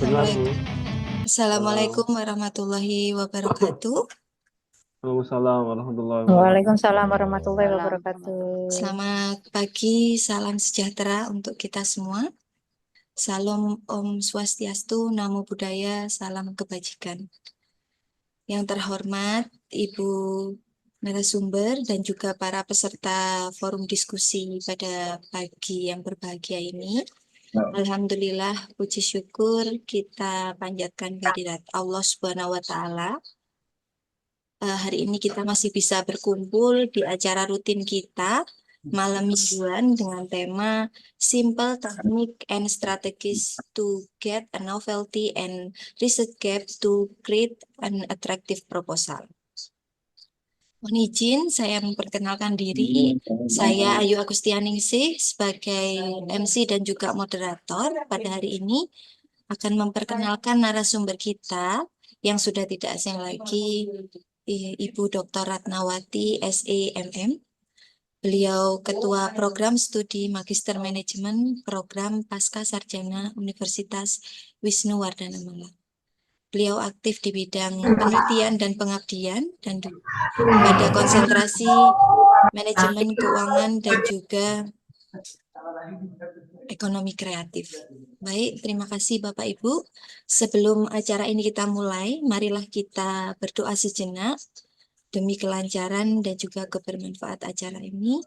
Benar, Bu. Assalamualaikum Halo. warahmatullahi wabarakatuh. Waalaikumsalam warahmatullahi wabarakatuh. Waalaikumsalam warahmatullahi Salam wabarakatuh. Selamat pagi, salam sejahtera untuk kita semua. Salam Om Swastiastu, Namo Buddhaya, salam kebajikan. Yang terhormat Ibu narasumber dan juga para peserta forum diskusi pada pagi yang berbahagia ini. Alhamdulillah, puji syukur kita panjatkan kehadirat Allah Subhanahu wa Ta'ala. Hari ini kita masih bisa berkumpul di acara rutin kita malam mingguan dengan tema Simple Technique and Strategies to Get a Novelty and Research Gap to Create an Attractive Proposal. Mohon izin saya memperkenalkan diri. Saya Ayu Agustianingsih sebagai MC dan juga moderator pada hari ini akan memperkenalkan narasumber kita yang sudah tidak asing lagi, Ibu Dr. Ratnawati SEMM. Beliau Ketua Program Studi Magister Manajemen Program Pasca Sarjana Universitas Wisnuwardana Malang. Beliau aktif di bidang penelitian dan pengabdian dan pada konsentrasi manajemen keuangan dan juga ekonomi kreatif. Baik, terima kasih Bapak Ibu. Sebelum acara ini kita mulai, marilah kita berdoa sejenak demi kelancaran dan juga kebermanfaat acara ini,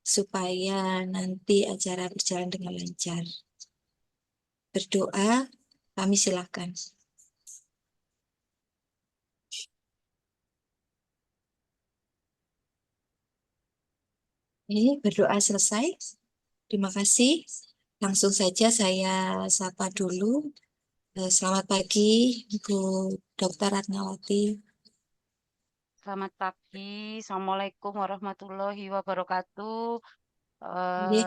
supaya nanti acara berjalan dengan lancar. Berdoa, kami silakan. Ini berdoa selesai. Terima kasih. Langsung saja saya sapa dulu. Selamat pagi, Ibu Dr. Ratnawati. Selamat pagi. Assalamualaikum warahmatullahi wabarakatuh. Nggih.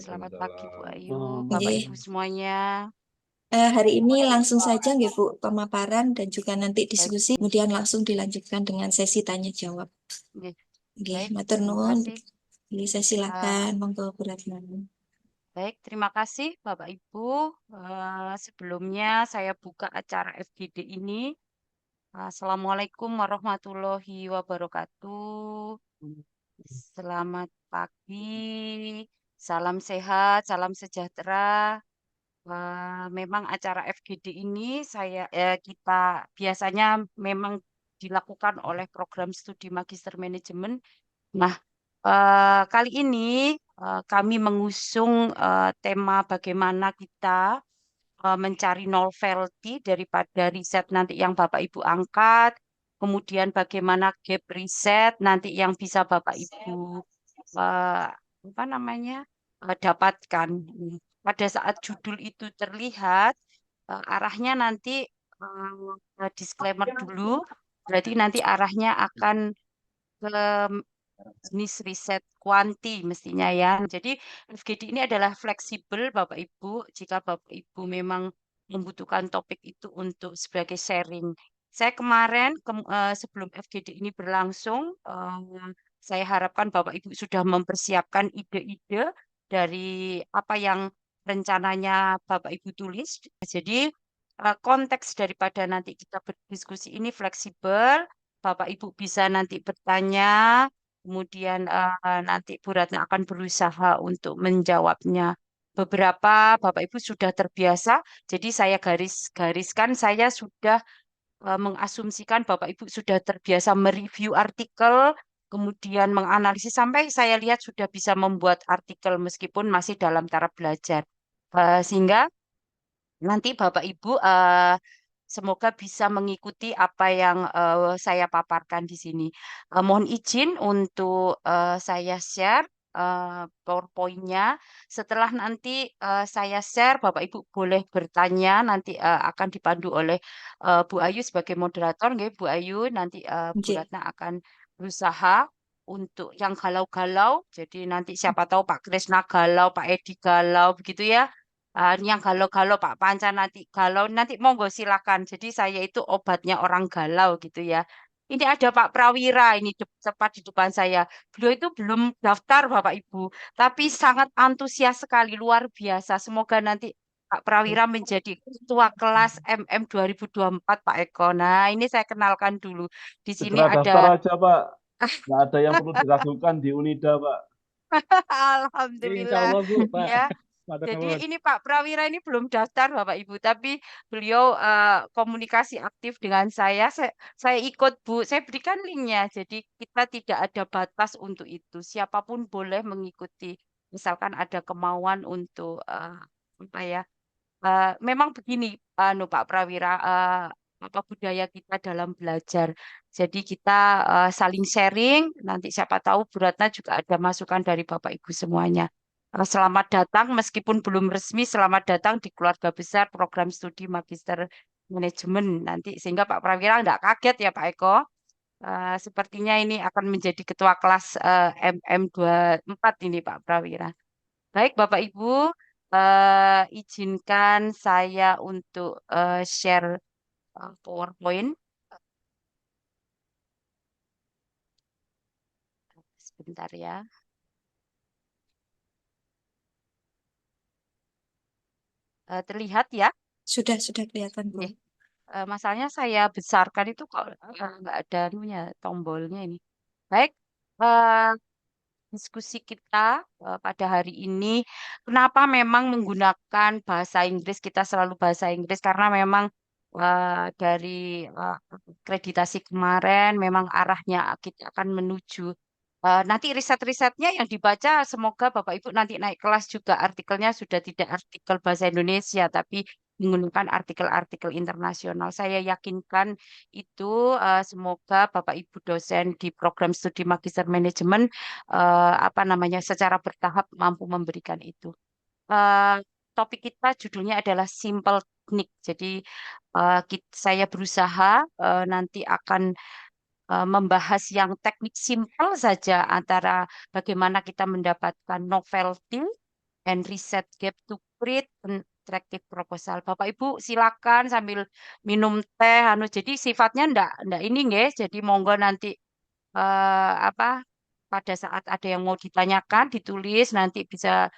Selamat pagi Bu Ayu, Oh. Bapak Nggih. Ibu semuanya. Hari ini langsung saja nggih Bu, pemaparan dan juga nanti diskusi, kemudian langsung dilanjutkan dengan sesi tanya jawab. Nggih. Nggih, Baik, matur terima nuwun. kasih. Nggih, saya silakan, monggo Bu Ratna. Baik, terima kasih Bapak Ibu. Sebelumnya saya buka acara FGD ini. Assalamualaikum warahmatullahi wabarakatuh. Selamat pagi, salam sehat, salam sejahtera. Memang acara FGD ini kita biasanya memang dilakukan oleh program studi Magister Manajemen. Nah, kali ini kami mengusung tema bagaimana kita mencari novelty daripada riset nanti yang Bapak Ibu angkat, kemudian bagaimana gap riset nanti yang bisa Bapak Ibu apa namanya dapatkan. Pada saat judul itu terlihat, arahnya nanti disclaimer dulu, berarti nanti arahnya akan ke jenis riset kuanti mestinya ya. Jadi FGD ini adalah fleksibel Bapak Ibu, jika Bapak Ibu memang membutuhkan topik itu untuk sebagai sharing. Saya kemarin sebelum FGD ini berlangsung, saya harapkan Bapak Ibu sudah mempersiapkan ide-ide dari apa yang rencananya Bapak Ibu tulis. Jadi konteks daripada nanti kita berdiskusi ini fleksibel, Bapak Ibu bisa nanti bertanya, kemudian nanti Bu Ratna akan berusaha untuk menjawabnya. Beberapa Bapak Ibu sudah terbiasa, jadi saya garis-gariskan, saya sudah mengasumsikan Bapak Ibu sudah terbiasa mereview artikel, kemudian menganalisis, sampai saya lihat sudah bisa membuat artikel meskipun masih dalam taraf belajar. Sehingga nanti Bapak Ibu semoga bisa mengikuti apa yang saya paparkan di sini. Mohon izin untuk saya share PowerPoint-nya. Setelah nanti saya share, Bapak Ibu boleh bertanya. Nanti akan dipandu oleh Bu Ayu sebagai moderator. Nggih, Bu Ayu, nanti Bu Nggih. Ratna akan berusaha untuk yang galau-galau. Jadi nanti siapa tahu Pak Krisna galau, Pak Edi galau, begitu ya. Yang galau-galau Pak Panca nanti galau, nanti monggo silakan. Jadi saya itu obatnya orang galau gitu ya. Ini ada Pak Prawira ini tepat di depan saya. Beliau itu belum daftar Bapak Ibu, tapi sangat antusias sekali, luar biasa. Semoga nanti Pak Prawira menjadi ketua kelas MM 2024 Pak Eko. Nah, ini saya kenalkan dulu. Di sini Segera daftar ada aja, Pak. Nggak ada yang perlu diragukan di Unida, Pak. Insya Alhamdulillah Allah Bu, Pak. ya. Matur Jadi nuwun. ini Pak Prawira ini belum daftar Bapak Ibu, tapi beliau komunikasi aktif dengan saya. Saya ikut Bu, saya berikan linknya. Jadi kita tidak ada batas untuk itu. Siapapun boleh mengikuti, misalkan ada kemauan untuk apa ya? Memang begini, Pak Prawira, apa budaya kita dalam belajar. Jadi kita saling sharing. Nanti siapa tahu Bu Ratna juga ada masukan dari Bapak Ibu semuanya. Selamat datang, meskipun belum resmi, selamat datang di keluarga besar program studi Magister Manajemen nanti, sehingga Pak Prawira nggak kaget ya Pak Eko. Sepertinya ini akan menjadi ketua kelas MM24 ini Pak Prawira. Baik, Bapak Ibu, izinkan saya untuk share PowerPoint. Sebentar ya. Terlihat ya? Sudah kelihatan, Bu. Oke. Masalahnya saya besarkan itu kok nggak ada anunya, tombolnya ini. Baik, eh, diskusi kita pada hari ini, kenapa memang menggunakan bahasa Inggris, kita selalu bahasa Inggris, karena memang dari akreditasi kemarin, memang arahnya kita akan menuju. Nanti riset-risetnya yang dibaca, semoga Bapak Ibu nanti naik kelas juga artikelnya sudah tidak artikel bahasa Indonesia, tapi menggunakan artikel-artikel internasional. Saya yakinkan itu semoga Bapak Ibu dosen di program studi Magister Manajemen apa namanya secara bertahap mampu memberikan itu. Eh, Topik kita judulnya adalah simple technique. Jadi saya berusaha nanti akan membahas yang teknik simpel saja antara bagaimana kita mendapatkan novelty and reset gap to create an attractive proposal. Bapak Ibu silakan sambil minum teh anu jadi sifatnya ndak ini nggih. Jadi monggo nanti apa pada saat ada yang mau ditanyakan ditulis nanti bisa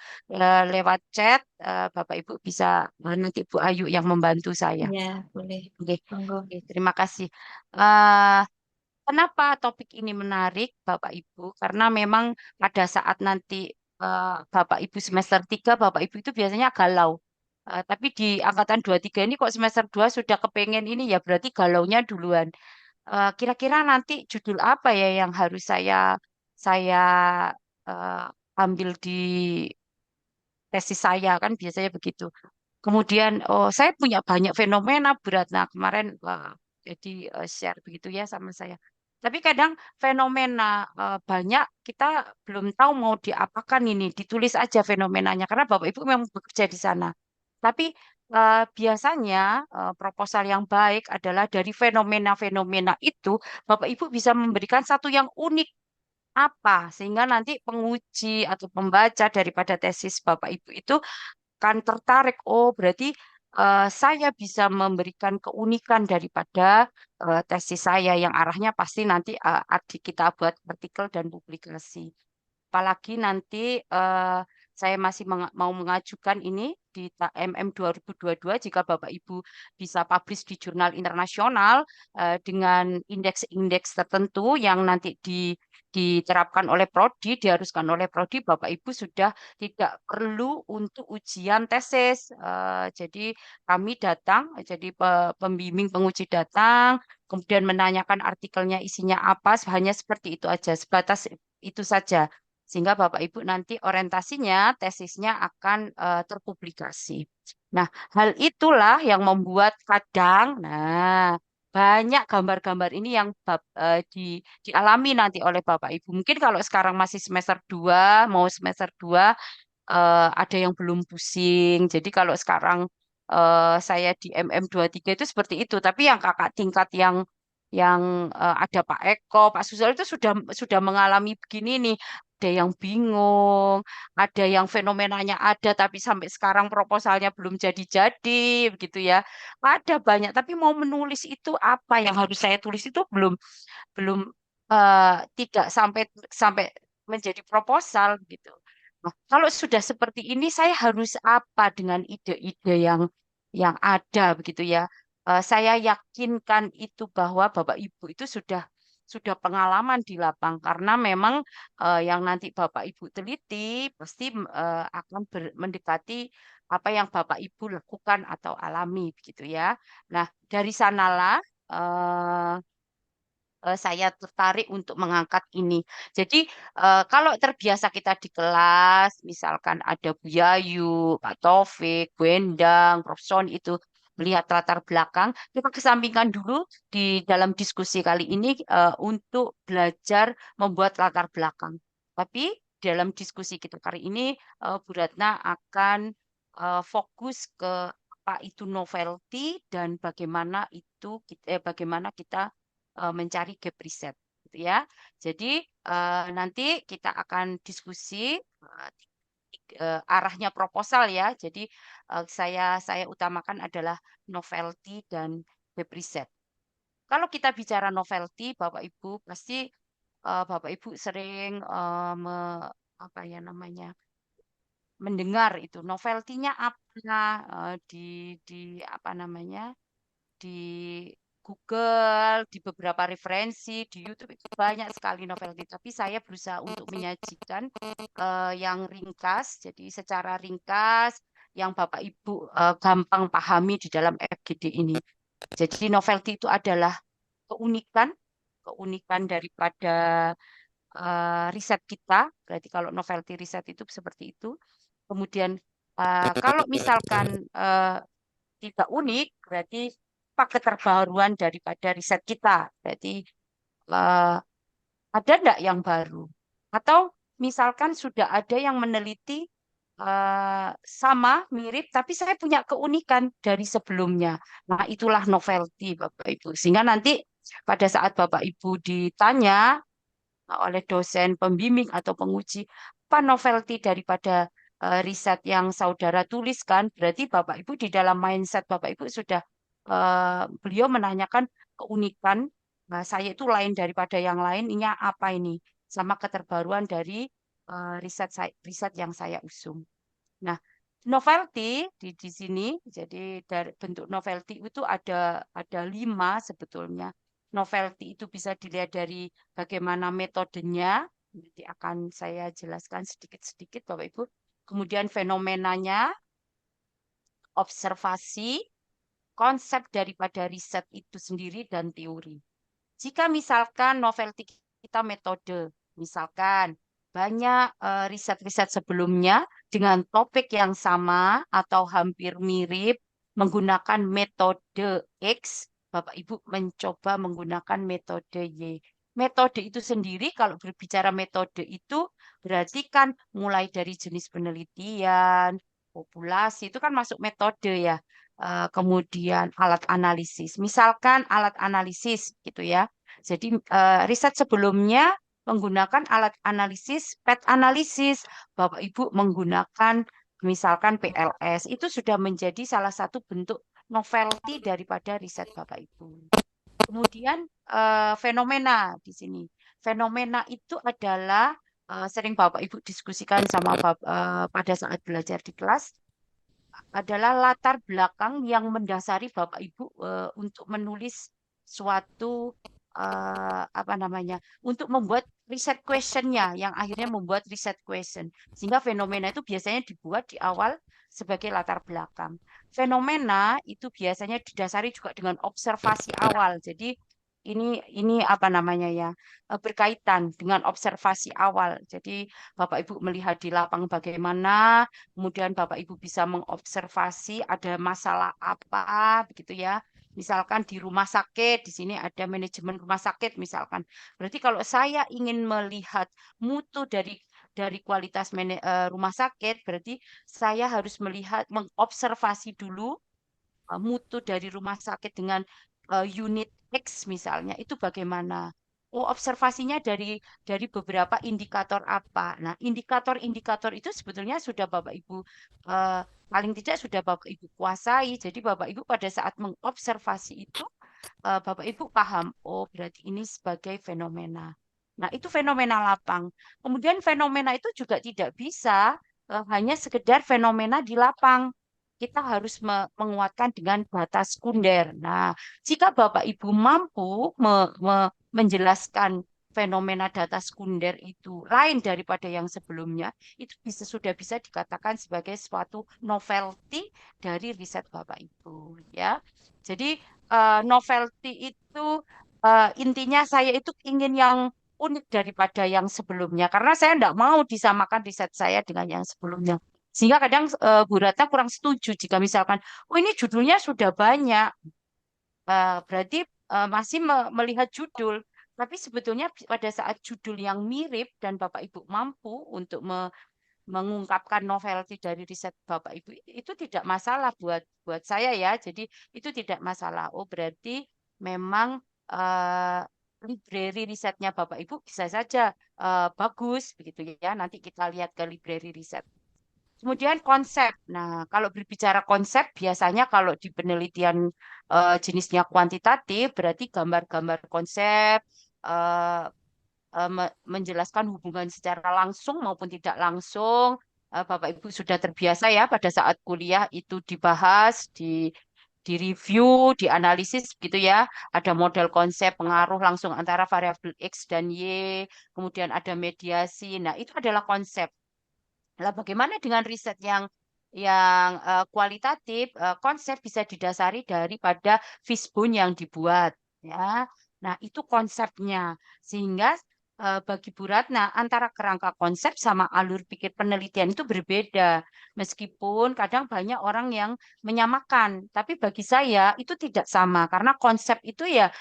lewat chat Bapak Ibu bisa nanti Bu Ayu yang membantu saya. Ya, boleh. Oke, Monggo. oke, terima kasih. Eh, Kenapa topik ini menarik, Bapak Ibu? Karena memang pada saat nanti Bapak Ibu semester 3, Bapak Ibu itu biasanya galau. Tapi di angkatan 23 ini kok semester 2 sudah kepengen ini ya berarti galaunya duluan. Kira-kira nanti judul apa ya yang harus saya eh, ambil di tesis saya kan biasanya begitu. Kemudian oh saya punya banyak fenomena berat. Nah kemarin jadi share begitu ya sama saya. Tapi kadang fenomena banyak kita belum tahu mau diapakan ini. Ditulis aja fenomenanya karena Bapak Ibu memang bekerja di sana. Tapi biasanya proposal yang baik adalah dari fenomena-fenomena itu Bapak Ibu bisa memberikan satu yang unik apa sehingga nanti penguji atau pembaca daripada tesis Bapak Ibu itu akan tertarik. Oh, berarti saya bisa memberikan keunikan daripada tesis saya yang arahnya pasti nanti kita buat artikel dan publikasi. Apalagi nanti saya masih mau mengajukan ini di MM 2022 jika Bapak Ibu bisa publish di jurnal internasional dengan indeks-indeks tertentu yang nanti diterapkan oleh prodi, diharuskan oleh prodi, Bapak Ibu sudah tidak perlu untuk ujian tesis. Jadi kami datang, jadi pembimbing penguji datang, kemudian menanyakan artikelnya isinya apa, hanya seperti itu aja, sebatas itu saja. Sehingga Bapak Ibu nanti orientasinya, tesisnya akan terpublikasi. Nah, hal itulah yang membuat kadang, banyak gambar-gambar ini yang dialami nanti oleh Bapak Ibu. Mungkin kalau sekarang masih semester 2, mau semester 2, ada yang belum pusing. Jadi kalau sekarang saya di MM23 itu seperti itu. Tapi yang kakak tingkat yang ada Pak Eko, Pak Susilo itu sudah mengalami begini nih. Ada yang bingung, ada yang fenomenanya ada tapi sampai sekarang proposalnya belum jadi-jadi, begitu ya. Ada banyak, tapi mau menulis itu apa yang harus saya tulis itu belum belum tidak sampai sampai menjadi proposal gitu. Nah, kalau sudah seperti ini, saya harus apa dengan ide-ide yang ada begitu ya? Saya yakinkan itu bahwa Bapak Ibu itu sudah pengalaman di lapang karena memang yang nanti Bapak Ibu teliti pasti akan mendekati apa yang Bapak Ibu lakukan atau alami begitu ya. Nah, dari sanalah eh, saya tertarik untuk mengangkat ini. Jadi, kalau terbiasa kita di kelas, misalkan ada Bu Yayu, Pak Taufik, Bu Endang, Prof. Soni itu melihat latar belakang, kita kesampingkan dulu di dalam diskusi kali ini untuk belajar membuat latar belakang. Tapi dalam diskusi kita kali ini, Bu Ratna akan fokus ke apa itu novelty dan bagaimana bagaimana kita mencari gap riset gitu ya. Jadi nanti kita akan diskusi arahnya proposal ya. Jadi saya utamakan adalah novelty dan gap riset. Kalau kita bicara novelty, Bapak Ibu pasti Bapak Ibu sering apa ya namanya mendengar itu novelty-nya apa di apa namanya di Google, di beberapa referensi, di YouTube itu banyak sekali novelty. Tapi saya berusaha untuk menyajikan yang ringkas, jadi secara ringkas yang Bapak Ibu gampang pahami di dalam FGD ini. Jadi novelty itu adalah keunikan, keunikan daripada riset kita. Berarti kalau novelty riset itu seperti itu. Kemudian kalau misalkan tidak unik, berarti apa keterbaruan daripada riset kita. Berarti eh, ada enggak yang baru? Atau misalkan sudah ada yang meneliti sama, mirip, tapi saya punya keunikan dari sebelumnya. Nah, itulah novelty, Bapak Ibu. Sehingga nanti pada saat Bapak Ibu ditanya oleh dosen pembimbing atau penguji, apa novelty daripada riset yang saudara tuliskan, berarti Bapak Ibu di dalam mindset Bapak Ibu sudah beliau menanyakan keunikan saya itu lain daripada yang lain, ini apa ini? Sama keterbaruan dari riset yang saya usung. Nah, novelty di sini, jadi dari bentuk novelty itu ada 5 sebetulnya. Novelty itu bisa dilihat dari bagaimana metodenya, nanti akan saya jelaskan sedikit-sedikit Bapak Ibu. Kemudian fenomenanya, observasi, konsep daripada riset itu sendiri dan teori. Jika misalkan novelty kita metode, misalkan banyak riset-riset sebelumnya dengan topik yang sama atau hampir mirip menggunakan metode X, Bapak Ibu mencoba menggunakan metode Y. Metode itu sendiri kalau berbicara metode itu berarti kan mulai dari jenis penelitian, populasi itu kan masuk metode ya. Kemudian alat analisis. Misalkan alat analisis gitu ya. Jadi riset sebelumnya menggunakan alat analisis, PET analisis. Bapak Ibu menggunakan misalkan PLS. Itu sudah menjadi salah satu bentuk novelty daripada riset Bapak Ibu. Kemudian fenomena di sini. Fenomena itu adalah sering Bapak Ibu diskusikan sama pada saat belajar di kelas adalah latar belakang yang mendasari Bapak Ibu untuk menulis suatu apa namanya untuk membuat riset questionnya yang akhirnya membuat riset question sehingga fenomena itu biasanya dibuat di awal sebagai latar belakang. Fenomena itu biasanya didasari juga dengan observasi awal. Jadi ini apa namanya ya berkaitan dengan observasi awal. Jadi Bapak Ibu melihat di lapang bagaimana, kemudian Bapak Ibu bisa mengobservasi ada masalah apa begitu ya. Misalkan di rumah sakit, di sini ada manajemen rumah sakit misalkan. Berarti kalau saya ingin melihat mutu dari kualitas rumah sakit, berarti saya harus melihat mengobservasi dulu mutu dari rumah sakit dengan unit X misalnya itu bagaimana? Oh, observasinya dari beberapa indikator apa? Nah, indikator-indikator itu sebetulnya sudah Bapak Ibu paling tidak sudah Bapak Ibu kuasai. Jadi Bapak Ibu pada saat mengobservasi itu Bapak Ibu paham, oh berarti ini sebagai fenomena. Nah, itu fenomena lapang. Kemudian fenomena itu juga tidak bisa hanya sekedar fenomena di lapang. Kita harus menguatkan dengan data sekunder. Nah, jika Bapak Ibu mampu menjelaskan fenomena data sekunder itu lain daripada yang sebelumnya, itu sudah bisa dikatakan sebagai suatu novelty dari riset Bapak Ibu, ya. Jadi novelty itu intinya saya itu ingin yang unik daripada yang sebelumnya karena saya tidak mau disamakan riset saya dengan yang sebelumnya. Sehingga kadang Bu Ratna kurang setuju jika misalkan, oh ini judulnya sudah banyak, berarti masih melihat judul. Tapi sebetulnya pada saat judul yang mirip dan Bapak Ibu mampu untuk mengungkapkan novelty dari riset Bapak Ibu itu tidak masalah buat saya ya. Jadi itu tidak masalah. Oh berarti memang library risetnya Bapak Ibu bisa saja bagus begitu ya. Nanti kita lihat ke library riset. Kemudian konsep. Nah, kalau berbicara konsep, biasanya kalau di penelitian jenisnya kuantitatif, berarti gambar-gambar konsep, menjelaskan hubungan secara langsung maupun tidak langsung. Bapak Ibu sudah terbiasa ya pada saat kuliah itu dibahas, di review, dianalisis gitu ya. Ada model konsep pengaruh langsung antara variabel X dan Y, kemudian ada mediasi. Nah, itu adalah konsep. Lah bagaimana dengan riset yang kualitatif? Konsep bisa didasari daripada fishbone yang dibuat, ya. Nah, itu konsepnya. Sehingga bagi Bu Ratna antara kerangka konsep sama alur pikir penelitian itu berbeda. Meskipun kadang banyak orang yang menyamakan, tapi bagi saya itu tidak sama karena konsep itu ya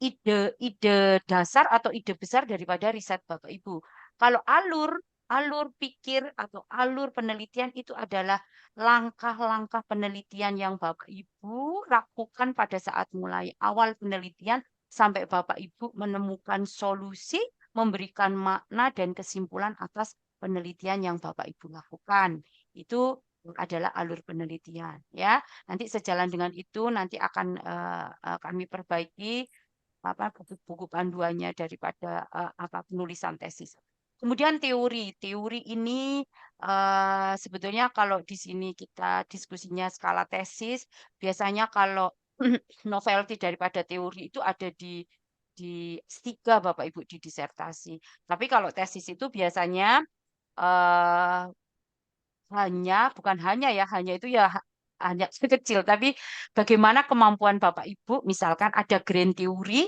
ide dasar atau ide besar daripada riset Bapak Ibu. Kalau alur pikir atau alur penelitian itu adalah langkah-langkah penelitian yang Bapak Ibu lakukan pada saat mulai awal penelitian sampai Bapak Ibu menemukan solusi, memberikan makna dan kesimpulan atas penelitian yang Bapak Ibu lakukan. Itu adalah alur penelitian ya. Nanti sejalan dengan itu nanti akan kami perbaiki buku-buku panduannya daripada penulisan tesis. Kemudian teori. Teori ini sebetulnya kalau di sini kita diskusinya skala tesis, biasanya kalau novelty daripada teori itu ada di S3 Bapak Ibu di disertasi. Tapi kalau tesis itu biasanya eh, bukan hanya ya, hanya itu ya hanya kecil, tapi bagaimana kemampuan Bapak Ibu, misalkan ada grand theory,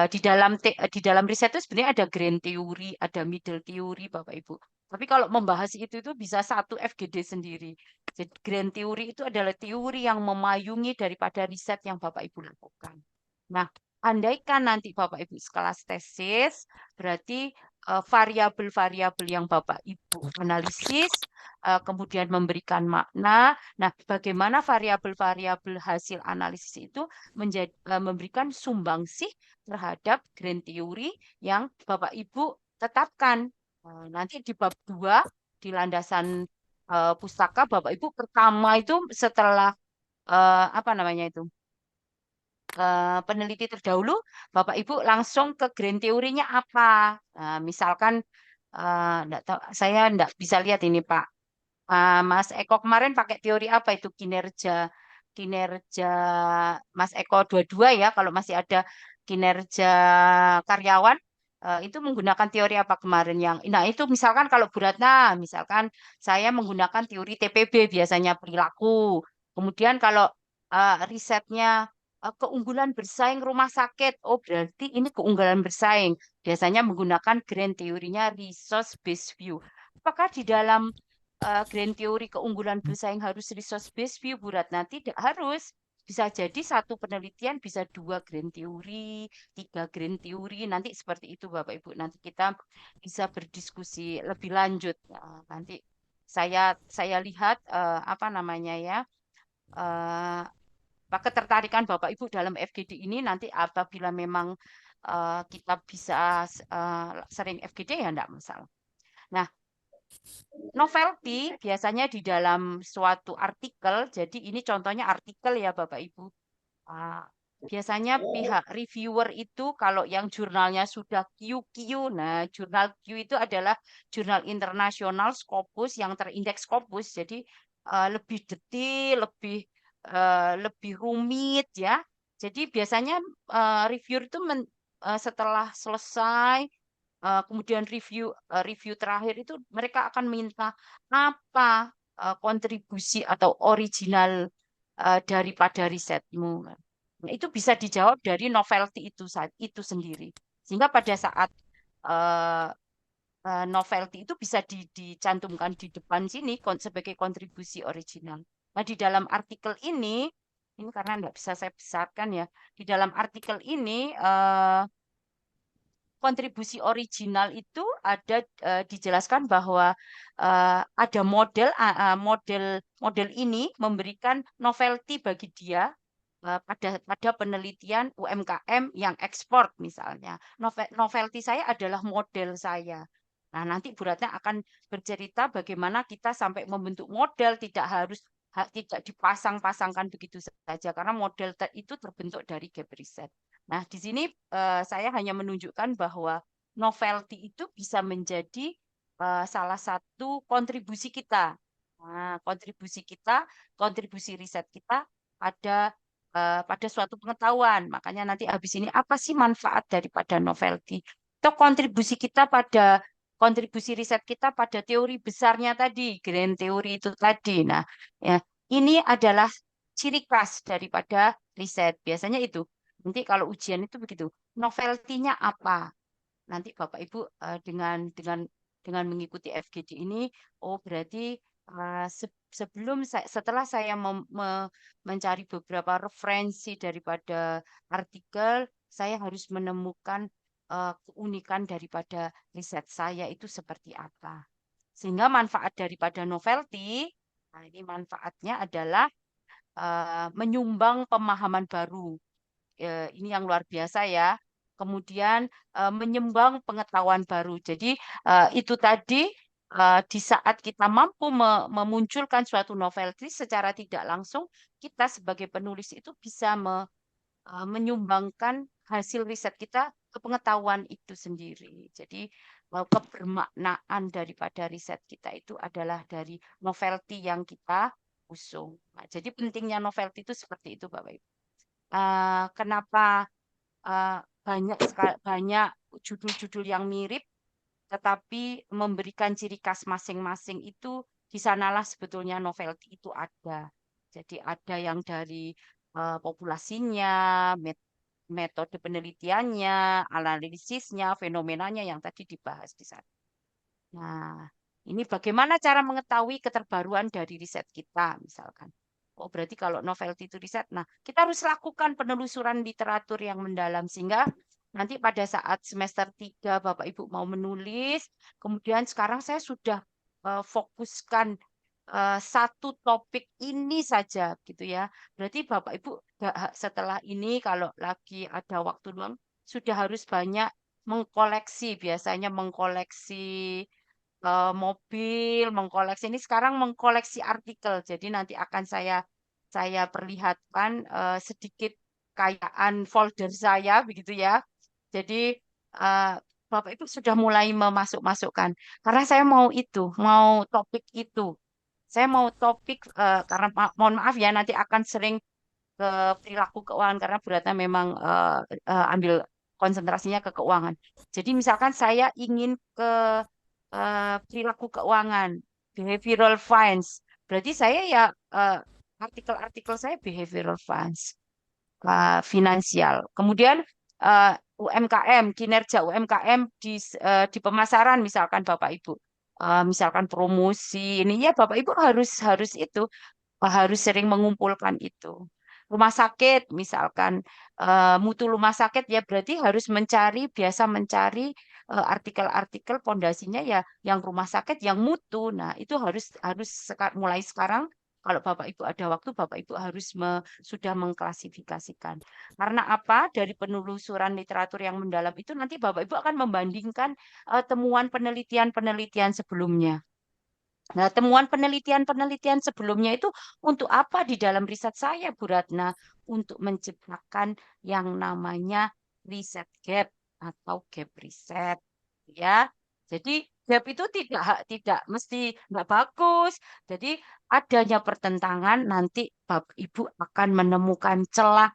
di dalam riset itu sebenarnya ada grand theory, ada middle theory Bapak Ibu. Tapi kalau membahas itu bisa satu FGD sendiri. Jadi grand theory itu adalah teori yang memayungi daripada riset yang Bapak Ibu lakukan. Nah, andaikan nanti Bapak Ibu sekelas tesis, berarti variabel-variabel yang Bapak Ibu analisis, kemudian memberikan makna. Nah, bagaimana variabel-variabel hasil analisis itu memberikan sumbangsih terhadap grand theory yang Bapak Ibu tetapkan. Nanti di bab 2 di landasan pustaka Bapak Ibu pertama itu setelah apa namanya itu? Peneliti terdahulu, Bapak Ibu langsung ke grand teorinya apa? Misalkan saya enggak bisa lihat ini Pak. Mas Eko kemarin pakai teori apa itu kinerja kinerja Mas Eko dua-dua ya kalau masih ada kinerja karyawan itu menggunakan teori apa kemarin yang nah itu misalkan kalau Bu Ratna misalkan saya menggunakan teori TPB biasanya perilaku kemudian kalau risetnya keunggulan bersaing rumah sakit oh berarti ini keunggulan bersaing biasanya menggunakan grand teorinya resource based view apakah di dalam grand teori keunggulan bersaing harus resource based view Bu Ratna tidak harus bisa jadi satu penelitian bisa 2 grand teori 3 grand teori nanti seperti itu Bapak Ibu nanti kita bisa berdiskusi lebih lanjut nanti saya lihat apa namanya ya ketertarikan Bapak Ibu dalam FGD ini nanti apabila memang kita bisa sering FGD ya enggak masalah. Nah, novelty biasanya di dalam suatu artikel, jadi ini contohnya artikel ya Bapak Ibu. biasanya pihak reviewer itu kalau yang jurnalnya sudah QQ, nah jurnal Q itu adalah jurnal internasional Scopus yang terindeks Scopus, jadi lebih detail, lebih rumit ya. Jadi biasanya reviewer itu setelah selesai kemudian review terakhir itu mereka akan minta apa kontribusi atau original daripada risetmu. Nah, itu bisa dijawab dari novelty itu sendiri. Sehingga pada saat eh, novelty itu bisa dicantumkan di depan sini sebagai kontribusi original. Nah, di dalam artikel ini karena nggak bisa saya besarkan ya, di dalam artikel ini kontribusi original itu ada dijelaskan bahwa ada model ini memberikan novelty bagi dia pada penelitian UMKM yang ekspor misalnya. Novelty saya adalah model saya. Nah, nanti Bu Ratna akan bercerita bagaimana kita sampai membentuk model tidak dipasang-pasangkan begitu saja karena model itu terbentuk dari gap riset. Nah, di sini saya hanya menunjukkan bahwa novelty itu bisa menjadi salah satu kontribusi kita. Nah, kontribusi riset kita pada suatu pengetahuan. Makanya nanti habis ini apa sih manfaat daripada novelty? Atau kontribusi riset kita pada teori besarnya tadi, grand teori itu tadi. Nah, ya, ini adalah ciri khas daripada riset. Biasanya itu. Nanti kalau ujian itu begitu. Novelty-nya apa? Nanti Bapak Ibu dengan mengikuti FGD ini, oh berarti setelah saya mencari beberapa referensi daripada artikel, saya harus menemukan keunikan daripada riset saya itu seperti apa. Sehingga manfaat daripada novelty, nah ini manfaatnya adalah menyumbang pemahaman baru. Ini yang luar biasa ya. Kemudian menyumbang pengetahuan baru. Jadi itu tadi di saat kita mampu memunculkan suatu novelty secara tidak langsung, kita sebagai penulis itu bisa menyumbangkan hasil riset kita ke pengetahuan itu sendiri. Jadi kebermaknaan daripada riset kita itu adalah dari novelty yang kita usung. Nah, jadi pentingnya novelty itu seperti itu, Bapak Ibu. Kenapa banyak judul-judul yang mirip, tetapi memberikan ciri khas masing-masing itu di sanalah sebetulnya novelty itu ada. Jadi ada yang dari populasinya, metode penelitiannya, analisisnya, fenomenanya yang tadi dibahas di sana. Nah, ini bagaimana cara mengetahui keterbaruan dari riset kita, misalkan. Oh, berarti kalau novelty itu riset, nah kita harus lakukan penelusuran literatur yang mendalam, sehingga nanti pada saat semester 3 Bapak Ibu mau menulis, kemudian sekarang saya sudah fokuskan satu topik ini saja gitu ya. Berarti Bapak Ibu setelah ini kalau lagi ada waktu luang sudah harus banyak mengkoleksi, biasanya mengkoleksi mobil, mengkoleksi ini sekarang mengkoleksi artikel. Jadi nanti akan saya perlihatkan sedikit kekayaan folder saya begitu ya. Jadi Bapak Ibu sudah mulai memasukkan karena saya mau topik itu. Saya mau topik karena mohon maaf ya nanti akan sering ke perilaku keuangan karena beratnya memang ambil konsentrasinya ke keuangan. Jadi misalkan saya ingin ke perilaku keuangan, behavioral finance. Berarti saya ya artikel-artikel saya behavioral finance, finansial. Kemudian UMKM, kinerja UMKM di pemasaran misalkan Bapak Ibu. Misalkan promosi ini ya Bapak Ibu harus itu harus sering mengumpulkan itu. Rumah sakit misalkan mutu rumah sakit ya berarti harus biasa mencari artikel-artikel pondasinya ya yang rumah sakit yang mutu. Nah, itu harus mulai sekarang kalau Bapak Ibu ada waktu Bapak Ibu harus sudah mengklasifikasikan. Karena apa? Dari penelusuran literatur yang mendalam itu nanti Bapak Ibu akan membandingkan temuan penelitian-penelitian sebelumnya. Nah, temuan penelitian-penelitian sebelumnya itu untuk apa di dalam riset saya, Bu Ratna? Untuk menciptakan yang namanya riset gap atau gap riset, ya. Jadi gap itu tidak mesti nggak bagus. Jadi adanya pertentangan nanti Bapak Ibu akan menemukan celah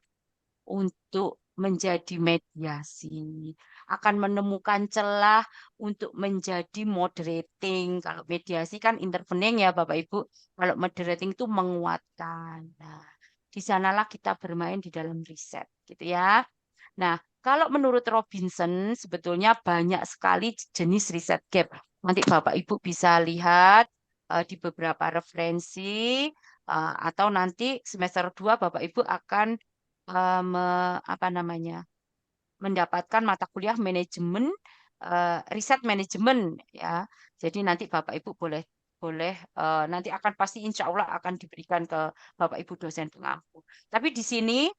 untuk menjadi mediasi, akan menemukan celah untuk menjadi moderating. Kalau mediasi kan intervening ya Bapak Ibu, kalau moderating itu menguatkan. Nah, di sanalah kita bermain di dalam riset, gitu ya. Nah, kalau menurut Robinson sebetulnya banyak sekali jenis riset gap. Nanti Bapak Ibu bisa lihat di beberapa referensi atau nanti semester 2 Bapak Ibu akan apa namanya? Mendapatkan mata kuliah manajemen riset manajemen ya. Jadi nanti Bapak Ibu boleh boleh nanti akan pasti insya Allah akan diberikan ke Bapak Ibu dosen pengampu. Tapi di sini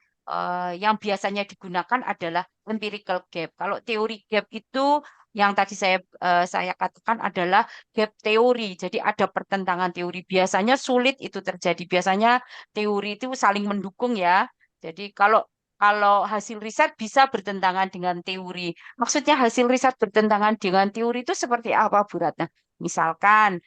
yang biasanya digunakan adalah empirical gap. Kalau teori gap itu yang tadi saya katakan adalah gap teori. Jadi ada pertentangan teori. Biasanya sulit itu terjadi. Biasanya teori itu saling mendukung ya. Jadi kalau kalau hasil riset bisa bertentangan dengan teori. Maksudnya hasil riset bertentangan dengan teori itu seperti apa, Bu Ratna? Misalkan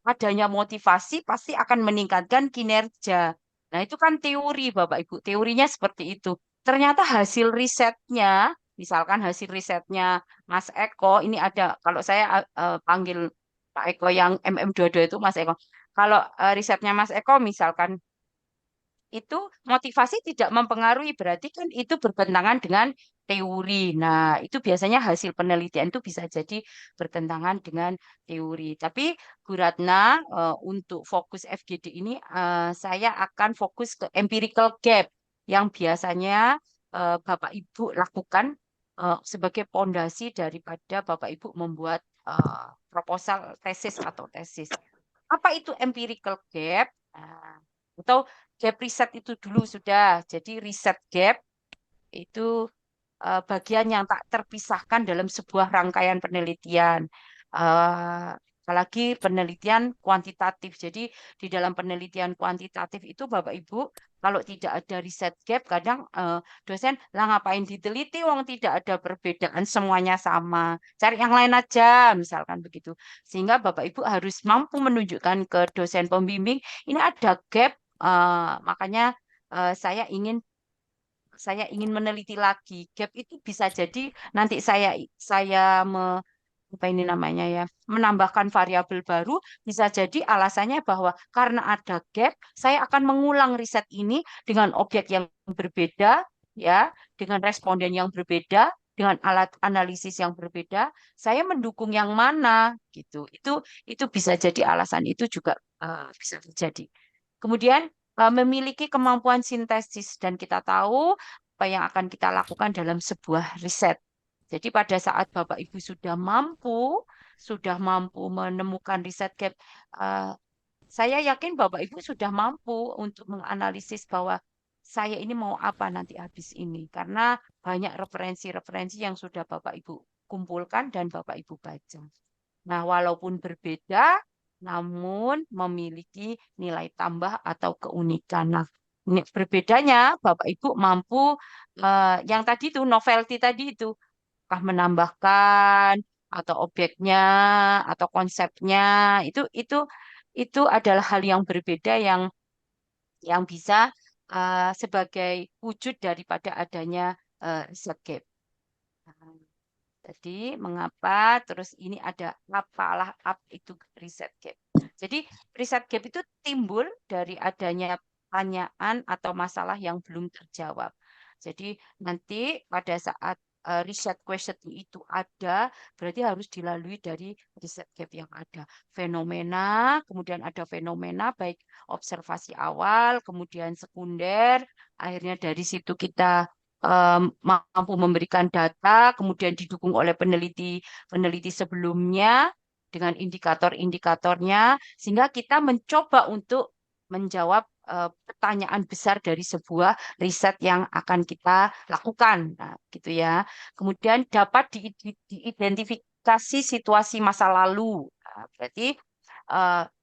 adanya motivasi pasti akan meningkatkan kinerja. Nah, itu kan teori, Bapak Ibu. Teorinya seperti itu. Ternyata hasil risetnya, misalkan hasil risetnya Mas Eko, ini ada, kalau saya panggil Pak Eko yang MM22 itu Mas Eko. Kalau risetnya Mas Eko misalkan itu motivasi tidak mempengaruhi, berarti kan itu bertentangan dengan teori. Nah, itu biasanya hasil penelitian itu bisa jadi bertentangan dengan teori. Tapi Bu Ratna, untuk fokus FGD ini saya akan fokus ke empirical gap yang biasanya Bapak Ibu lakukan sebagai pondasi daripada Bapak Ibu membuat proposal tesis atau tesis. Apa itu empirical gap? Nah, atau gap riset itu dulu sudah. Jadi riset gap itu bagian yang tak terpisahkan dalam sebuah rangkaian penelitian. Apalagi penelitian kuantitatif. Jadi di dalam penelitian kuantitatif itu Bapak Ibu, kalau tidak ada riset gap, kadang dosen, lah ngapain diteliti, wong tidak ada perbedaan, semuanya sama. Cari yang lain aja, misalkan begitu. Sehingga Bapak Ibu harus mampu menunjukkan ke dosen pembimbing, ini ada gap, makanya saya ingin meneliti lagi. Gap itu bisa jadi nanti saya apa ini namanya ya, menambahkan variabel baru, bisa jadi alasannya bahwa karena ada gap, saya akan mengulang riset ini dengan objek yang berbeda, ya, dengan responden yang berbeda, dengan alat analisis yang berbeda, saya mendukung yang mana gitu. Itu bisa jadi alasan itu juga bisa terjadi. Kemudian memiliki kemampuan sintesis dan kita tahu apa yang akan kita lakukan dalam sebuah riset. Jadi pada saat Bapak Ibu sudah mampu menemukan riset gap, saya yakin Bapak Ibu sudah mampu untuk menganalisis bahwa saya ini mau apa nanti habis ini. Karena banyak referensi-referensi yang sudah Bapak Ibu kumpulkan dan Bapak Ibu baca. Nah, walaupun berbeda, namun memiliki nilai tambah atau keunikan. Nah, berbedanya Bapak Ibu mampu yang tadi itu novelty tadi itu apakah menambahkan atau objeknya atau konsepnya itu adalah hal yang berbeda yang bisa sebagai wujud daripada adanya riset gap. Jadi mengapa terus ini ada apalah itu riset gap. Jadi riset gap itu timbul dari adanya pertanyaan atau masalah yang belum terjawab. Jadi nanti pada saat riset question itu ada, berarti harus dilalui dari riset gap yang ada. Fenomena, kemudian ada fenomena baik observasi awal, kemudian sekunder, akhirnya dari situ kita mampu memberikan data, kemudian didukung oleh peneliti sebelumnya dengan indikator-indikatornya, sehingga kita mencoba untuk menjawab pertanyaan besar dari sebuah riset yang akan kita lakukan, nah, gitu ya. Kemudian dapat diidentifikasi situasi masa lalu. Berarti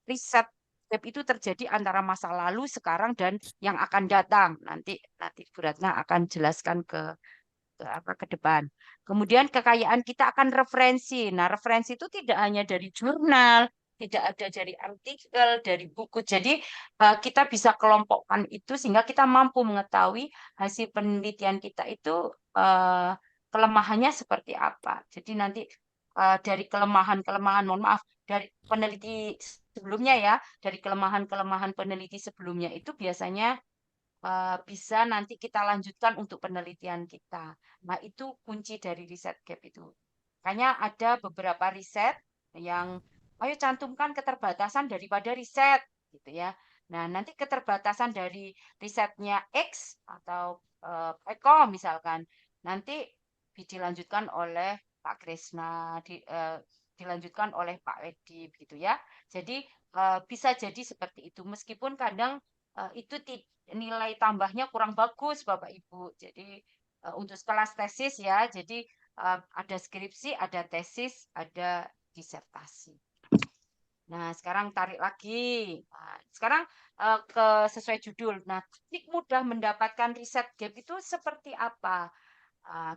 riset gap itu terjadi antara masa lalu, sekarang, dan yang akan datang. Nanti Bu Ratna akan jelaskan ke depan. Kemudian kekayaan kita akan referensi. Nah, referensi itu tidak hanya dari jurnal, tidak ada dari artikel, dari buku. Jadi kita bisa kelompokkan itu sehingga kita mampu mengetahui hasil penelitian kita itu kelemahannya seperti apa. Jadi nanti dari kelemahan-kelemahan, mohon maaf, dari peneliti sebelumnya ya, dari kelemahan-kelemahan peneliti sebelumnya itu biasanya bisa nanti kita lanjutkan untuk penelitian kita. Nah, itu kunci dari riset gap itu. Makanya ada beberapa riset yang, ayo cantumkan keterbatasan daripada riset, gitu ya. Nah, nanti keterbatasan dari risetnya X atau Eko misalkan, nanti dilanjutkan oleh Pak Krisna, dilanjutkan oleh Pak Wedi, gitu ya. Jadi bisa jadi seperti itu, meskipun kadang itu nilai tambahnya kurang bagus Bapak Ibu. Jadi untuk kelas tesis ya, jadi ada skripsi, ada tesis, ada disertasi. Nah, sekarang tarik lagi. Nah, sekarang sesuai judul. Nah, teknik mudah mendapatkan riset gap itu seperti apa?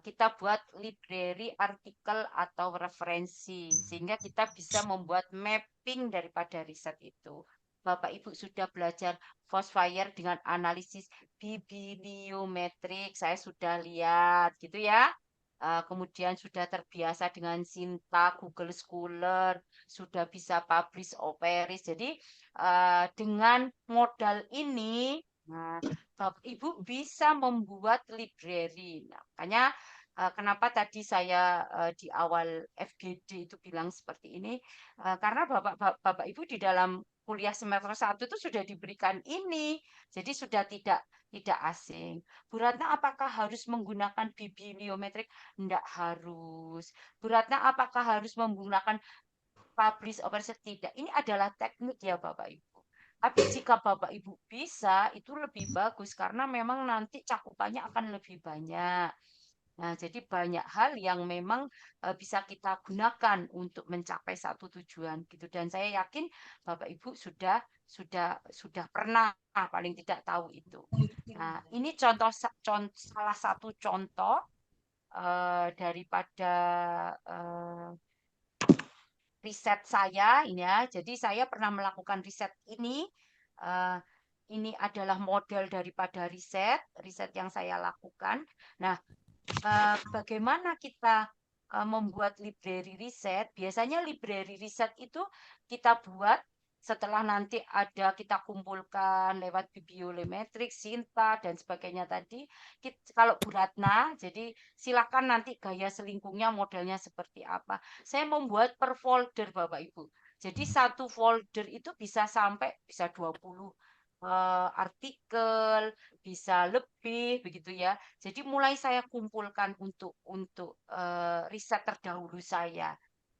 Kita buat library artikel atau referensi sehingga kita bisa membuat mapping daripada riset itu. Bapak Ibu sudah belajar Fosfire dengan analisis bibliometrik, saya sudah lihat gitu ya. Kemudian sudah terbiasa dengan Sinta, Google Scholar, sudah bisa publish Operis. Jadi dengan modal ini, nah, Bapak Ibu bisa membuat library. Nah, makanya kenapa tadi saya di awal FGD itu bilang seperti ini, karena Bapak Ibu di dalam kuliah semester 1 itu sudah diberikan ini, jadi sudah tidak asing. Bu Ratna, apakah harus menggunakan bibliometrik? Tidak harus. Bu Ratna, apakah harus menggunakan publish operation? Tidak. Ini adalah teknik ya Bapak Ibu. Tapi jika Bapak Ibu bisa, itu lebih bagus karena memang nanti cakupannya akan lebih banyak. Nah, jadi banyak hal yang memang bisa kita gunakan untuk mencapai satu tujuan gitu. Dan saya yakin Bapak Ibu sudah pernah paling tidak tahu itu. Nah, ini salah satu contoh daripada riset saya ini ya. Jadi saya pernah melakukan riset ini. Ini adalah model daripada riset yang saya lakukan. Nah, bagaimana kita membuat library riset? Biasanya library riset itu kita buat setelah nanti kita kumpulkan lewat bibliometrik, Sinta, dan sebagainya tadi. Kalau Bu Ratna, jadi silakan nanti gaya selingkungnya modelnya seperti apa. Saya membuat per folder Bapak Ibu. Jadi satu folder itu bisa sampai 20 artikel, bisa lebih begitu ya. Jadi mulai saya kumpulkan untuk riset terdahulu saya.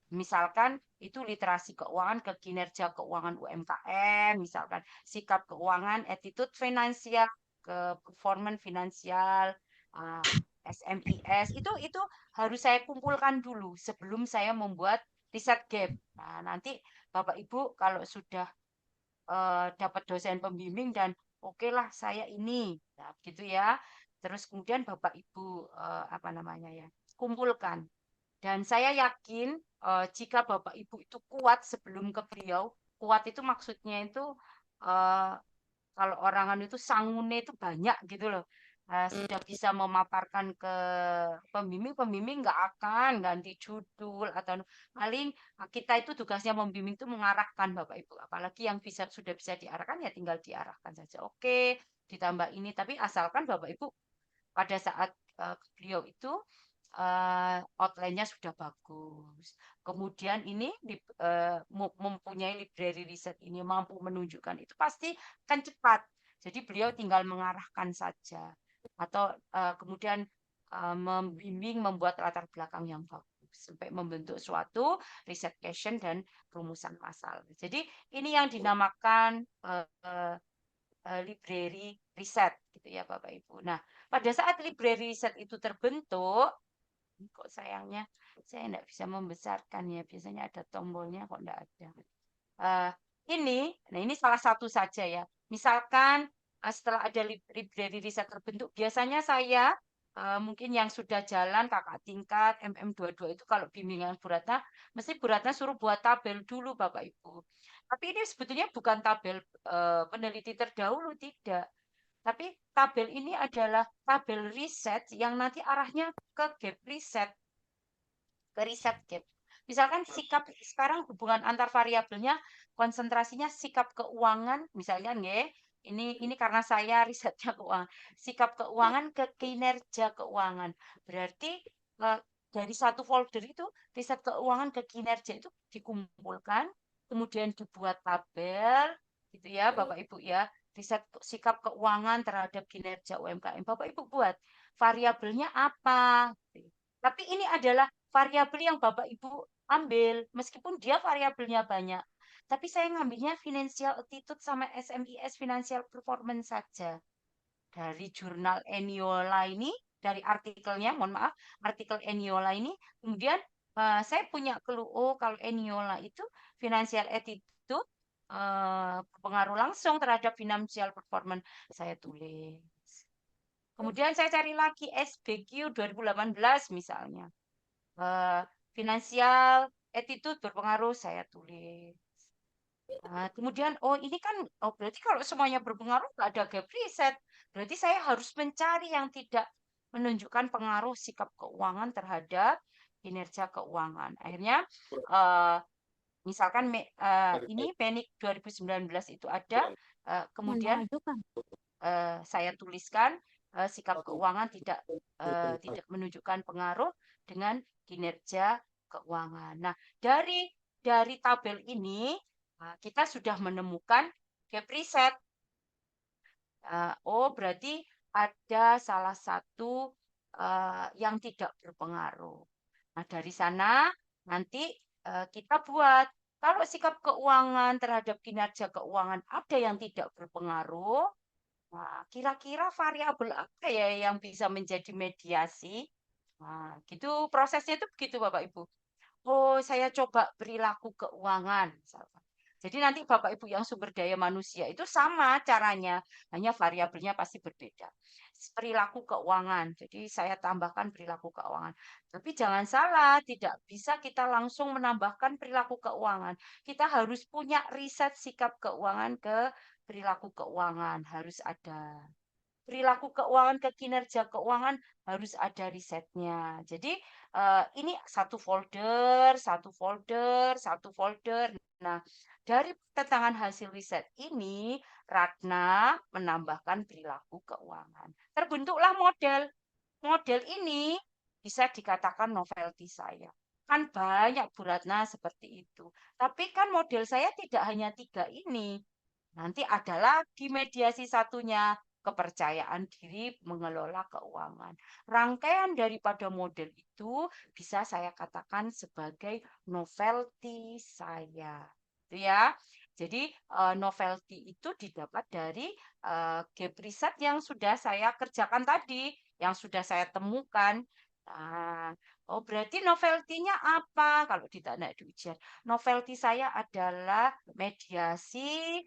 Misalkan itu literasi keuangan, ke kinerja keuangan UMKM, misalkan sikap keuangan, attitude finansial, ke performance finansial, SMIS, itu harus saya kumpulkan dulu sebelum saya membuat riset gap. Nah, nanti Bapak Ibu kalau sudah dapat dosen pembimbing dan oke lah saya ini, nah, gitu ya. Terus kemudian Bapak Ibu apa namanya ya, kumpulkan. Dan saya yakin jika Bapak Ibu itu kuat sebelum ke beliau, kuat itu maksudnya itu kalau orangan itu sangune itu banyak gitu loh. Sudah bisa memaparkan ke pembimbing nggak akan ganti judul atau paling kita itu tugasnya membimbing itu mengarahkan Bapak Ibu. Apalagi yang sudah bisa diarahkan ya tinggal diarahkan saja. Oke, ditambah ini tapi asalkan Bapak Ibu pada saat beliau itu outline-nya sudah bagus. Kemudian ini mempunyai library riset ini mampu menunjukkan itu pasti akan cepat. Jadi beliau tinggal mengarahkan saja atau kemudian membimbing membuat latar belakang yang bagus sampai membentuk suatu riset question dan rumusan masalah. Jadi ini yang dinamakan library riset gitu ya Bapak Ibu. Nah, pada saat library riset itu terbentuk, Kok sayangnya saya tidak bisa membesarkan ya. Biasanya ada tombolnya kok tidak ada. Eh, nah ini salah satu saja ya. Misalkan setelah ada library riset terbentuk, biasanya saya mungkin yang sudah jalan kakak tingkat MM22 itu kalau bimbingan Bu Ratna, mesti Bu Ratna suruh buat tabel dulu Bapak Ibu. Tapi ini sebetulnya bukan tabel peneliti terdahulu, tidak. Tapi tabel ini adalah tabel riset yang nanti arahnya ke gap riset, ke riset gap. Misalkan sikap sekarang hubungan antar variabelnya konsentrasinya sikap keuangan, misalnya nggih, ini karena saya risetnya keuangan. Sikap keuangan ke kinerja keuangan. Berarti dari satu folder itu riset keuangan ke kinerja itu dikumpulkan, kemudian dibuat tabel, gitu ya Bapak Ibu ya. Riset sikap keuangan terhadap kinerja UMKM. Bapak Ibu buat variabelnya apa? Tapi ini adalah variabel yang Bapak Ibu ambil, meskipun dia variabelnya banyak. Tapi saya ngambilnya financial attitude sama SMIS financial performance saja. Dari jurnal Eniola ini, dari artikelnya, mohon maaf, artikel Eniola ini, kemudian saya punya clue, oh kalau Eniola itu financial attitude berpengaruh langsung terhadap financial performance. Saya tulis. Kemudian saya cari lagi SBQ 2018 misalnya. Finansial attitude berpengaruh, saya tulis. Kemudian, oh ini kan, oh berarti kalau semuanya berpengaruh nggak ada gap riset. Berarti saya harus mencari yang tidak menunjukkan pengaruh sikap keuangan terhadap kinerja keuangan. Akhirnya, misalkan ini PENIK 2019 itu ada, kemudian saya tuliskan sikap keuangan tidak menunjukkan pengaruh dengan kinerja keuangan. Nah, dari tabel ini kita sudah menemukan gap riset. Oh, berarti ada salah satu yang tidak berpengaruh. Nah, dari sana nanti kita buat kalau sikap keuangan terhadap kinerja keuangan ada yang tidak berpengaruh. Nah, kira-kira variabel apa ya yang bisa menjadi mediasi? Nah, gitu prosesnya itu begitu Bapak Ibu. Oh, saya coba perilaku keuangan misalkan. Jadi nanti Bapak Ibu yang sumber daya manusia itu sama caranya, hanya variabelnya pasti berbeda. Perilaku keuangan. Jadi saya tambahkan perilaku keuangan. Tapi jangan salah, tidak bisa kita langsung menambahkan perilaku keuangan. Kita harus punya riset sikap keuangan ke perilaku keuangan, harus ada. Perilaku keuangan ke kinerja keuangan harus ada risetnya. Jadi ini satu folder, satu folder, satu folder. Nah, dari keterangan hasil riset ini, Ratna menambahkan perilaku keuangan. Terbentuklah model. Model ini bisa dikatakan novelty saya. Kan banyak Bu Ratna seperti itu. Tapi kan model saya tidak hanya 3 ini. Nanti ada lagi mediasi satunya, kepercayaan diri mengelola keuangan. Rangkaian daripada model itu bisa saya katakan sebagai novelty saya. Itu ya. Jadi novelty itu didapat dari gap riset yang sudah saya kerjakan tadi, yang sudah saya temukan. Nah, oh berarti novelty-nya apa? Kalau ditanya di ujian, novelty saya adalah mediasi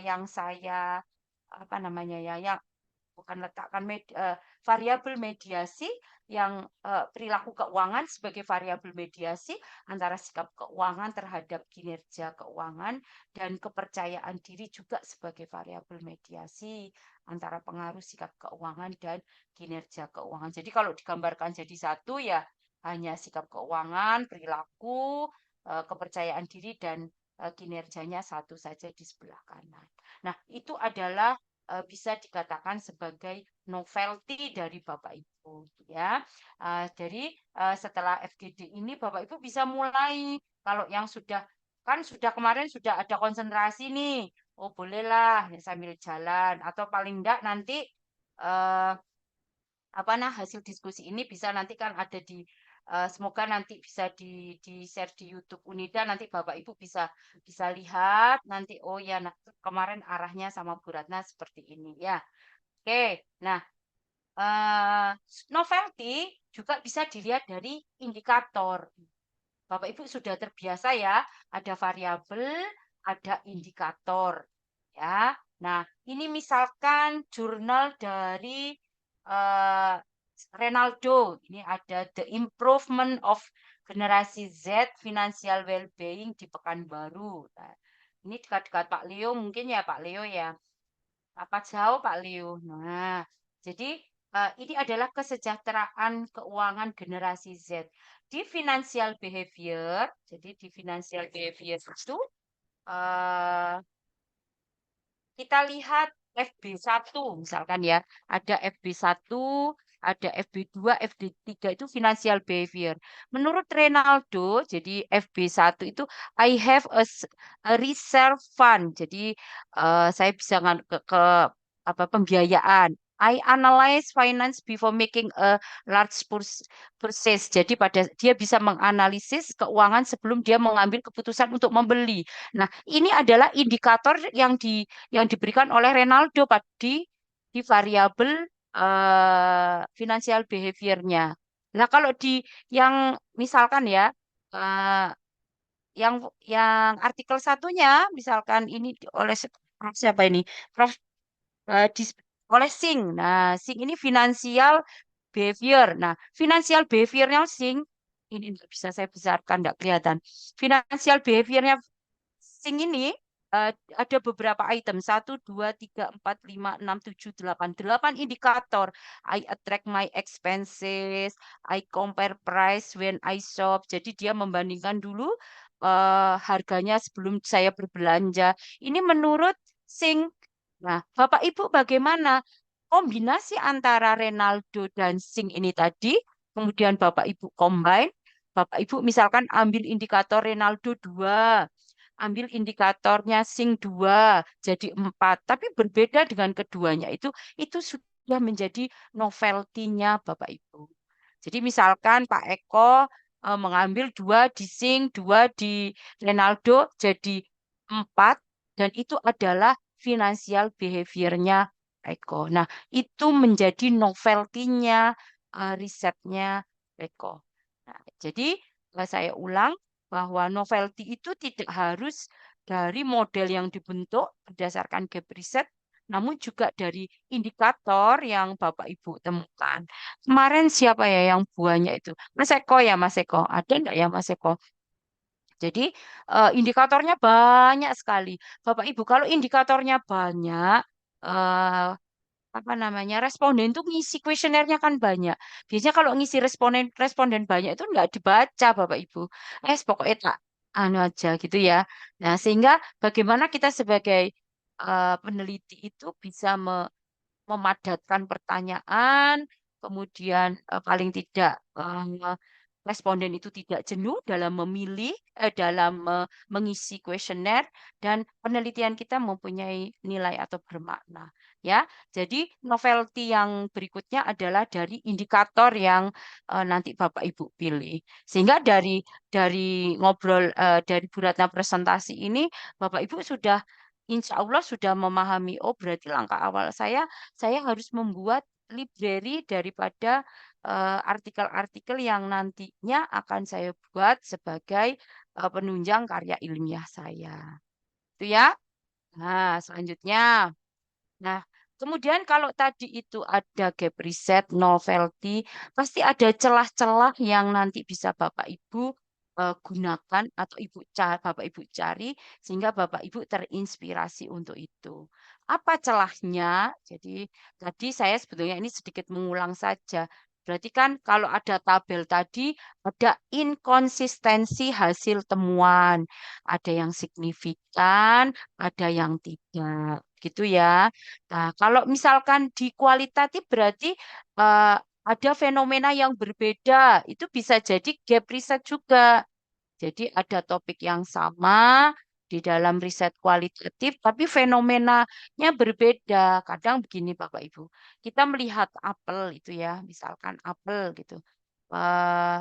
yang saya apa namanya ya, yang bukan letakkan variabel mediasi yang perilaku keuangan sebagai variabel mediasi antara sikap keuangan terhadap kinerja keuangan dan kepercayaan diri juga sebagai variabel mediasi antara pengaruh sikap keuangan dan kinerja keuangan. Jadi kalau digambarkan jadi satu ya hanya sikap keuangan, perilaku, kepercayaan diri dan kinerjanya satu saja di sebelah kanan. Nah, itu adalah bisa dikatakan sebagai novelty dari Bapak Ibu ya. Jadi setelah FGD ini Bapak Ibu bisa mulai kalau yang sudah kemarin sudah ada konsentrasi nih. Oh, bolehlah ya, sambil jalan atau paling enggak nanti hasil diskusi ini bisa nanti kan ada di semoga nanti bisa di share di YouTube Unida, nanti Bapak Ibu bisa lihat nanti oh ya nah, kemarin arahnya sama Bu Ratna seperti ini ya. Oke, nah novelty juga bisa dilihat dari indikator. Bapak Ibu sudah terbiasa ya, ada variabel, ada indikator. Ya. Nah, ini misalkan jurnal dari Renaldo. Ini ada The Improvement of Generasi Z Financial Wellbeing di Pekanbaru. Nah, ini dekat-dekat Pak Leo mungkin ya Pak Leo ya. Apa jauh Pak Leo? Nah, jadi ini adalah kesejahteraan keuangan generasi Z. Di financial behavior, jadi di financial behavior itu kita lihat FB1 misalkan ya, ada FB1, ada FB2, FB3 itu financial behavior. Menurut Renaldo, jadi FB1 itu I have a reserve fund. Jadi saya bisa ke apa pembiayaan. I analyze finance before making a large purchase. Jadi dia bisa menganalisis keuangan sebelum dia mengambil keputusan untuk membeli. Nah, ini adalah indikator yang diberikan oleh Renaldo di variabel financial behavior-nya. Nah, kalau di yang misalkan ya yang artikel satunya misalkan ini oleh siapa ini? Prof oleh Sing. Nah, Sing ini financial behavior. Nah, financial behaviornya Sing ini nggak bisa saya besarkan, nggak kelihatan. Financial behaviornya Sing ini ada beberapa item 1, 2, 3, 4, 5, 6, 7, 8 indikator. I attract my expenses, I compare price when I shop. Jadi dia membandingkan dulu harganya sebelum saya berbelanja. Ini menurut Sing. Nah, Bapak Ibu bagaimana kombinasi antara Renaldo dan Sing ini tadi, kemudian Bapak Ibu combine, Bapak Ibu misalkan ambil indikator Renaldo 2, ambil indikatornya Sing 2, jadi 4, tapi berbeda dengan keduanya itu sudah menjadi novelty-nya Bapak Ibu. Jadi misalkan Pak Eko mengambil 2 di Sing, 2 di Renaldo jadi 4, dan itu adalah financial behavior-nya Eko. Nah, itu menjadi novelty-nya risetnya Eko. Nah, jadi saya ulang bahwa novelty itu tidak harus dari model yang dibentuk berdasarkan gap riset, namun juga dari indikator yang Bapak Ibu temukan. Kemarin siapa ya yang buahnya itu? Mas Eko ya, Mas Eko. Ada enggak ya, Mas Eko? Jadi indikatornya banyak sekali. Bapak Ibu, kalau indikatornya banyak, apa namanya, responden itu ngisi kuesionernya kan banyak. Biasanya kalau ngisi responden banyak itu nggak dibaca Bapak Ibu. Pokoknya tak anu aja gitu ya. Nah, sehingga bagaimana kita sebagai peneliti itu bisa memadatkan pertanyaan, kemudian paling tidak responden itu tidak jenuh dalam memilih, dalam mengisi kuesioner, dan penelitian kita mempunyai nilai atau bermakna. Ya, jadi novelty yang berikutnya adalah dari indikator yang nanti Bapak Ibu pilih. Sehingga dari ngobrol dari Bu Ratna presentasi ini, Bapak Ibu sudah Insya Allah sudah memahami, oh berarti langkah awal saya harus membuat library daripada artikel-artikel yang nantinya akan saya buat sebagai penunjang karya ilmiah saya. Itu ya. Nah, selanjutnya. Nah, kemudian kalau tadi itu ada gap riset, novelty, pasti ada celah-celah yang nanti bisa Bapak Ibu gunakan atau Bapak Ibu cari sehingga Bapak Ibu terinspirasi untuk itu. Apa celahnya? Jadi tadi saya sebetulnya ini sedikit mengulang saja. Berarti kan kalau ada tabel tadi ada inkonsistensi hasil temuan, ada yang signifikan, ada yang tidak, gitu ya. Nah, kalau misalkan di kualitatif berarti ada fenomena yang berbeda, itu bisa jadi gap riset juga. Jadi ada topik yang sama di dalam riset kualitatif, tapi fenomenanya berbeda. Kadang begini Bapak Ibu, kita melihat apel itu ya, misalkan apel gitu.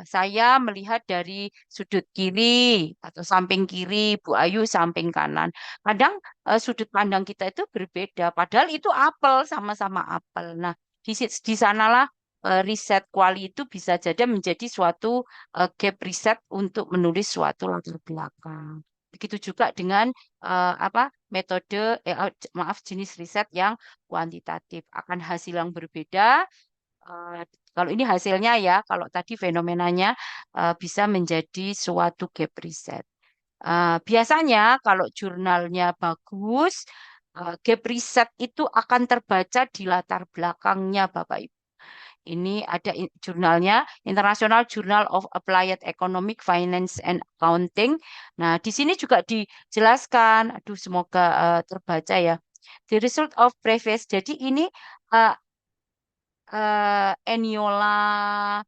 Saya melihat dari sudut kiri atau samping kiri, Bu Ayu samping kanan. Kadang sudut pandang kita itu berbeda, padahal itu apel, sama-sama apel. Nah, di sanalah riset kuali itu bisa jadi menjadi suatu gap riset untuk menulis suatu latar belakang. Begitu juga dengan metode maaf jenis riset yang kuantitatif akan hasil yang berbeda. Kalau ini hasilnya ya, kalau tadi fenomenanya bisa menjadi suatu gap riset. Biasanya kalau jurnalnya bagus, gap riset itu akan terbaca di latar belakangnya, Bapak Ibu. Ini ada jurnalnya, International Journal of Applied Economic Finance and Accounting. Nah, di sini juga dijelaskan, aduh semoga terbaca ya. The result of previous, jadi ini Eniola,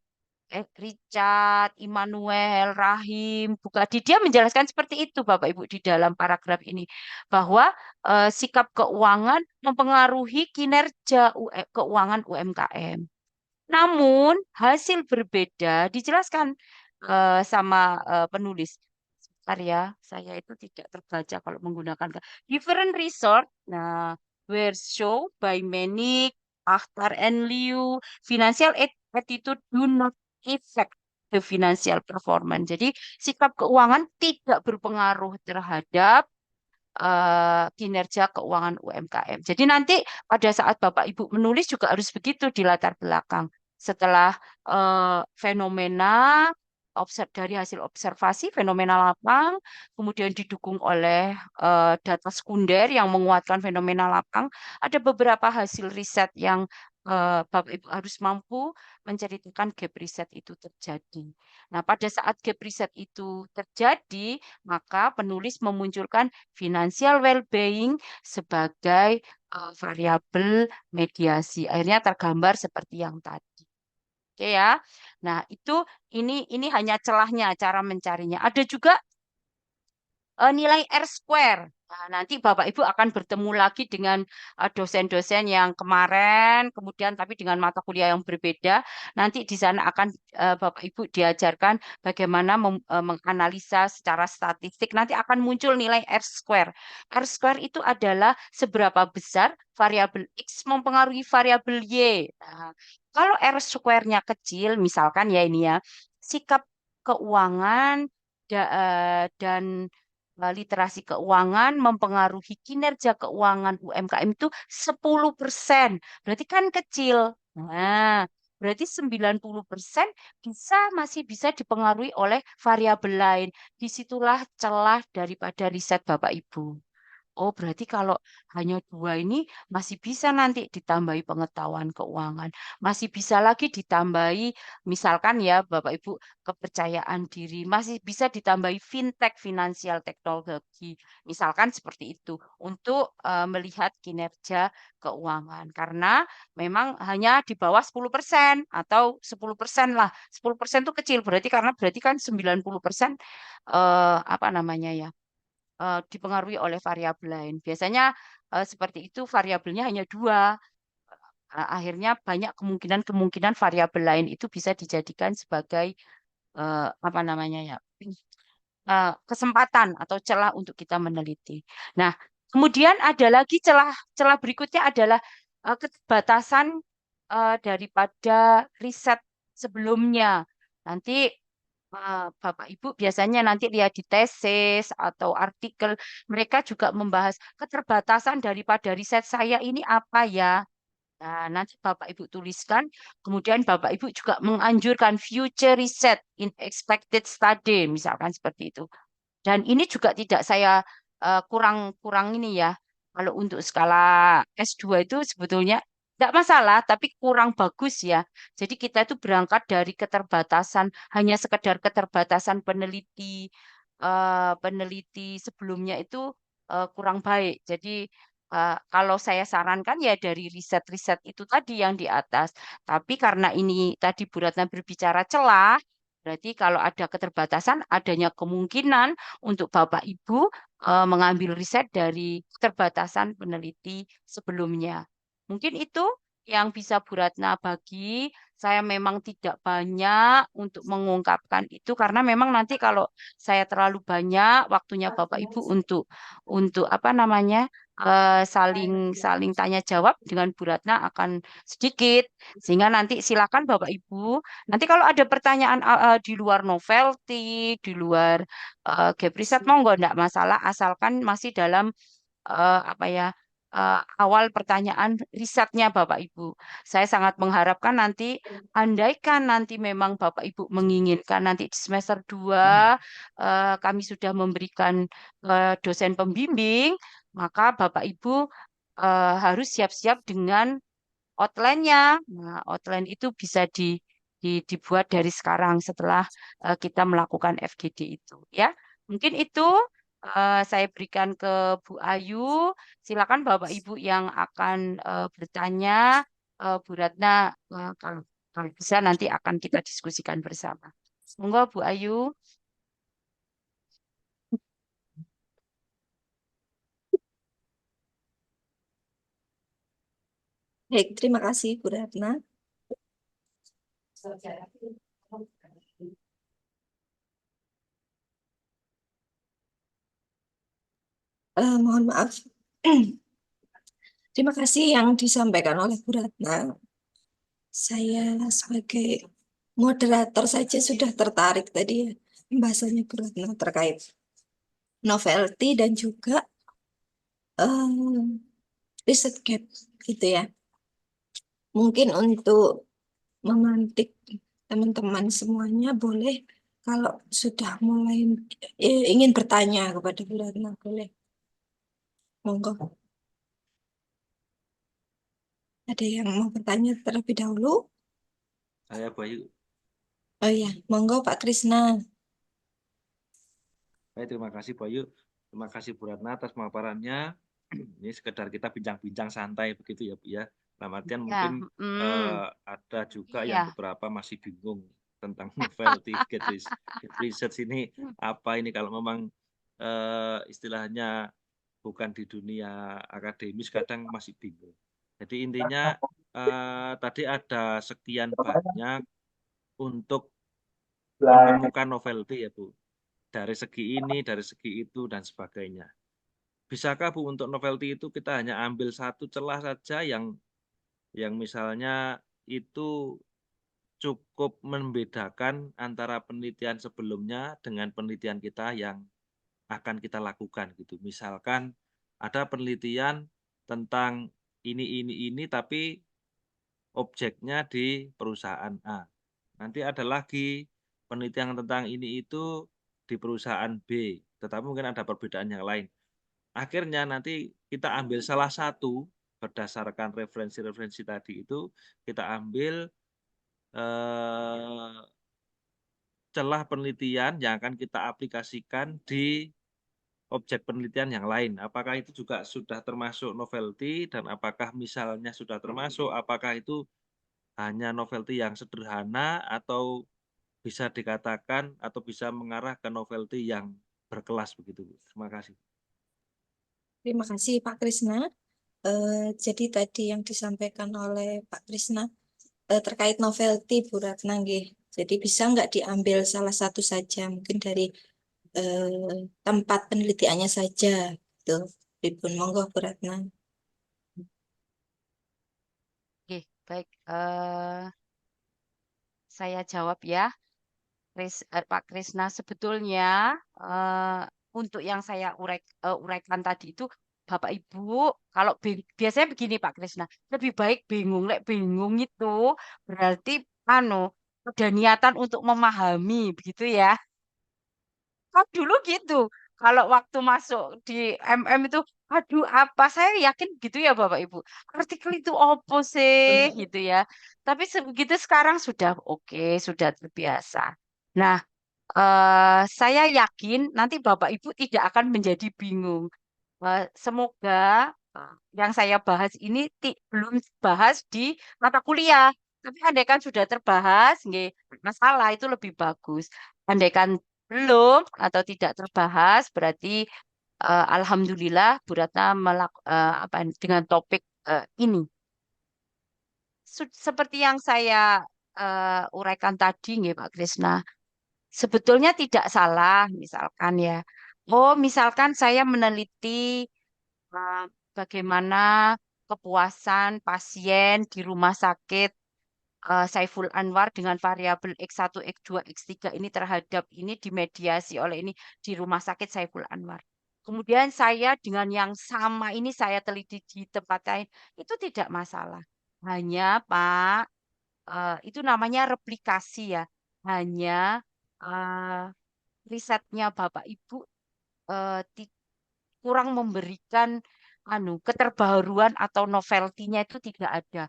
Richard, Immanuel, Rahim, Bukadi, dia menjelaskan seperti itu Bapak Ibu di dalam paragraf ini bahwa sikap keuangan mempengaruhi kinerja keuangan UMKM. Namun hasil berbeda dijelaskan sama penulis. Sebentar ya, saya itu tidak terbaca kalau menggunakan different resort. Nah, were shown by Manik, Akhtar and Liu, financial attitude do not affect the financial performance. Jadi sikap keuangan tidak berpengaruh terhadap kinerja keuangan UMKM. Jadi nanti pada saat Bapak Ibu menulis juga harus begitu di latar belakang. Setelah fenomena dari hasil observasi fenomena lapang, kemudian didukung oleh data sekunder yang menguatkan fenomena lapang, ada beberapa hasil riset yang Bapak Ibu harus mampu menceritakan gap riset itu terjadi. Nah, pada saat gap riset itu terjadi, maka penulis memunculkan financial well-being sebagai variabel mediasi. Akhirnya tergambar seperti yang tadi. Oke ya. Nah, ini hanya celahnya cara mencarinya. Ada juga nilai R square. Nah, nanti Bapak Ibu akan bertemu lagi dengan dosen-dosen yang kemarin, kemudian tapi dengan mata kuliah yang berbeda. Nanti di sana akan Bapak Ibu diajarkan bagaimana menganalisa secara statistik. Nanti akan muncul nilai R square. R square itu adalah seberapa besar variabel X mempengaruhi variabel Y. Nah, kalau R square-nya kecil, misalkan ya ini ya, sikap keuangan dan literasi keuangan mempengaruhi kinerja keuangan UMKM itu 10%. Berarti kan kecil. Nah, berarti 90% masih bisa dipengaruhi oleh variabel lain. Disitulah celah daripada riset Bapak Ibu. Oh, berarti kalau hanya 2 ini masih bisa nanti ditambahi pengetahuan keuangan. Masih bisa lagi ditambahi, misalkan ya Bapak Ibu, kepercayaan diri. Masih bisa ditambahi fintech, financial technology. Misalkan seperti itu, untuk melihat kinerja keuangan. Karena memang hanya di bawah 10% atau 10% lah. 10% itu kecil, berarti kan 90% apa namanya ya, dipengaruhi oleh variabel lain. Biasanya seperti itu variabelnya hanya 2. Akhirnya banyak kemungkinan variabel lain itu bisa dijadikan sebagai apa namanya ya, kesempatan atau celah untuk kita meneliti. Nah, kemudian ada lagi celah berikutnya adalah keterbatasan daripada riset sebelumnya. Nanti Bapak Ibu biasanya nanti lihat di tesis atau artikel, mereka juga membahas keterbatasan daripada riset saya ini apa ya. Nah, nanti Bapak Ibu tuliskan, kemudian Bapak Ibu juga menganjurkan future research in expected study, misalkan seperti itu. Dan ini juga tidak saya kurang ini ya. Kalau untuk skala S2 itu sebetulnya tidak masalah, tapi kurang bagus ya. Jadi kita itu berangkat dari keterbatasan, hanya sekedar keterbatasan peneliti sebelumnya itu kurang baik. Jadi kalau saya sarankan ya dari riset-riset itu tadi yang di atas. Tapi karena ini tadi Bu Ratna berbicara celah, berarti kalau ada keterbatasan, adanya kemungkinan untuk Bapak Ibu mengambil riset dari keterbatasan peneliti sebelumnya. Mungkin itu yang bisa Bu Ratna bagi. saya memang tidak banyak untuk mengungkapkan itu karena memang nanti kalau saya terlalu banyak waktunya Bapak Ibu untuk apa namanya saling saling tanya jawab dengan Bu Ratna akan sedikit sehingga nanti silakan Bapak Ibu nanti kalau ada pertanyaan di luar novelty di luar gap riset monggo enggak masalah asalkan masih dalam apa ya awal pertanyaan risetnya Bapak Ibu. Saya sangat mengharapkan nanti andaikan nanti memang Bapak Ibu menginginkan nanti di semester 2 kami sudah memberikan dosen pembimbing, maka Bapak Ibu harus siap-siap dengan outline-nya. Nah, outline itu bisa dibuat dari sekarang setelah kita melakukan FGD itu ya. Mungkin itu saya berikan ke Bu Ayu. Silakan Bapak Ibu yang akan bertanya, Bu Ratna kalau kalau bisa nanti akan kita diskusikan bersama. Monggo Bu Ayu. Baik, terima kasih Bu Ratna. Mohon maaf. Terima kasih yang disampaikan oleh Bu Ratna. Saya sebagai moderator saja sudah tertarik tadi ya pembahasannya Bu Ratna terkait novelty dan juga riset gap gitu ya. Mungkin untuk memantik teman-teman semuanya boleh kalau sudah mulai ingin bertanya kepada Bu Ratna boleh. Monggo. Ada yang mau bertanya terlebih dahulu? Saya Bayu. Oh iya, monggo Pak Krisna. Baik, terima kasih Bayu. Terima kasih Bu Ratna atas pemaparannya. Ini sekedar kita bincang-bincang santai begitu ya Bu ya. Dalam artian Ya, mungkin ada juga yang iya. beberapa masih bingung tentang novelty get research ini apa ini kalau memang istilahnya bukan di dunia akademis kadang masih bingung. Jadi intinya tadi ada sekian banyak untuk menemukan novelty ya Bu. Dari segi ini, dari segi itu dan sebagainya. Bisakah Bu untuk novelty itu kita hanya ambil satu celah saja yang misalnya itu cukup membedakan antara penelitian sebelumnya dengan penelitian kita yang akan kita lakukan gitu. Misalkan ada penelitian tentang ini tapi objeknya di perusahaan A. Nanti ada lagi penelitian tentang ini itu di perusahaan B, tetapi mungkin ada perbedaan yang lain. Akhirnya nanti kita ambil salah satu berdasarkan referensi-referensi tadi itu, kita ambil celah penelitian yang akan kita aplikasikan di objek penelitian yang lain. Apakah itu juga sudah termasuk novelty dan apakah misalnya sudah termasuk, apakah itu hanya novelty yang sederhana atau bisa dikatakan atau bisa mengarah ke novelty yang berkelas begitu. Terima kasih. Terima kasih Pak Krisna. Jadi tadi yang disampaikan oleh Pak Krisna terkait novelty Bu Ratna nggih. Jadi bisa nggak diambil salah satu saja mungkin dari tempat penelitiannya saja gitu. Pripun monggo Bu Ratna. Oke, baik. Saya jawab ya. Pak Krisna sebetulnya untuk yang saya uraikan tadi itu Bapak Ibu kalau biasanya begini Pak Krisna lebih baik bingung bingung itu berarti ada niatan untuk memahami begitu ya. Kan dulu gitu. Kalau waktu masuk di MM itu, aduh apa saya yakin gitu ya Bapak Ibu. Artikel itu apa sih gitu ya. Tapi begitu sekarang sudah oke, sudah terbiasa. Nah, saya yakin nanti Bapak Ibu tidak akan menjadi bingung. Semoga yang saya bahas ini belum bahas di mata kuliah. Tapi andaikan sudah terbahas, nggih, masalah itu lebih bagus. Andaikan belum atau tidak terbahas, berarti alhamdulillah Bu Ratna dengan topik ini. Seperti yang saya uraikan tadi nggih Pak Krisna. Sebetulnya tidak salah misalkan ya. Oh, misalkan saya meneliti bagaimana kepuasan pasien di rumah sakit Saiful Anwar dengan variabel X1, X2, X3 ini terhadap ini dimediasi oleh ini di rumah sakit Saiful Anwar. Kemudian saya dengan yang sama ini saya teliti di tempat lain, itu tidak masalah. Hanya Pak, itu namanya replikasi ya. Hanya eh, risetnya Bapak Ibu kurang memberikan keterbaruan atau novelty-nya itu tidak ada.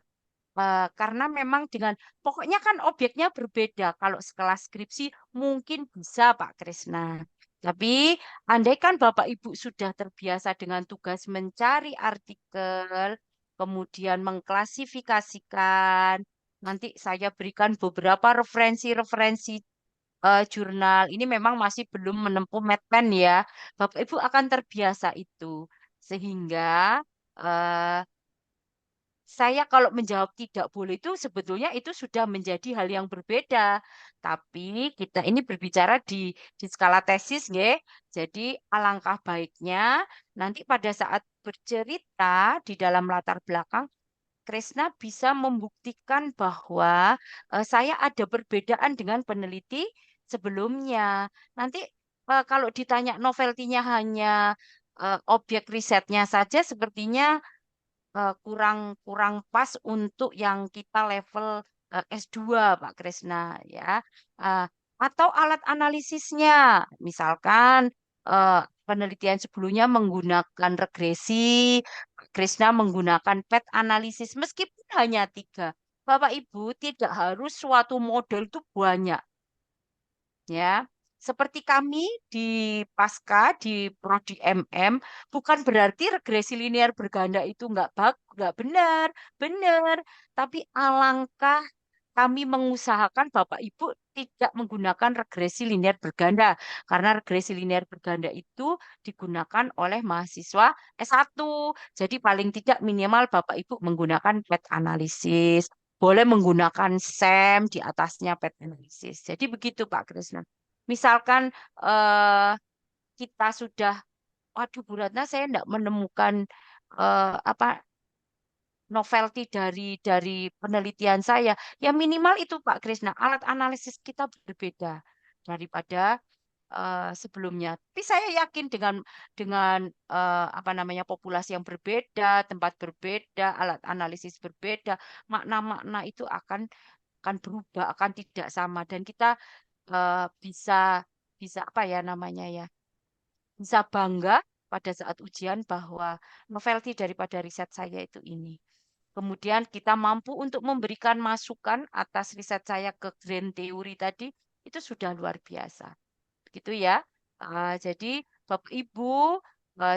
Karena memang dengan pokoknya kan objeknya berbeda. Kalau sekelas skripsi mungkin bisa Pak Krisna. Tapi andai kan Bapak Ibu sudah terbiasa dengan tugas mencari artikel, kemudian mengklasifikasikan, nanti saya berikan beberapa referensi-referensi jurnal. Ini memang masih belum menempuh medpen ya. Bapak Ibu akan terbiasa itu. Sehingga eh, saya kalau menjawab tidak boleh itu sebetulnya itu sudah menjadi hal yang berbeda. Tapi kita ini berbicara di skala tesis, nggih. Jadi alangkah baiknya nanti pada saat bercerita di dalam latar belakang, Krisna bisa membuktikan bahwa saya ada perbedaan dengan peneliti sebelumnya. Nanti kalau ditanya novelty-nya hanya objek risetnya saja, sepertinya kurang kurang pas untuk yang kita level S2 Pak Krisna ya. Eh, atau alat analisisnya, misalkan penelitian sebelumnya menggunakan regresi, Pak Krisna menggunakan PET analisis meskipun hanya 3. Bapak Ibu tidak harus suatu model itu banyak ya. Seperti kami di Pasca, di Prodi MM, bukan berarti regresi linear berganda itu nggak benar, benar. Tapi alangkah kami mengusahakan Bapak Ibu tidak menggunakan regresi linear berganda, karena regresi linear berganda itu digunakan oleh mahasiswa S1. Jadi paling tidak minimal Bapak Ibu menggunakan PET analisis. Boleh menggunakan SEM di atasnya PET analisis. Jadi begitu Pak Krisna. Misalkan eh, kita sudah, waduh Bu Ratna saya tidak menemukan apa novelty dari penelitian saya. Ya minimal itu Pak Krisna, alat analisis kita berbeda daripada sebelumnya. Tapi saya yakin dengan apa namanya populasi yang berbeda, tempat berbeda, alat analisis berbeda, makna-makna itu akan berubah, akan tidak sama dan kita bisa bisa apa ya namanya ya, bisa bangga pada saat ujian bahwa novelty daripada riset saya itu ini. Kemudian kita mampu untuk memberikan masukan atas riset saya ke grand theory tadi, itu sudah luar biasa. Gitu ya. Jadi Bapak Ibu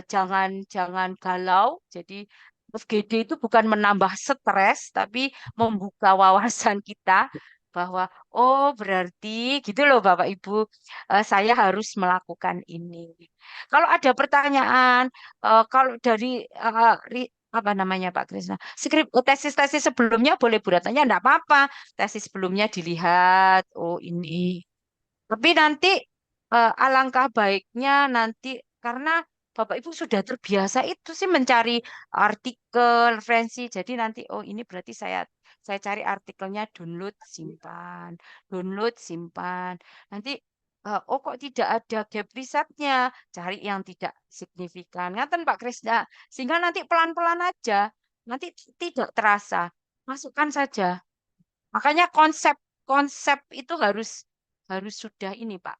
jangan jangan galau. Jadi FGD itu bukan menambah stres, tapi membuka wawasan kita bahwa oh berarti gitu loh Bapak Ibu, saya harus melakukan ini. Kalau ada pertanyaan, kalau dari apa namanya Pak Krisna, tesis-tesis sebelumnya boleh Bu Ratnanya, enggak apa-apa. Tesis sebelumnya dilihat, oh ini. Tapi nanti alangkah baiknya nanti karena Bapak Ibu sudah terbiasa itu sih mencari artikel, referensi. Jadi nanti oh ini berarti saya cari artikelnya download simpan, download simpan. Nanti oh kok tidak ada gap risetnya, cari yang tidak signifikan. Ngaten Pak Krisna. Sehingga nanti pelan-pelan aja, nanti tidak terasa. Masukkan saja. Makanya konsep konsep itu harus harus sudah ini Pak.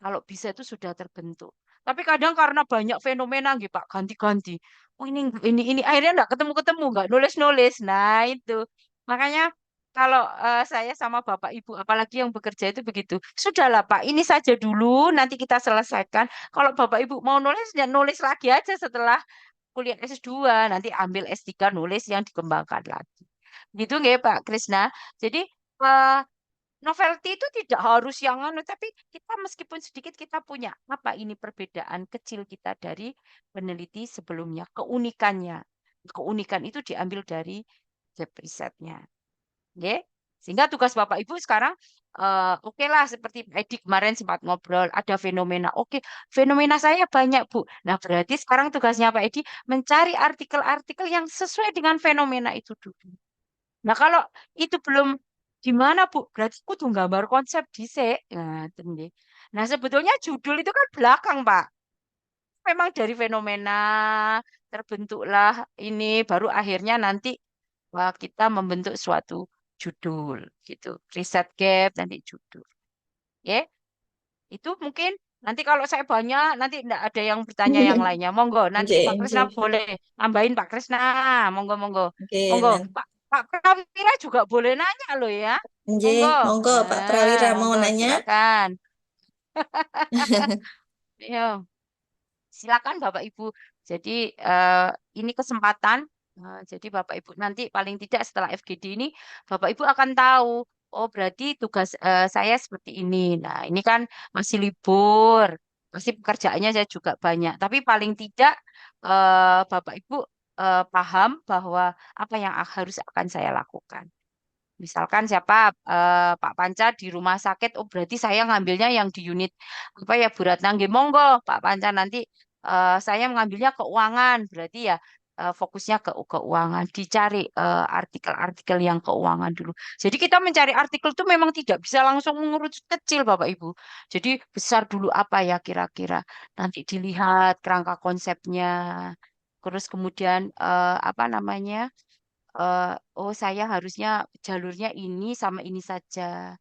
Kalau bisa itu sudah terbentuk. Tapi kadang karena banyak fenomena gitu Pak, ganti-ganti. Oh ini akhirnya enggak ketemu-ketemu, enggak nulis-nulis. Nah, itu. Makanya kalau saya sama Bapak Ibu apalagi yang bekerja itu begitu. Sudahlah Pak, ini saja dulu nanti kita selesaikan. Kalau Bapak Ibu mau nulis ya nulis lagi aja setelah kuliah S2, nanti ambil S3 nulis yang dikembangkan lagi. Gitu nggak Pak Krisna? Jadi eh, novelty itu tidak harus yang anu, tapi kita meskipun sedikit kita punya apa ini perbedaan kecil kita dari peneliti sebelumnya, keunikannya. Keunikan itu diambil dari gap risetnya. Nggih? Sehingga tugas Bapak Ibu sekarang oke lah seperti Pak Edi kemarin sempat ngobrol ada fenomena. Oke, fenomena saya banyak, Bu. Nah, berarti sekarang tugasnya Pak Edi mencari artikel-artikel yang sesuai dengan fenomena itu dulu. Nah, kalau itu belum gimana, Bu? Berarti kudu nggambar konsep dhisik. Ngaten nggih. Nah, sebetulnya judul itu kan belakang, Pak. Memang dari fenomena terbentuklah ini baru akhirnya nanti wah, kita membentuk suatu judul gitu. Riset gap nanti judul. Ya, itu mungkin nanti kalau saya banyak nanti enggak ada yang bertanya yang lainnya. Monggo nanti Nggih, Pak Krisna nggih. boleh nambahin Pak Krisna. Monggo monggo. Nggih, Monggo nanti. Pak Prawira juga boleh nanya loh ya. Nggih, Monggo. monggo Pak Prawira mau Monggo nanya. silakan. Yo. Silakan Bapak Ibu. Jadi ini kesempatan. Jadi Bapak Ibu nanti paling tidak setelah FGD ini Bapak Ibu akan tahu. Oh berarti tugas saya seperti ini. Nah ini kan masih libur. Pasti pekerjaannya saya juga banyak. Tapi paling tidak Bapak Ibu paham bahwa apa yang harus akan saya lakukan. Misalkan siapa Pak Panca di rumah sakit, oh berarti saya ngambilnya yang di unit apa ya Bu Ratna, nggih monggo Pak Panca nanti saya mengambilnya keuangan, berarti ya fokusnya ke keuangan, dicari artikel-artikel yang keuangan dulu. Jadi kita mencari artikel itu memang tidak bisa langsung mengerucut kecil Bapak Ibu. Jadi besar dulu apa ya kira-kira, nanti dilihat kerangka konsepnya, terus kemudian apa namanya? Oh saya harusnya jalurnya ini sama ini saja.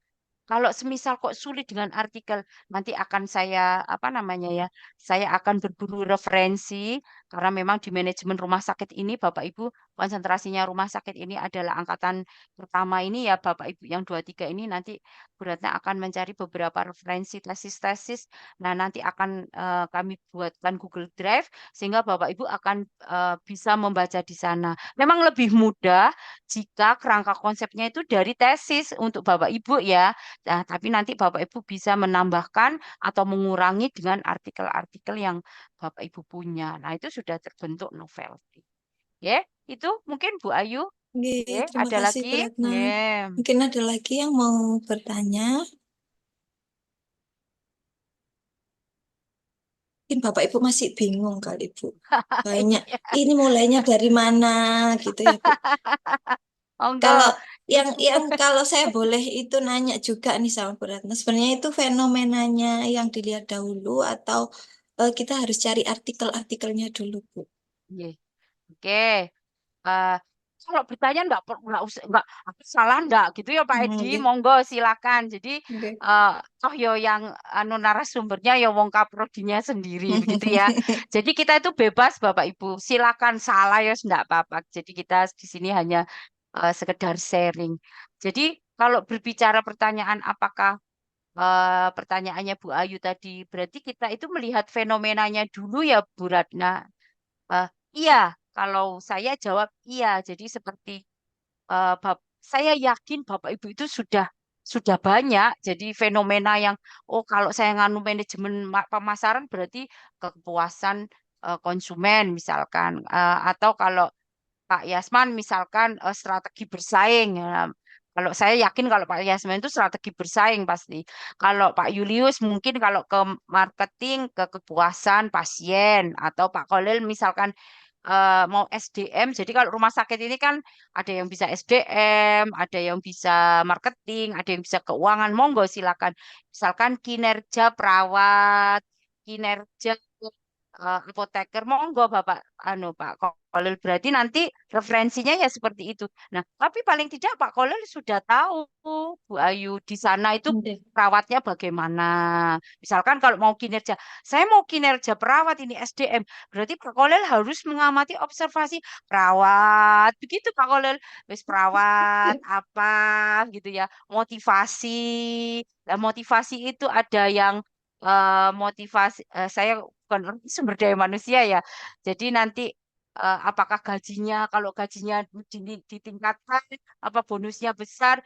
Kalau semisal kok sulit dengan artikel, nanti akan saya, apa namanya ya, saya akan berburu referensi, karena memang di manajemen rumah sakit ini, Bapak Ibu, konsentrasinya rumah sakit ini adalah angkatan pertama ini ya, Bapak Ibu yang 23 ini nanti beratnya akan mencari beberapa referensi tesis-tesis. Nah, nanti akan kami buatkan Google Drive, sehingga Bapak Ibu akan bisa membaca di sana. Memang lebih mudah jika kerangka konsepnya itu dari tesis untuk Bapak Ibu ya. Nah, tapi nanti Bapak Ibu bisa menambahkan atau mengurangi dengan artikel-artikel yang Bapak Ibu punya. Nah, itu sudah terbentuk novel. Ya, itu mungkin Bu Ayu. Nggih, Ya, terima ada kasih Bu lagi? Ratna. Ya. Mungkin ada lagi yang mau bertanya. Mungkin Bapak Ibu masih bingung kali Bu. Banyak. Iya. Ini mulainya dari mana gitu ya Bu. Kalau Monggo. yang kalau saya boleh itu nanya juga nih sama Bu Ratna. Sebenarnya itu fenomenanya yang dilihat dahulu atau kita harus cari artikel-artikelnya dulu Bu. Iya. Oke. Eh, kalau bertanya nggak usah nggak aku salah nggak gitu ya Pak Edi, Nggih. monggo silakan. Jadi Nggih. toh yo yang anu narasumbernya ya wong kaprodinya sendiri begitu ya. Jadi kita itu bebas Bapak Ibu, silakan salah ya enggak apa-apa. Jadi kita di sini hanya sekedar sharing. Jadi kalau berbicara pertanyaan apakah pertanyaannya Bu Ayu tadi, berarti kita itu melihat fenomenanya dulu ya Bu Ratna. Eh, iya, kalau saya jawab iya. Jadi seperti saya yakin Bapak Ibu itu sudah banyak. Jadi fenomena yang oh kalau saya nganu manajemen pemasaran berarti kepuasan konsumen misalkan. Atau kalau Pak Yasman misalkan strategi bersaing. Ya. Kalau saya yakin kalau Pak Yasman itu strategi bersaing pasti. Kalau Pak Julius mungkin kalau ke marketing ke kepuasan pasien atau Pak Kolil misalkan mau SDM. Jadi kalau rumah sakit ini kan ada yang bisa SDM, ada yang bisa marketing, ada yang bisa keuangan. Monggo silakan. Misalkan kinerja perawat, kinerja apoteker, monggo Bapak anu Pak Kolil berarti nanti referensinya ya seperti itu. Nah, tapi paling tidak Pak Kolil sudah tahu Bu Ayu di sana itu Nggih. perawatnya bagaimana. Misalkan kalau mau kinerja, saya mau kinerja perawat ini SDM, berarti Pak Kolil harus mengamati observasi perawat. Begitu Pak Kolil, wis perawat apa gitu ya, motivasi. Nah, motivasi itu ada yang motivasi saya bukan sumber daya manusia ya. Jadi nanti apakah gajinya kalau gajinya ditingkatkan, apa bonusnya besar,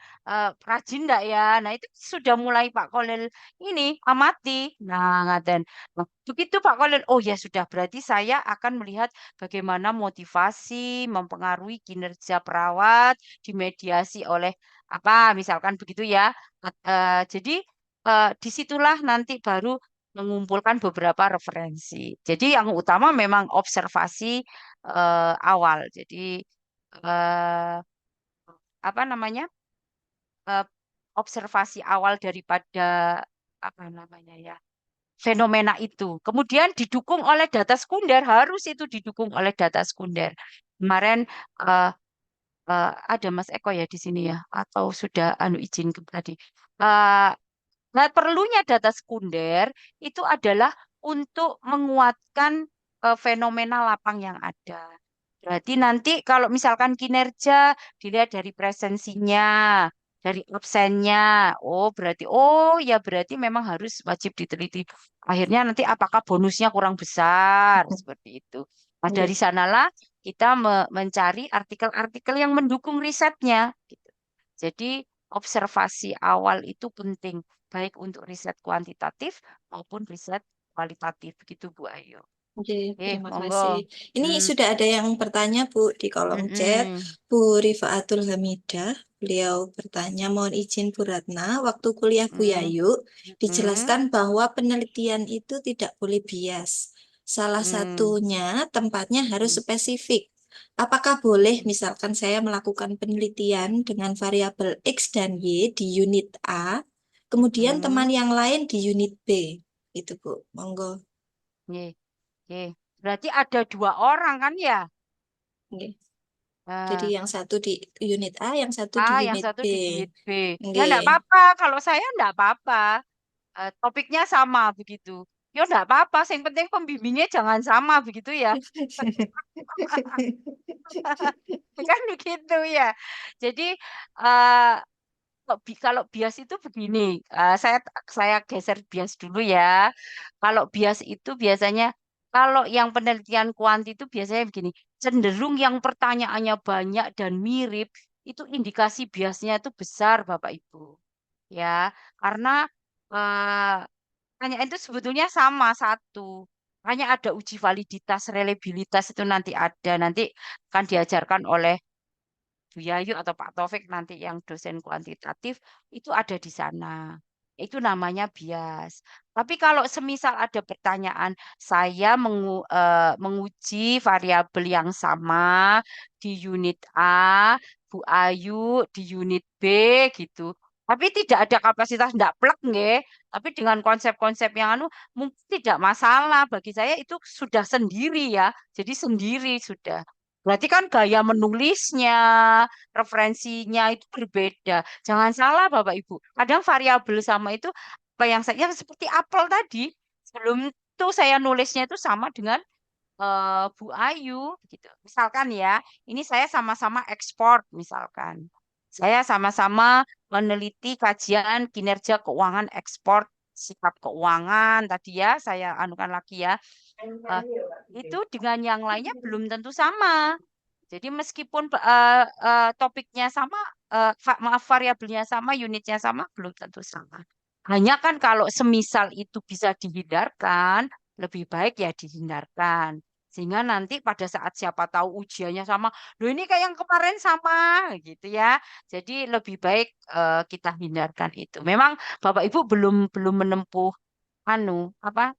rajin enggak ya? Nah, itu sudah mulai Pak Kolil ini amati. Nah, ngaten. Nah, begitu Pak Kolil, oh ya sudah berarti saya akan melihat bagaimana motivasi mempengaruhi kinerja perawat dimediasi oleh apa misalkan begitu ya. Jadi disitulah nanti baru mengumpulkan beberapa referensi. Jadi yang utama memang observasi awal. Jadi eh, apa namanya eh, observasi awal daripada apa namanya ya fenomena itu. Kemudian didukung oleh data sekunder, harus itu didukung oleh data sekunder. Kemarin eh, ada Mas Eko ya di sini ya, atau sudah anu izin ke tadi. Eh, Nah, perlunya data sekunder itu adalah untuk menguatkan fenomena lapang yang ada. Berarti nanti kalau misalkan kinerja dilihat dari presensinya, dari absennya, oh berarti memang harus wajib diteliti. Akhirnya nanti apakah bonusnya kurang besar seperti itu. Nah, Iya. dari sanalah kita mencari artikel-artikel yang mendukung risetnya. Gitu. Jadi observasi awal itu penting baik untuk riset kuantitatif maupun riset kualitatif begitu Bu Ayu. Oke, terima Monggo. kasih. Ini sudah ada yang bertanya, Bu, di kolom chat. Bu Rifaatul Hamidah, beliau bertanya, mohon izin Bu Ratna, waktu kuliah Bu Yayu, dijelaskan bahwa penelitian itu tidak boleh bias. Salah satunya tempatnya harus spesifik. Apakah boleh misalkan saya melakukan penelitian dengan variabel X dan Y di unit A, kemudian teman yang lain di unit B? Itu, Bu. Monggo. Nggih, nggih. Berarti ada 2 orang kan ya? Nggih. Nah, Jadi yang satu di unit A, yang satu di yang unit satu B. di unit B. Ya Nggih. enggak apa-apa, kalau saya enggak apa-apa. Topiknya sama begitu. Ya enggak apa-apa, yang penting pembimbingnya jangan sama begitu ya. Kan begitu ya. Jadi eh kalau bias itu begini, saya geser bias dulu ya. Kalau bias itu biasanya kalau yang penelitian kuanti itu biasanya begini, cenderung yang pertanyaannya banyak dan mirip itu indikasi biasnya itu besar Bapak Ibu. Ya, karena eh, pertanyaan itu sebetulnya sama satu. Hanya ada uji validitas, reliabilitas itu nanti ada, nanti akan diajarkan oleh Bu Yayu atau Pak Taufik nanti yang dosen kuantitatif itu ada di sana. Itu namanya bias. Tapi kalau semisal ada pertanyaan, saya menguji variabel yang sama di unit A, Bu Ayu di unit B gitu. Tapi tidak ada kapasitas tidak plek nggih. Tapi dengan konsep-konsep yang anu mungkin tidak masalah bagi saya itu sudah sendiri ya. Jadi sendiri sudah. Berarti kan gaya menulisnya, referensinya itu berbeda. Jangan salah Bapak Ibu. Kadang variabel sama itu apa yang saya seperti apel tadi. Sebelum itu saya nulisnya itu sama dengan Bu Ayu gitu. Misalkan ya, ini saya sama-sama ekspor misalkan. Saya sama-sama meneliti kajian kinerja keuangan ekspor sikap keuangan tadi ya, saya anukan lagi ya. Itu dengan yang lainnya belum tentu sama. Jadi meskipun topiknya sama, maaf variabelnya sama, unitnya sama, belum tentu sama. Hanya kan kalau semisal itu bisa dihindarkan, lebih baik ya dihindarkan. Sehingga nanti pada saat siapa tahu ujiannya sama, loh ini kayak yang kemarin sama, gitu ya. Jadi lebih baik kita hindarkan itu. Memang Bapak Ibu belum belum menempuh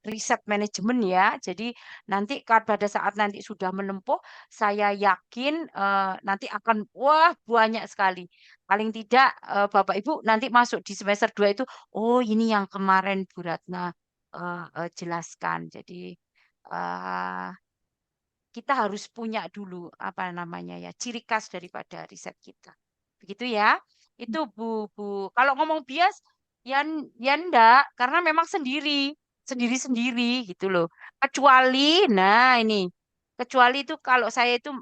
riset manajemen ya. Jadi nanti pada saat nanti sudah menempuh, saya yakin nanti akan wah banyak sekali. Paling tidak Bapak Ibu nanti masuk di semester 2 itu, oh ini yang kemarin Bu Ratna jelaskan. Jadi eh, kita harus punya dulu apa namanya ya ciri khas daripada riset kita. Begitu ya. Itu Bu. Kalau ngomong bias ya enggak karena memang sendiri-sendiri gitu loh. Kecuali nah ini kecuali itu kalau saya itu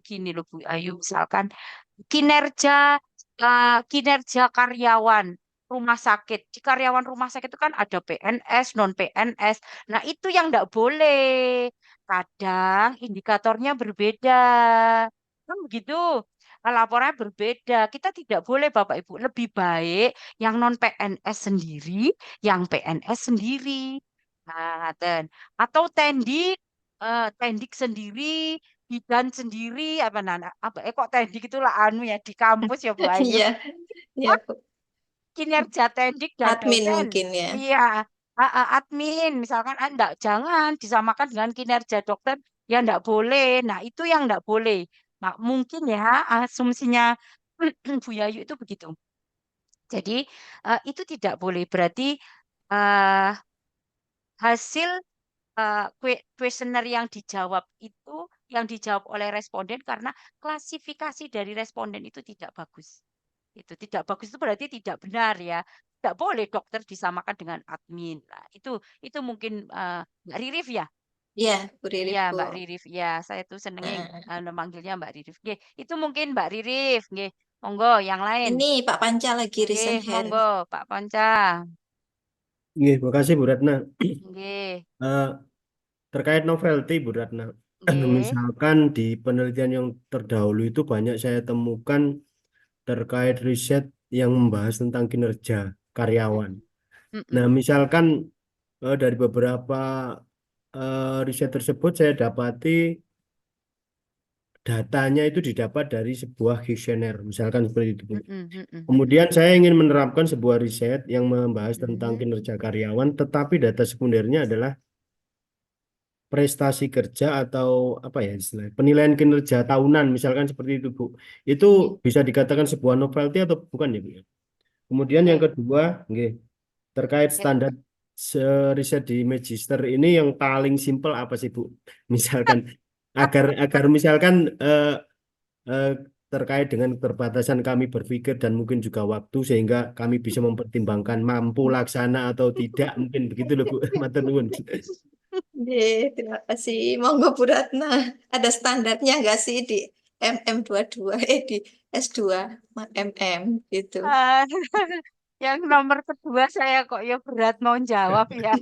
gini loh Bu Ayu misalkan kinerja kinerja karyawan rumah sakit. Di karyawan rumah sakit itu kan ada PNS, non PNS. Nah, itu yang enggak boleh. Kadang indikatornya berbeda. Kan begitu. Laporannya berbeda. Kita tidak boleh Bapak Ibu. Lebih baik yang non PNS sendiri, yang PNS sendiri. Nah, atau tendik sendiri, bidan sendiri kok tendik itulah anu ya di kampus ya Bu Ayu. Iya, iya Bu. Kinerja tendik dan Admin dosen. mungkin ya. Iya, admin misalkan enggak, jangan disamakan dengan kinerja dokter, ya enggak boleh. Nah, itu yang enggak boleh. Nah, mungkin ya asumsinya Bu Yayu itu begitu. Jadi itu tidak boleh. Berarti eh, hasil kuesioner yang dijawab oleh responden karena klasifikasi dari responden itu tidak bagus. Itu tidak bagus itu berarti tidak benar ya. Tidak boleh dokter disamakan dengan admin. Nah, itu mungkin Mbak Ririf ya? Iya, Bu Ririf Iya, Bu. Mbak Ririf. Ya, saya tuh senengnya Nah, manggilnya Mbak Ririf. Nggih, itu mungkin Mbak Ririf, nggih. Monggo yang lain. ini Pak Panca lagi Nggih, recent hair. monggo Pak Panca. Nggih, makasih Bu Ratna. Nggih, Eh, terkait novelty Bu Ratna, nggih. misalkan di penelitian yang terdahulu itu banyak saya temukan terkait riset yang membahas tentang kinerja karyawan. Nah, Mm-mm. misalkan dari beberapa riset tersebut saya dapati datanya itu didapat dari sebuah kuesioner, misalkan seperti itu, Bu. Mm-mm, mm-mm, Kemudian saya ingin menerapkan sebuah riset yang membahas tentang mm-mm. kinerja karyawan, tetapi data sekundernya adalah prestasi kerja atau apa ya istilahnya penilaian kinerja tahunan misalkan seperti itu Bu. Itu Nggih, bisa dikatakan sebuah novelty atau bukan ya Bu ya? Kemudian yang nggih. kedua, nggih, terkait Nggih. standar riset di Magister ini yang paling simpel apa sih Bu? Misalkan agar misalkan eh, terkait dengan keterbatasan kami berpikir dan mungkin juga waktu sehingga kami bisa mempertimbangkan mampu laksana atau tidak mungkin begitu loh Bu. Matur nuwun. Terima kasih. Monggo Bu Ratna. Ada standarnya nggak sih di MM22, di S2 MM gitu. Ah, yang nomor kedua saya kok ya berat mau jawab ya.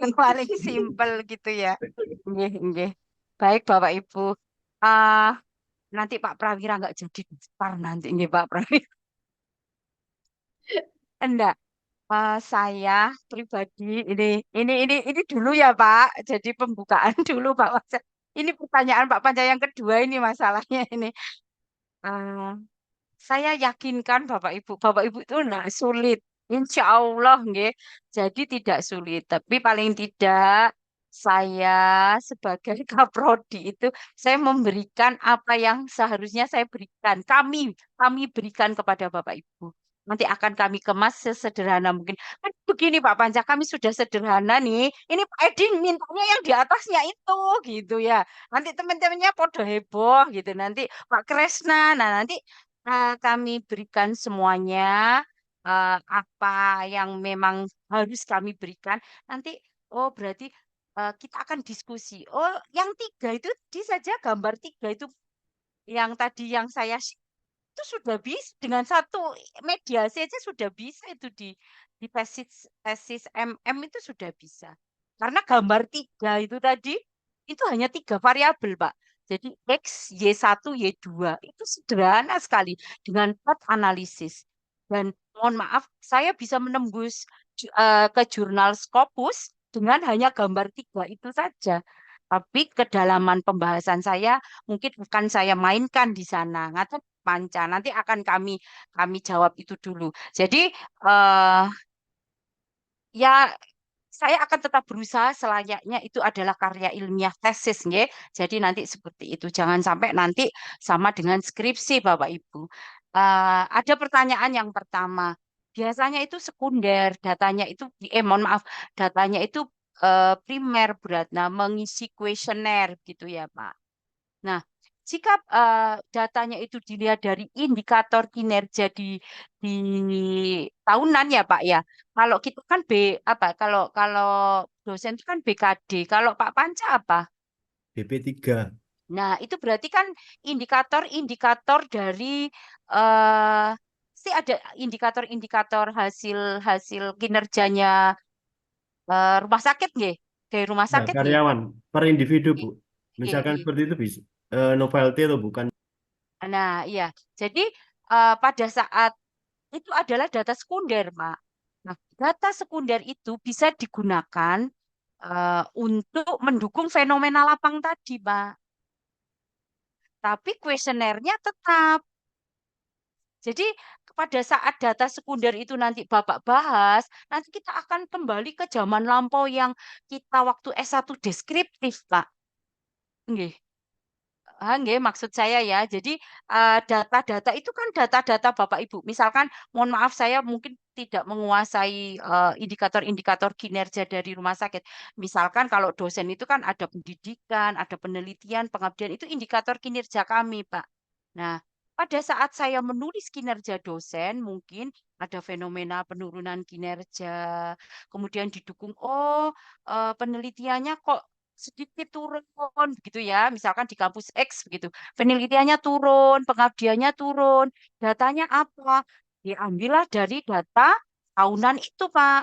Yang paling simpel gitu ya. Nggih, nggih. Baik Bapak Ibu. Ah, nanti Pak Prawira nggak jadi daftar nanti nggih Pak Prawira. Enggak. Saya pribadi ini dulu ya Pak. Jadi pembukaan dulu Pak Panca. Ini pertanyaan Pak Panca yang kedua ini masalahnya ini. Ah, saya yakinkan Bapak Ibu itu enggak sulit. Insya Allah, nggih. Jadi tidak sulit. Tapi paling tidak saya sebagai kaprodi itu saya memberikan apa yang seharusnya saya berikan. Kami berikan kepada Bapak Ibu. Nanti akan kami kemas sesederhana mungkin. Kan begini Pak Panca, kami sudah sederhana nih. Ini Pak Edi mintanya yang di atasnya itu gitu ya. Nanti teman-temannya podo heboh gitu. Nanti Pak Kresna, nah nanti kami berikan semuanya apa yang memang harus kami berikan. Nanti, oh berarti kita akan diskusi. Oh, yang tiga itu saja gambar tiga itu yang tadi yang saya itu sudah bisa dengan satu mediasi aja sudah bisa itu di tesis tesis MM itu sudah bisa. Karena gambar tiga itu tadi itu hanya tiga variabel, Pak. Jadi X, Y1, Y2 itu sederhana sekali dengan path analisis. Dan mohon maaf, saya bisa menembus ke jurnal Scopus dengan hanya gambar tiga itu saja. Tapi kedalaman pembahasan saya mungkin bukan saya mainkan di sana. Ngaten Panca. Nanti akan kami jawab itu dulu. Jadi ya saya akan tetap berusaha selayaknya itu adalah karya ilmiah tesis, nggih. Jadi nanti seperti itu. Jangan sampai nanti sama dengan skripsi, Bapak Ibu. Ada pertanyaan yang pertama. Biasanya itu sekunder, datanya itu, mohon maaf, datanya itu primer berat. Nah, mengisi kuesioner gitu ya, Pak. Nah, jika datanya itu dilihat dari indikator kinerja di tahunan ya Pak ya. Kalau kita kan kalau kalau dosen itu kan BKD. Kalau Pak Panca apa? BP3. Nah, itu berarti kan indikator-indikator dari eh sih ada indikator-indikator hasil kinerjanya rumah sakit nggih? Dari rumah Nah, sakit nggih? karyawan per individu, Bu. Nggih, Misalkan nggih. seperti itu bisa novelty atau bukan? Nah, iya. Jadi pada saat itu adalah data sekunder, Pak. Nah, data sekunder itu bisa digunakan untuk mendukung fenomena lapang tadi, Pak. tapi kuesionernya tetap. Jadi pada saat data sekunder itu nanti Bapak bahas, nanti kita akan kembali ke zaman lampau yang kita waktu S1 deskriptif, Pak. Nggih. Nggih, maksud saya ya. Jadi, data-data itu kan data-data Bapak Ibu. Misalkan, mohon maaf saya mungkin tidak menguasai, indikator-indikator kinerja dari rumah sakit. Misalkan kalau dosen itu kan ada pendidikan, ada penelitian, pengabdian, itu indikator kinerja kami, Pak. Nah, pada saat saya menulis kinerja dosen, mungkin ada fenomena penurunan kinerja, kemudian didukung, oh, penelitiannya kok sedikit turun gitu ya, misalkan di kampus X begitu, penelitiannya turun, pengabdiannya turun, datanya apa? Diambillah dari data tahunan itu, Pak.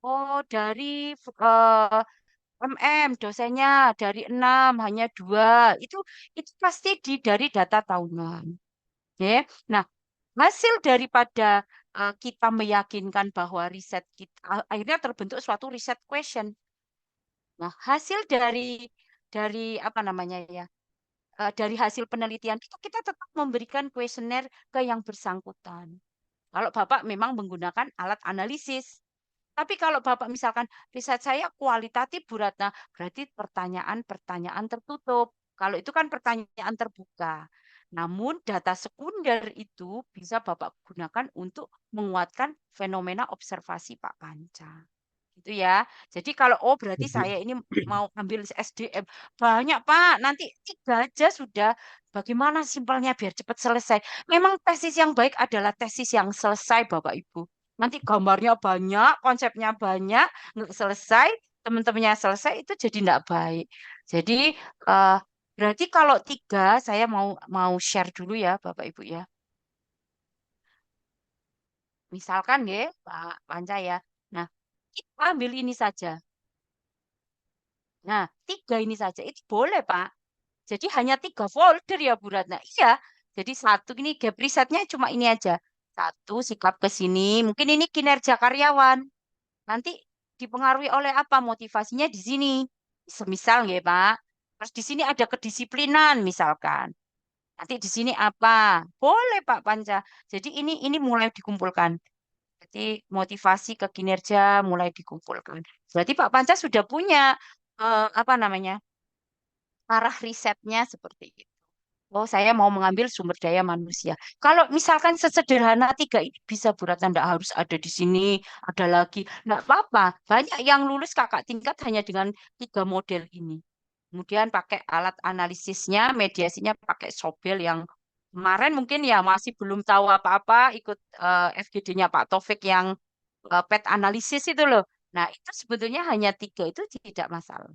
Oh, dari dosennya dari 6 hanya 2 itu pasti dari data tahunan, ya. Nah, hasil daripada, kita meyakinkan bahwa riset kita akhirnya terbentuk suatu riset question. Nah, hasil dari apa namanya ya, dari hasil penelitian itu kita tetap memberikan kuesioner ke yang bersangkutan. Kalau Bapak memang menggunakan alat analisis. Tapi kalau Bapak misalkan, riset saya kualitatif Bu Ratna, berarti pertanyaan-pertanyaan tertutup. Kalau itu kan pertanyaan terbuka. Namun data sekunder itu bisa Bapak gunakan untuk menguatkan fenomena observasi Pak Panca. Gitu ya. Jadi kalau, oh berarti saya ini mau ambil SDM, banyak Pak, nanti 3 aja sudah. Bagaimana simpelnya biar cepat selesai? Memang tesis yang baik adalah tesis yang selesai Bapak Ibu. Nanti gambarnya banyak, konsepnya banyak, nggak selesai, teman-temannya selesai, itu jadi nggak baik. Jadi, berarti kalau 3, saya mau mau share dulu ya Bapak Ibu ya. Misalkan ya Pak Panca ya. Nah, kita ambil ini saja. Nah, 3 ini saja, itu boleh, Pak. Jadi hanya 3 folder ya, Bu Ratna? Iya. Jadi satu ini gap risetnya cuma ini aja. Satu sikap ke sini, mungkin ini kinerja karyawan. Nanti dipengaruhi oleh apa? Motivasinya di sini. Semisal nggih, Pak. Terus di sini ada kedisiplinan misalkan. Nanti di sini apa? Boleh Pak Panca. Jadi ini mulai dikumpulkan. Berarti motivasi ke kinerja mulai dikumpulkan. Berarti Pak Panca sudah punya, apa namanya, arah risetnya seperti itu. Oh, saya mau mengambil sumber daya manusia. Kalau misalkan sesederhana 3 ini bisa Bu Ratna, nggak harus ada di sini, ada lagi, nggak apa-apa. Banyak yang lulus kakak tingkat hanya dengan 3 model ini. Kemudian pakai alat analisisnya, mediasinya pakai Sobel yang kemarin mungkin ya masih belum tahu apa-apa, ikut, FGD-nya Pak Taufik yang, PET analisis itu loh. Nah, itu sebetulnya hanya 3 itu tidak masalah.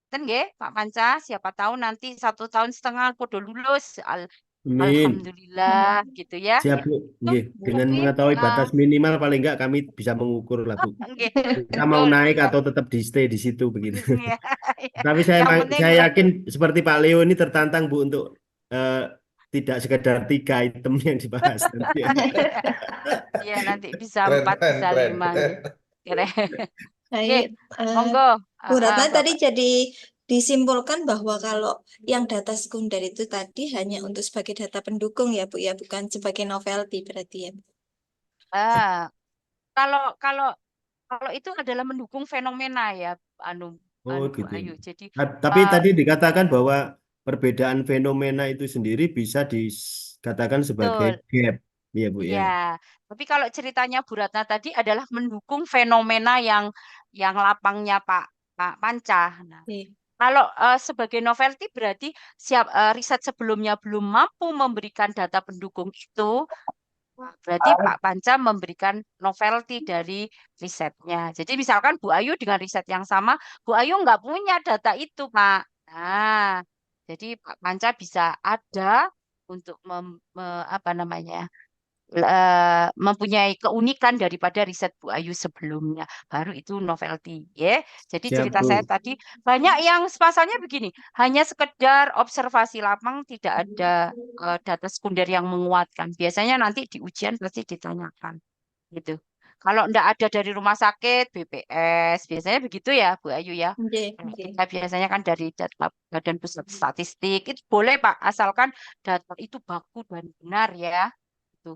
Ten nggih, Pak Panca, siapa tahu nanti 1,5 tahun kudu lulus. Amin. Alhamdulillah gitu ya. Siap, Bu. Itu Nggih. Dengan mungkin, mengetahui batas minimal paling enggak kami bisa mengukur lah, Bu. nggih, Kita mau betul naik betul. atau tetap di stay di situ begitu. Iya, iya. Tapi saya Yang penting saya yakin seperti Pak Leo ini tertantang Bu untuk eh, tidak sekedar 3 item yang dibahas nanti. Iya, nanti bisa Keren, 4, keren, bisa keren. 5 nggih. Keren. Nggih, Baik, monggo. Bu Ratna tadi Bapak. jadi disimpulkan bahwa kalau yang data sekunder itu tadi hanya untuk sebagai data pendukung ya Bu ya, bukan sebagai novelty berarti ya. Ah, kalau kalau kalau itu adalah mendukung fenomena ya, anu Oh Bu gitu. Ayu. Jadi, Tapi eh, tadi dikatakan bahwa perbedaan fenomena itu sendiri bisa dikatakan sebagai betul. gap. Iya, Bu ya. Iya, tapi kalau ceritanya Bu Ratna tadi adalah mendukung fenomena yang lapangnya Pak Panca. Nah, Iya. kalau sebagai novelty berarti riset sebelumnya belum mampu memberikan data pendukung itu, berarti Pak Panca memberikan novelty dari risetnya. Jadi misalkan Bu Ayu dengan riset yang sama, Bu Ayu nggak punya data itu, Pak. Nah, jadi Pak Panca bisa ada untuk apa namanya, mempunyai keunikan daripada riset Bu Ayu sebelumnya. Baru itu novelty, ya. Jadi Siap, cerita Bu. saya tadi banyak yang pasalnya begini, hanya sekedar observasi lapang, tidak ada data sekunder yang menguatkan. Biasanya nanti di ujian pasti ditanyakan, gitu. Kalau ndak ada dari rumah sakit, BPS, biasanya begitu ya, Bu Ayu ya. Nggih, Kalau nggih. kita biasanya kan dari data Badan Pusat Statistik, itu boleh Pak, asalkan data itu baku dan benar ya. Itu,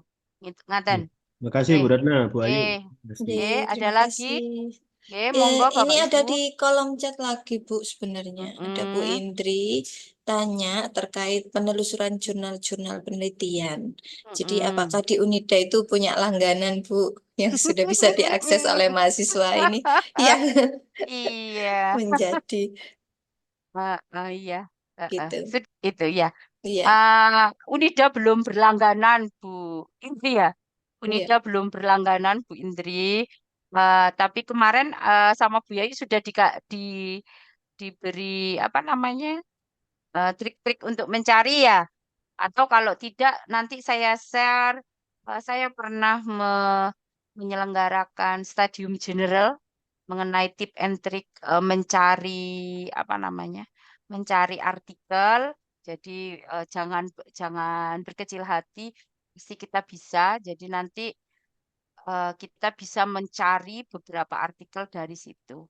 ngaten. Makasih Bu Eh, Ratna, Bu Ayu. eh, Makasih. ada Terima lagi? kasih. Monggo Ini Bapak ada Ibu. di kolom chat lagi Bu sebenarnya. Ada Bu Mm-mm. Indri tanya terkait penelusuran jurnal-jurnal penelitian. Jadi Mm-mm. apakah di Unida itu punya langganan Bu yang sudah bisa diakses oleh mahasiswa ini yang Iya, menjadi iya. gitu. Itu ya. Iya, Unida belum berlangganan, Bu Indri ya. iya. Unida belum berlangganan, Bu Indri. Tapi kemarin sama Bu Yayu sudah diberi apa namanya trik-trik untuk mencari ya. Atau kalau tidak, nanti saya share. Saya pernah menyelenggarakan Stadium General mengenai tip and trik mencari apa namanya, mencari artikel. Jadi jangan jangan berkecil hati, pasti kita bisa. Jadi nanti kita bisa mencari beberapa artikel dari situ.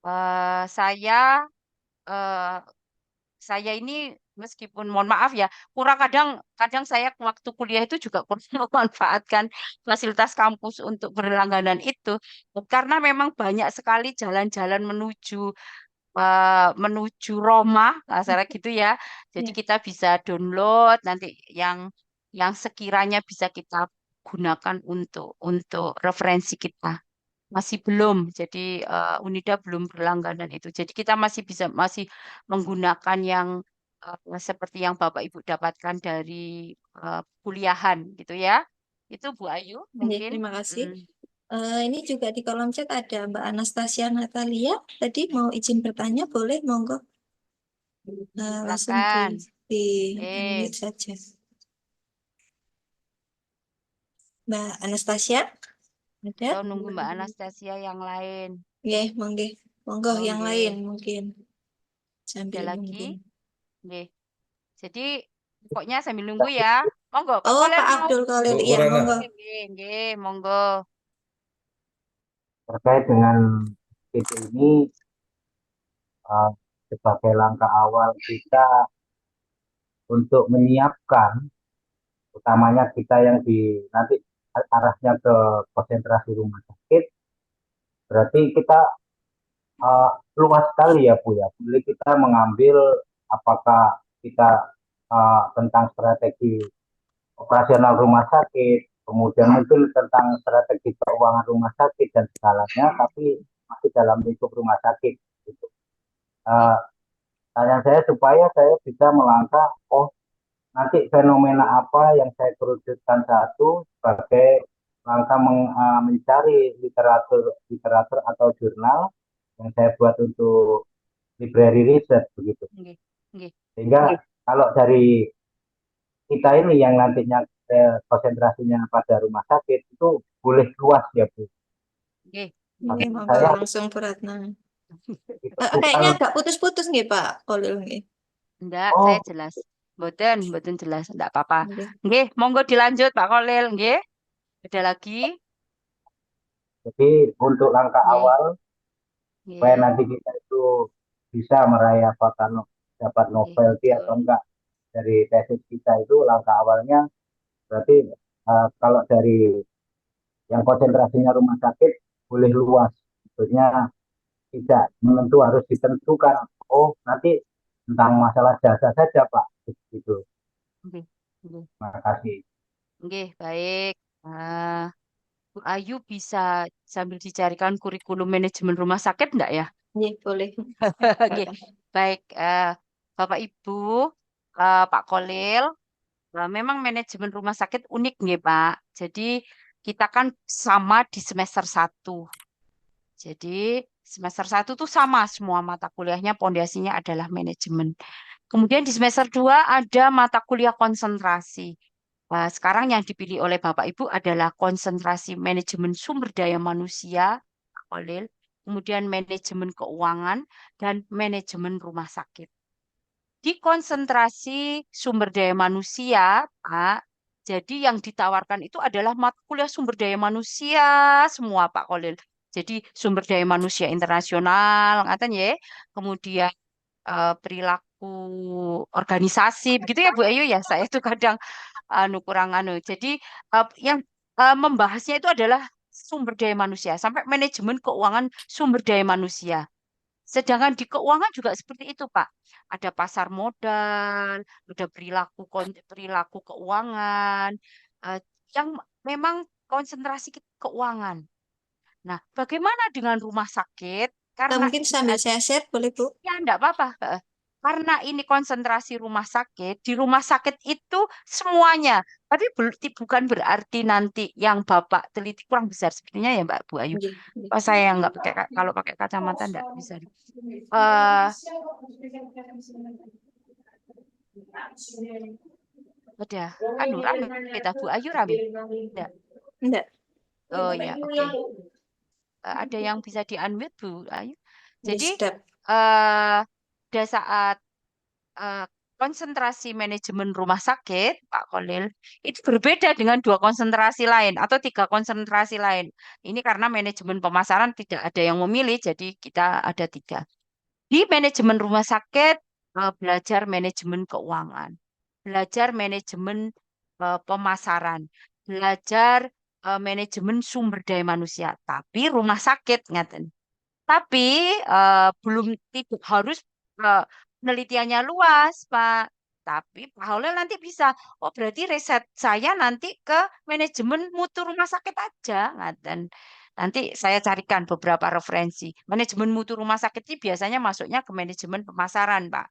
Eh, saya eh, saya ini meskipun mohon maaf ya, kurang kadang kadang saya waktu kuliah itu juga kurang memanfaatkan fasilitas kampus untuk berlangganan itu karena memang banyak sekali jalan-jalan menuju Roma, kasarnya gitu ya. Jadi Iya. kita bisa download nanti yang sekiranya bisa kita gunakan untuk referensi kita. Masih belum, jadi Unida belum berlangganan itu. Jadi kita masih menggunakan yang seperti yang Bapak Ibu dapatkan dari kuliahan gitu ya. Itu Bu Ayu Nggih, mungkin. terima kasih. Mm, Ini juga di kolom chat ada Mbak Anastasia Natalia. Tadi mau izin bertanya, boleh monggo. Langsung silakan. di Eh, unmute saja. Mbak Anastasia, ada? atau nunggu Mbak Anastasia yang lain. Nggih, monggo. Monggo Oh, yang nggih. lain mungkin Ada sambil lagi? nunggu. Nggih. Jadi pokoknya sambil nunggu ya. Monggo, Pak Oh, Kolel Pak mau. Abdul Khalil, Bu iya Rana, monggo. Nggih, nggih, monggo. terkait dengan itu ini uh, sebagai langkah awal kita untuk menyiapkan, utamanya kita yang di nanti arahnya ke konsentrasi rumah sakit, berarti kita luas sekali ya Bu ya. Jadi kita mengambil apakah kita tentang strategi operasional rumah sakit, kemudian mungkin tentang strategi keuangan rumah sakit dan segalanya, tapi masih dalam lingkup rumah sakit. Gitu. Uh, Tanya saya supaya saya bisa melangkah, oh nanti fenomena apa yang saya kerucutkan satu sebagai langkah mencari literatur atau jurnal yang saya buat untuk library research begitu. Nggih, nggih. Sehingga kalau dari kita ini yang nantinya konsentrasinya pada rumah sakit itu boleh luas ya Bu. Nggih. Nggih, Maksud monggo saya langsung Bu Ratna. itu Kayaknya bukan agak putus-putus nih Pak Khalil nggih. Enggak, saya oh jelas. Mboten jelas, enggak apa-apa. Nggih. Nggih, monggo dilanjut Pak Kolil, nggih. Ada lagi? jadi untuk langkah Nggih, awal supaya nggih, nanti kita itu bisa meraih apakah dapat nggih, novelty atau betul. enggak dari tesis kita itu langkah awalnya berarti kalau dari yang konsentrasinya rumah sakit boleh luas, maksudnya tidak menentu harus ditentukan oh nanti tentang masalah jasa saja Pak gitu. Nggih, nggih, Terima kasih. nggih, baik. Bu Ayu bisa sambil dicarikan kurikulum manajemen rumah sakit enggak ya? Nggih, boleh. Nggih, baik. Bapak Ibu, Pak Kolil, memang manajemen rumah sakit unik nggih Pak. Jadi kita kan sama di semester 1. Jadi semester 1 tuh sama semua mata kuliahnya pondasinya adalah manajemen. Kemudian di semester 2 ada mata kuliah konsentrasi. Sekarang yang dipilih oleh Bapak Ibu adalah konsentrasi manajemen sumber daya manusia, Pak Kolil, kemudian manajemen keuangan, dan manajemen rumah sakit. Di konsentrasi sumber daya manusia, Pak, Jadi yang ditawarkan itu adalah mata kuliah sumber daya manusia semua Pak Kolil. Jadi sumber daya manusia internasional, ngaten ya. Kemudian perilaku organisasi, begitu ya Bu Ayu ya. Saya tuh kadang kurang anu. Jadi yang membahasnya itu adalah sumber daya manusia sampai manajemen keuangan sumber daya manusia. Sedangkan di keuangan juga seperti itu, Pak. Ada pasar modal, ada perilaku keuangan, eh, yang memang konsentrasi keuangan. Nah, bagaimana dengan rumah sakit? Karena Mungkin ini sambil saya share, boleh Bu? ya enggak apa-apa. Karena ini konsentrasi rumah sakit, di rumah sakit itu semuanya. Tapi bukan berarti nanti yang Bapak teliti kurang besar sepertinya ya Mbak Bu Ayu. Nggih, nggih. Pas saya nggak pakai kalau pakai kacamata enggak bisa. Eh udah anu rame kita Bu Ayu rame. Enggak. Enggak. Oh ya, oke. Ada yang bisa di-unmute Bu Ayu. Jadi Sedap. pada saat eh, konsentrasi manajemen rumah sakit, Pak Kolil, itu berbeda dengan 2 konsentrasi lain atau 3 konsentrasi lain. Ini karena manajemen pemasaran tidak ada yang memilih, jadi kita ada 3. Di manajemen rumah sakit, belajar manajemen keuangan, belajar manajemen pemasaran, belajar manajemen sumber daya manusia. Tapi rumah sakit, ngaten. Tapi belum tidak harus eh, penelitiannya luas, Pak. Tapi Pak Holil nanti bisa, oh berarti riset saya nanti ke manajemen mutu rumah sakit aja, dan nanti saya carikan beberapa referensi. Manajemen mutu rumah sakit ini biasanya masuknya ke manajemen pemasaran, Pak.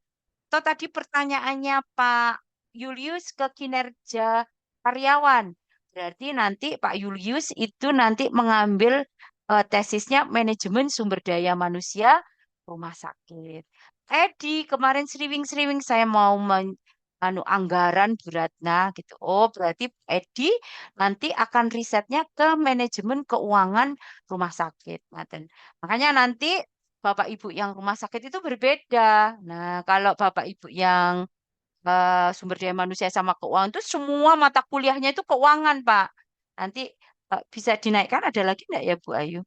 Atau tadi pertanyaannya Pak Julius ke kinerja karyawan. Berarti nanti Pak Julius itu nanti mengambil tesisnya manajemen sumber daya manusia rumah sakit. Kemarin sriwing-sriwing saya mau anggaran Bu Ratna gitu. Oh, berarti Edi nanti akan risetnya ke manajemen keuangan rumah sakit. Ngaten. Makanya nanti Bapak Ibu yang rumah sakit itu berbeda. Nah, kalau Bapak Ibu yang sumber daya manusia sama keuangan itu semua mata kuliahnya itu keuangan, Pak. Nanti bisa dinaikkan ada lagi enggak ya Bu Ayu?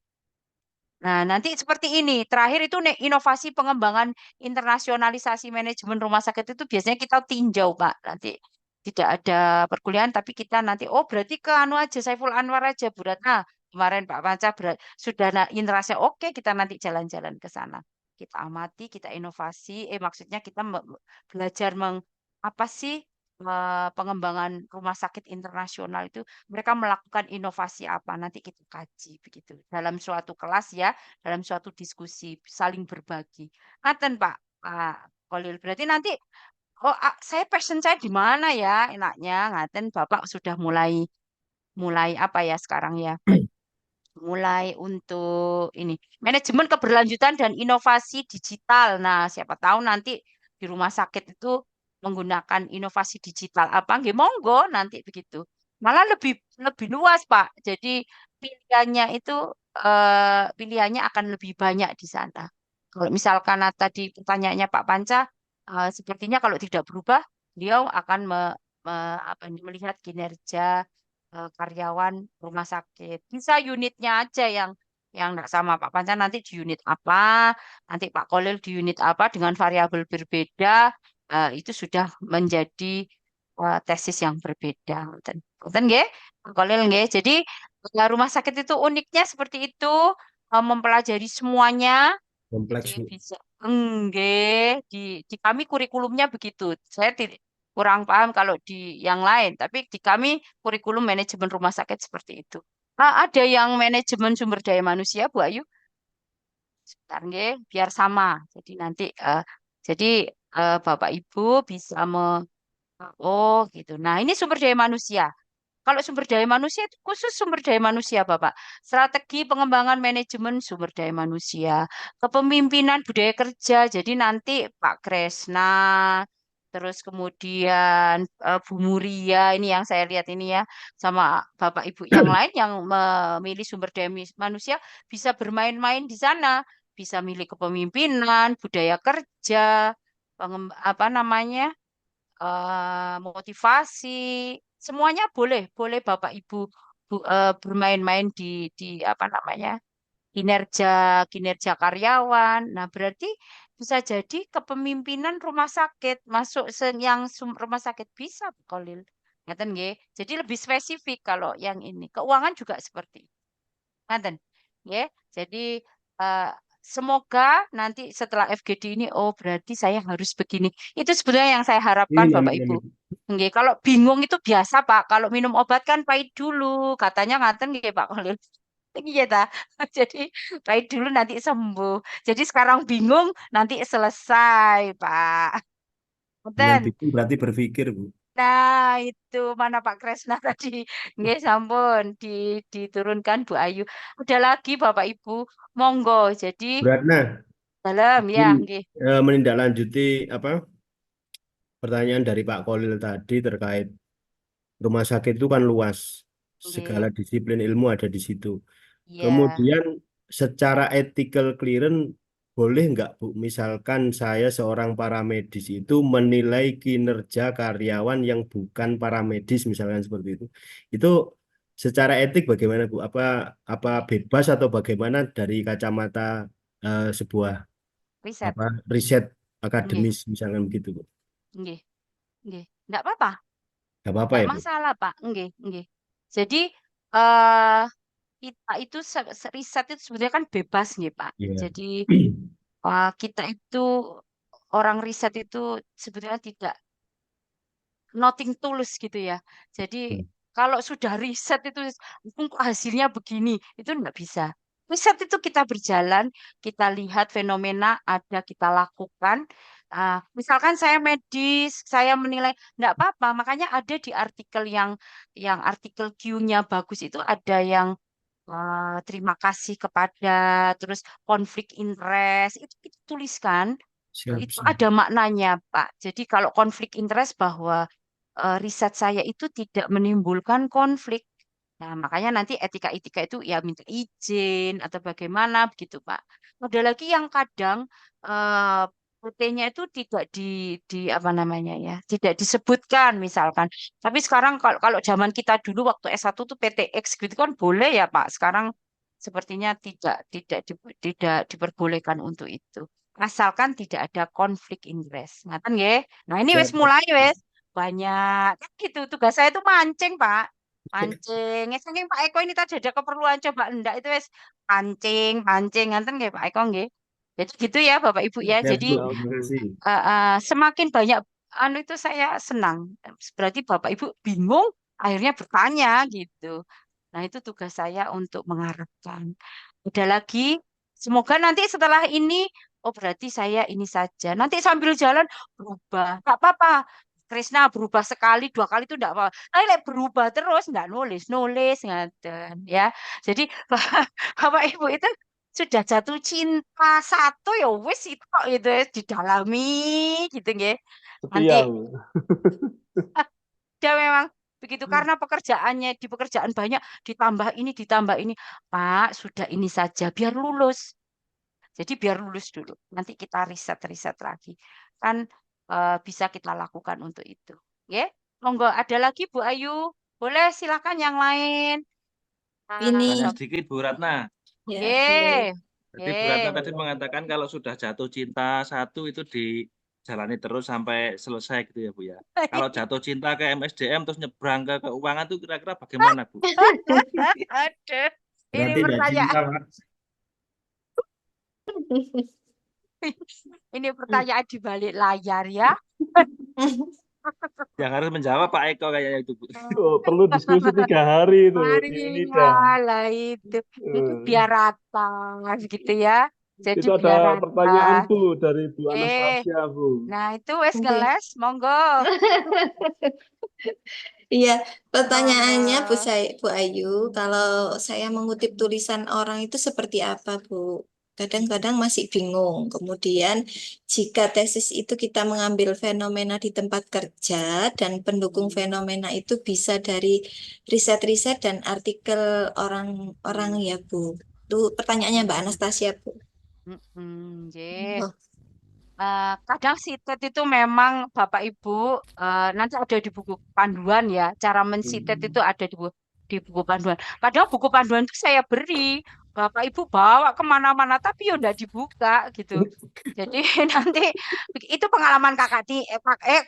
Nah, nanti seperti ini. Terakhir itu inovasi pengembangan internasionalisasi manajemen rumah sakit itu biasanya kita tinjau, Pak. Nanti tidak ada perkuliahan, tapi kita nanti, oh berarti ke anu aja, Saiful Anwar aja, Bu Ratna. Kemarin Pak Panca sudah interestnya, oke kita nanti jalan-jalan ke sana. Kita amati, kita inovasi, maksudnya kita belajar apa sih pengembangan rumah sakit internasional itu mereka melakukan inovasi apa nanti kita kaji begitu dalam suatu kelas ya dalam suatu diskusi saling berbagi. Ngaten Pak Kolil berarti nanti oh saya passion saya di mana ya enaknya ngaten Bapak sudah mulai mulai apa ya sekarang ya mulai untuk ini manajemen keberlanjutan dan inovasi digital. Nah, siapa tahu nanti di rumah sakit itu menggunakan inovasi digital apa nggih monggo nanti begitu. Malah lebih lebih luas, Pak. Jadi pilihannya itu pilihannya akan lebih banyak di sana. Kalau misalkan tadi pertanyaannya Pak Panca sepertinya kalau tidak berubah, beliau akan melihat kinerja karyawan rumah sakit. Bisa unitnya aja yang enggak sama Pak Panca nanti di unit apa, nanti Pak Kolil di unit apa dengan variabel berbeda, itu sudah menjadi tesis yang berbeda. Ngoten nggih, Pak Kolil nggih. Jadi rumah sakit itu uniknya seperti itu, mempelajari semuanya. Kompleks, Jadi Bu. bisa enggak di kami kurikulumnya begitu. Saya kurang paham kalau di yang lain, tapi di kami kurikulum manajemen rumah sakit seperti itu. Ada yang manajemen sumber daya manusia, Bu Ayu? Sebentar nggih, biar sama. Jadi nanti jadi Bapak Ibu bisa oh gitu. Nah, ini sumber daya manusia. Kalau sumber daya manusia itu khusus sumber daya manusia, Bapak. Strategi pengembangan manajemen sumber daya manusia, kepemimpinan budaya kerja. Jadi nanti Pak Kresna, terus kemudian Bu Muria ini yang saya lihat ini ya, sama Bapak Ibu yang lain yang memilih sumber daya manusia bisa bermain-main di sana, bisa milih kepemimpinan, budaya kerja, apa namanya? Motivasi, semuanya boleh Bapak Ibu bermain-main di apa namanya, kinerja karyawan. Nah, berarti bisa jadi kepemimpinan rumah sakit masuk rumah sakit bisa Bu Kolil. Ngaten nggih. Jadi lebih spesifik kalau yang ini. Keuangan juga seperti itu. Ngaten. Nggih. Jadi semoga nanti setelah FGD ini oh berarti saya harus begini. Itu sebenarnya yang saya harapkan Amin, Bapak amin, Ibu. amin. Nggih, kalau bingung itu biasa Pak. Kalau minum obat kan pahit dulu. Katanya ngaten nggih Pak Kolil. Iya ta. Jadi pahit dulu nanti sembuh. Jadi sekarang bingung nanti selesai Pak. Dengan Ngoten. bingung berarti berpikir, Bu. Nah, itu mana Pak Kresna tadi. Nggih, sampun diturunkan Bu Ayu. Ada lagi Bapak Ibu, monggo. Jadi Bu Ratna, dalam ya, mungkin nggih, menindaklanjuti apa pertanyaan dari Pak Kolil tadi terkait rumah sakit itu kan luas, segala nggih. disiplin ilmu ada di situ. Iya, Kemudian secara ethical clearance boleh nggak Bu, misalkan saya seorang paramedis itu menilai kinerja karyawan yang bukan paramedis misalkan seperti itu. Itu secara etik bagaimana Bu? Apa bebas atau bagaimana dari kacamata sebuah riset. apa riset Nggih, akademis misalkan begitu Bu? nggih, nggih. Enggak apa-apa, Nggak apa-apa enggak ya Bu? masalah Pak. Nggih, nggih. Jadi eh kita itu riset itu sebenarnya kan bebas nggih Pak. Iya. Jadi kita itu orang riset itu sebetulnya tidak nothing tulus gitu ya. Jadi Hmm. kalau sudah riset itu kok hasilnya begini, itu enggak bisa. Riset itu kita berjalan, kita lihat fenomena ada, kita lakukan. Misalkan saya medis, saya menilai enggak apa-apa, makanya ada di artikel yang artikel Q-nya bagus itu ada yang terima kasih kepada, terus konflik interest, itu kita tuliskan, Siap, itu siap. ada maknanya, Pak. Jadi kalau konflik interest bahwa riset saya itu tidak menimbulkan konflik. Nah, makanya nanti etika-etika itu ya minta izin atau bagaimana begitu, Pak. Ada lagi yang kadang eh PT-nya itu tidak di apa namanya ya, tidak disebutkan misalkan. Tapi sekarang kalau kalau zaman kita dulu waktu S1 tuh PTX gitu kan boleh ya, Pak. Sekarang sepertinya tidak diperbolehkan untuk itu. Asalkan tidak ada konflik interest. Ngaten nggih. Nah, ini wis Siap. mulai wis banyak kan gitu. Tugas saya itu mancing, Pak. Mancing. Saking Pak Eko ini tadi ada keperluan coba enggak itu wis pancing, pancing ngaten nggih Pak Eko nggih. Jadi gitu ya Bapak Ibu ya. Siap, Jadi Bu. Terima kasih. semakin banyak anu itu saya senang. Berarti Bapak Ibu bingung akhirnya bertanya gitu. Nah, itu tugas saya untuk mengarahkan. Ada lagi, semoga nanti setelah ini, oh berarti saya ini saja. Nanti sambil jalan berubah. Nggak apa-apa. Krisna berubah sekali, dua kali itu enggak apa-apa. Tapi like, berubah terus, enggak nulis ngaten ya. Jadi Bapak Ibu itu sudah jatuh cinta satu ya wis itu kok gitu ya, didalami gitu nggih. Nanti Setia, Bu. dia memang begitu karena pekerjaannya di pekerjaan banyak ditambah ini. Pak, sudah ini saja biar lulus. Jadi biar lulus dulu. Nanti kita riset-riset lagi. Kan bisa kita lakukan untuk itu. Ya, monggo ada lagi Bu Ayu. Boleh silakan yang lain. Ini Tanya sedikit Bu Ratna. ya boleh. Jadi Bu Ratna tadi mengatakan kalau sudah jatuh cinta satu itu dijalani terus sampai selesai gitu ya Bu ya. Kalau jatuh cinta ke MSDM terus nyebrang ke keuangan tuh kira-kira bagaimana Bu? Aduh, ini Berarti tidak cinta, pertanyaan. Pak. Ini pertanyaan di balik layar ya. Yang harus menjawab Pak Eko kayaknya itu Bu. Oh, perlu diskusi 3 hari itu di Nida. Lah itu biar rata gitu ya. Jadi Itu biar ada rata. pertanyaan Bu dari Bu Eh, Anastasia, Bu. nah itu wes Oke. ngeles, monggo. Iya, pertanyaannya Bu Monggo. Bu Ayu, kalau saya mengutip tulisan orang itu seperti apa, Bu? Kadang-kadang masih bingung. Kemudian, jika tesis itu kita mengambil fenomena di tempat kerja dan pendukung fenomena itu bisa dari riset-riset dan artikel orang-orang ya, Bu. Itu pertanyaannya Mbak Anastasia, Bu. Nggih. Oh, kadang sitet itu memang Bapak Ibu nanti ada di buku panduan ya. Cara mensitet itu ada di buku panduan. Kadang buku panduan itu saya beri, Bapak Ibu bawa kemana-mana tapi ya udah dibuka gitu. Jadi nanti itu pengalaman kakak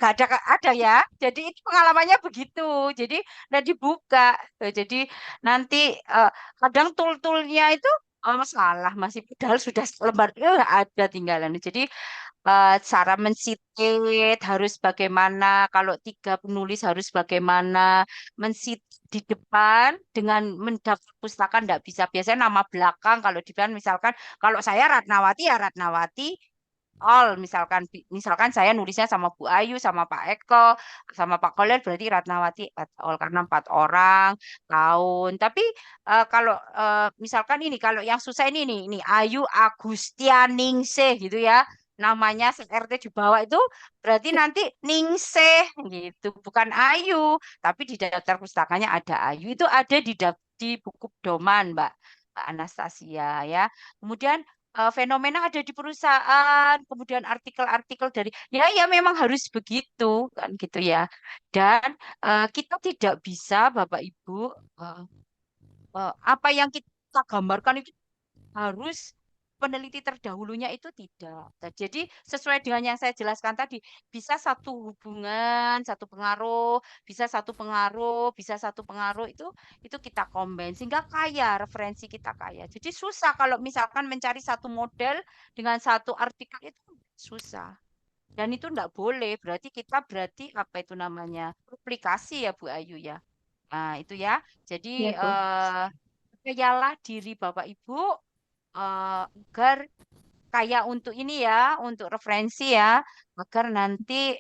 gak ada ya. Jadi itu pengalamannya begitu. Jadi udah dibuka. Jadi nanti kadang tul-tulnya itu salah masih padahal sudah lembar ada tinggalan. Jadi cara mensitet harus bagaimana, kalau 3 penulis harus bagaimana, mensitet di depan dengan mendaftar pustaka enggak bisa. Biasanya nama belakang kalau di depan misalkan kalau saya Ratnawati ya Ratnawati all misalkan saya nulisnya sama Bu Ayu sama Pak Eko sama Pak Koler berarti Ratnawati all karena 4 orang tahun. Tapi kalau misalkan ini kalau yang susah ini Ayu Agustianingsih gitu ya. Namanya RT di bawah itu berarti nanti Ningsih gitu, bukan Ayu, tapi di daftar pustakanya ada Ayu. Itu ada di buku pedoman, Mbak Anastasia ya. Kemudian fenomena ada di perusahaan, kemudian artikel-artikel dari ya memang harus begitu kan gitu ya. Dan kita tidak bisa Bapak Ibu apa yang kita gambarkan itu harus peneliti terdahulunya itu tidak. Nah, jadi sesuai dengan yang saya jelaskan tadi, bisa satu hubungan, satu pengaruh, bisa satu pengaruh, bisa satu pengaruh itu kita combine sehingga kaya, referensi kita kaya. Jadi susah kalau misalkan mencari satu model dengan satu artikel itu susah. Dan itu enggak boleh, berarti apa itu namanya? Aplikasi ya Bu Ayu ya. Nah, itu ya. Jadi Ya, Bu. percayalah diri Bapak Ibu agar kayak untuk ini ya, untuk referensi ya, agar nanti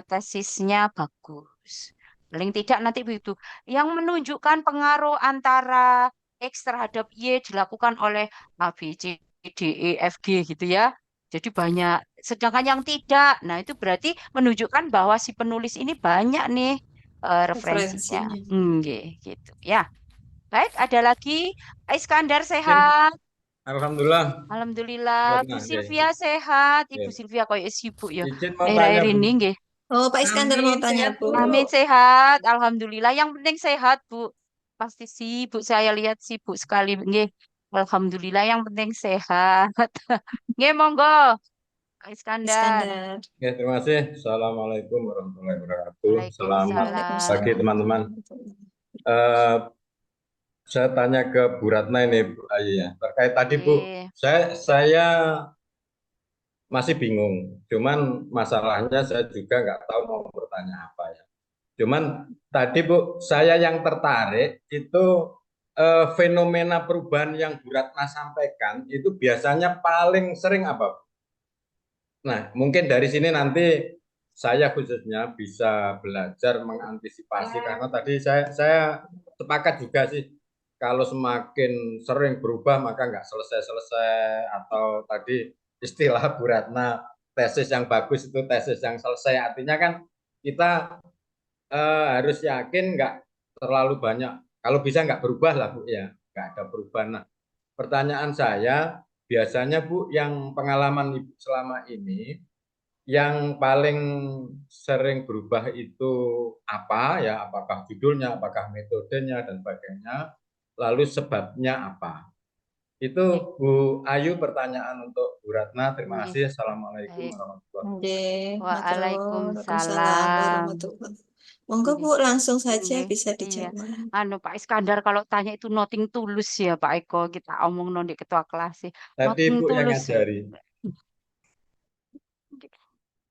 tesisnya bagus. Paling tidak nanti begitu. Yang menunjukkan pengaruh antara X terhadap Y dilakukan oleh A, B, C, D, E, F, G gitu ya. Jadi banyak. Sedangkan yang tidak, nah itu berarti menunjukkan bahwa si penulis ini banyak nih referensinya. Referensinya. Gitu ya. Baik, ada lagi. Iskandar sehat. Alhamdulillah. Alhamdulillah, Bu Nah, Sylvia sehat. Ibu Nggih. Sylvia koyo sibuk ya. Izin mau Akhir-akhir tanya, Bu. ini nggih. Oh, Pak Iskandar mau Amin, tanya, sehat, Bu. Bu. Amin sehat. Alhamdulillah. Yang penting sehat, Bu. Pasti sibuk. Saya lihat sibuk sekali. Nggih. Alhamdulillah. Yang penting sehat. Nggih, monggo. Pak Iskandar. Iskandar. Ya, terima kasih. Assalamualaikum warahmatullahi wabarakatuh. Selamat Waalaikumsalam. pagi, teman-teman. Saya tanya ke Bu Ratna ini, Bu Ayu ya. Terkait tadi, Bu, saya masih bingung. Cuman masalahnya saya juga nggak tahu mau bertanya apa ya. Cuman tadi, Bu, saya yang tertarik itu fenomena perubahan yang Bu Ratna sampaikan itu biasanya paling sering apa, Bu? Nah, mungkin dari sini nanti saya khususnya bisa belajar mengantisipasi karena tadi saya sepakat juga sih kalau semakin sering berubah maka nggak selesai-selesai atau tadi istilah Bu Ratna tesis yang bagus itu tesis yang selesai artinya kan kita harus yakin nggak terlalu banyak kalau bisa nggak berubah lah Bu ya nggak ada perubahan. Nah, pertanyaan saya biasanya Bu yang pengalaman Ibu selama ini yang paling sering berubah itu apa ya? Apakah judulnya, apakah metodenya dan sebagainya? Lalu sebabnya apa? Itu Bu Ayu pertanyaan untuk Bu Ratna. Terima kasih. Assalamualaikum warahmatullahi wabarakatuh. Waalaikumsalam. Warahmatullahi. Monggo Bu, langsung saja bisa Iya. dijawab. Pak Iskandar kalau tanya itu noting tulus ya Pak Eko kita omong di ketua kelas sih. Tadi Noting Ibu yang tulus. ngajari.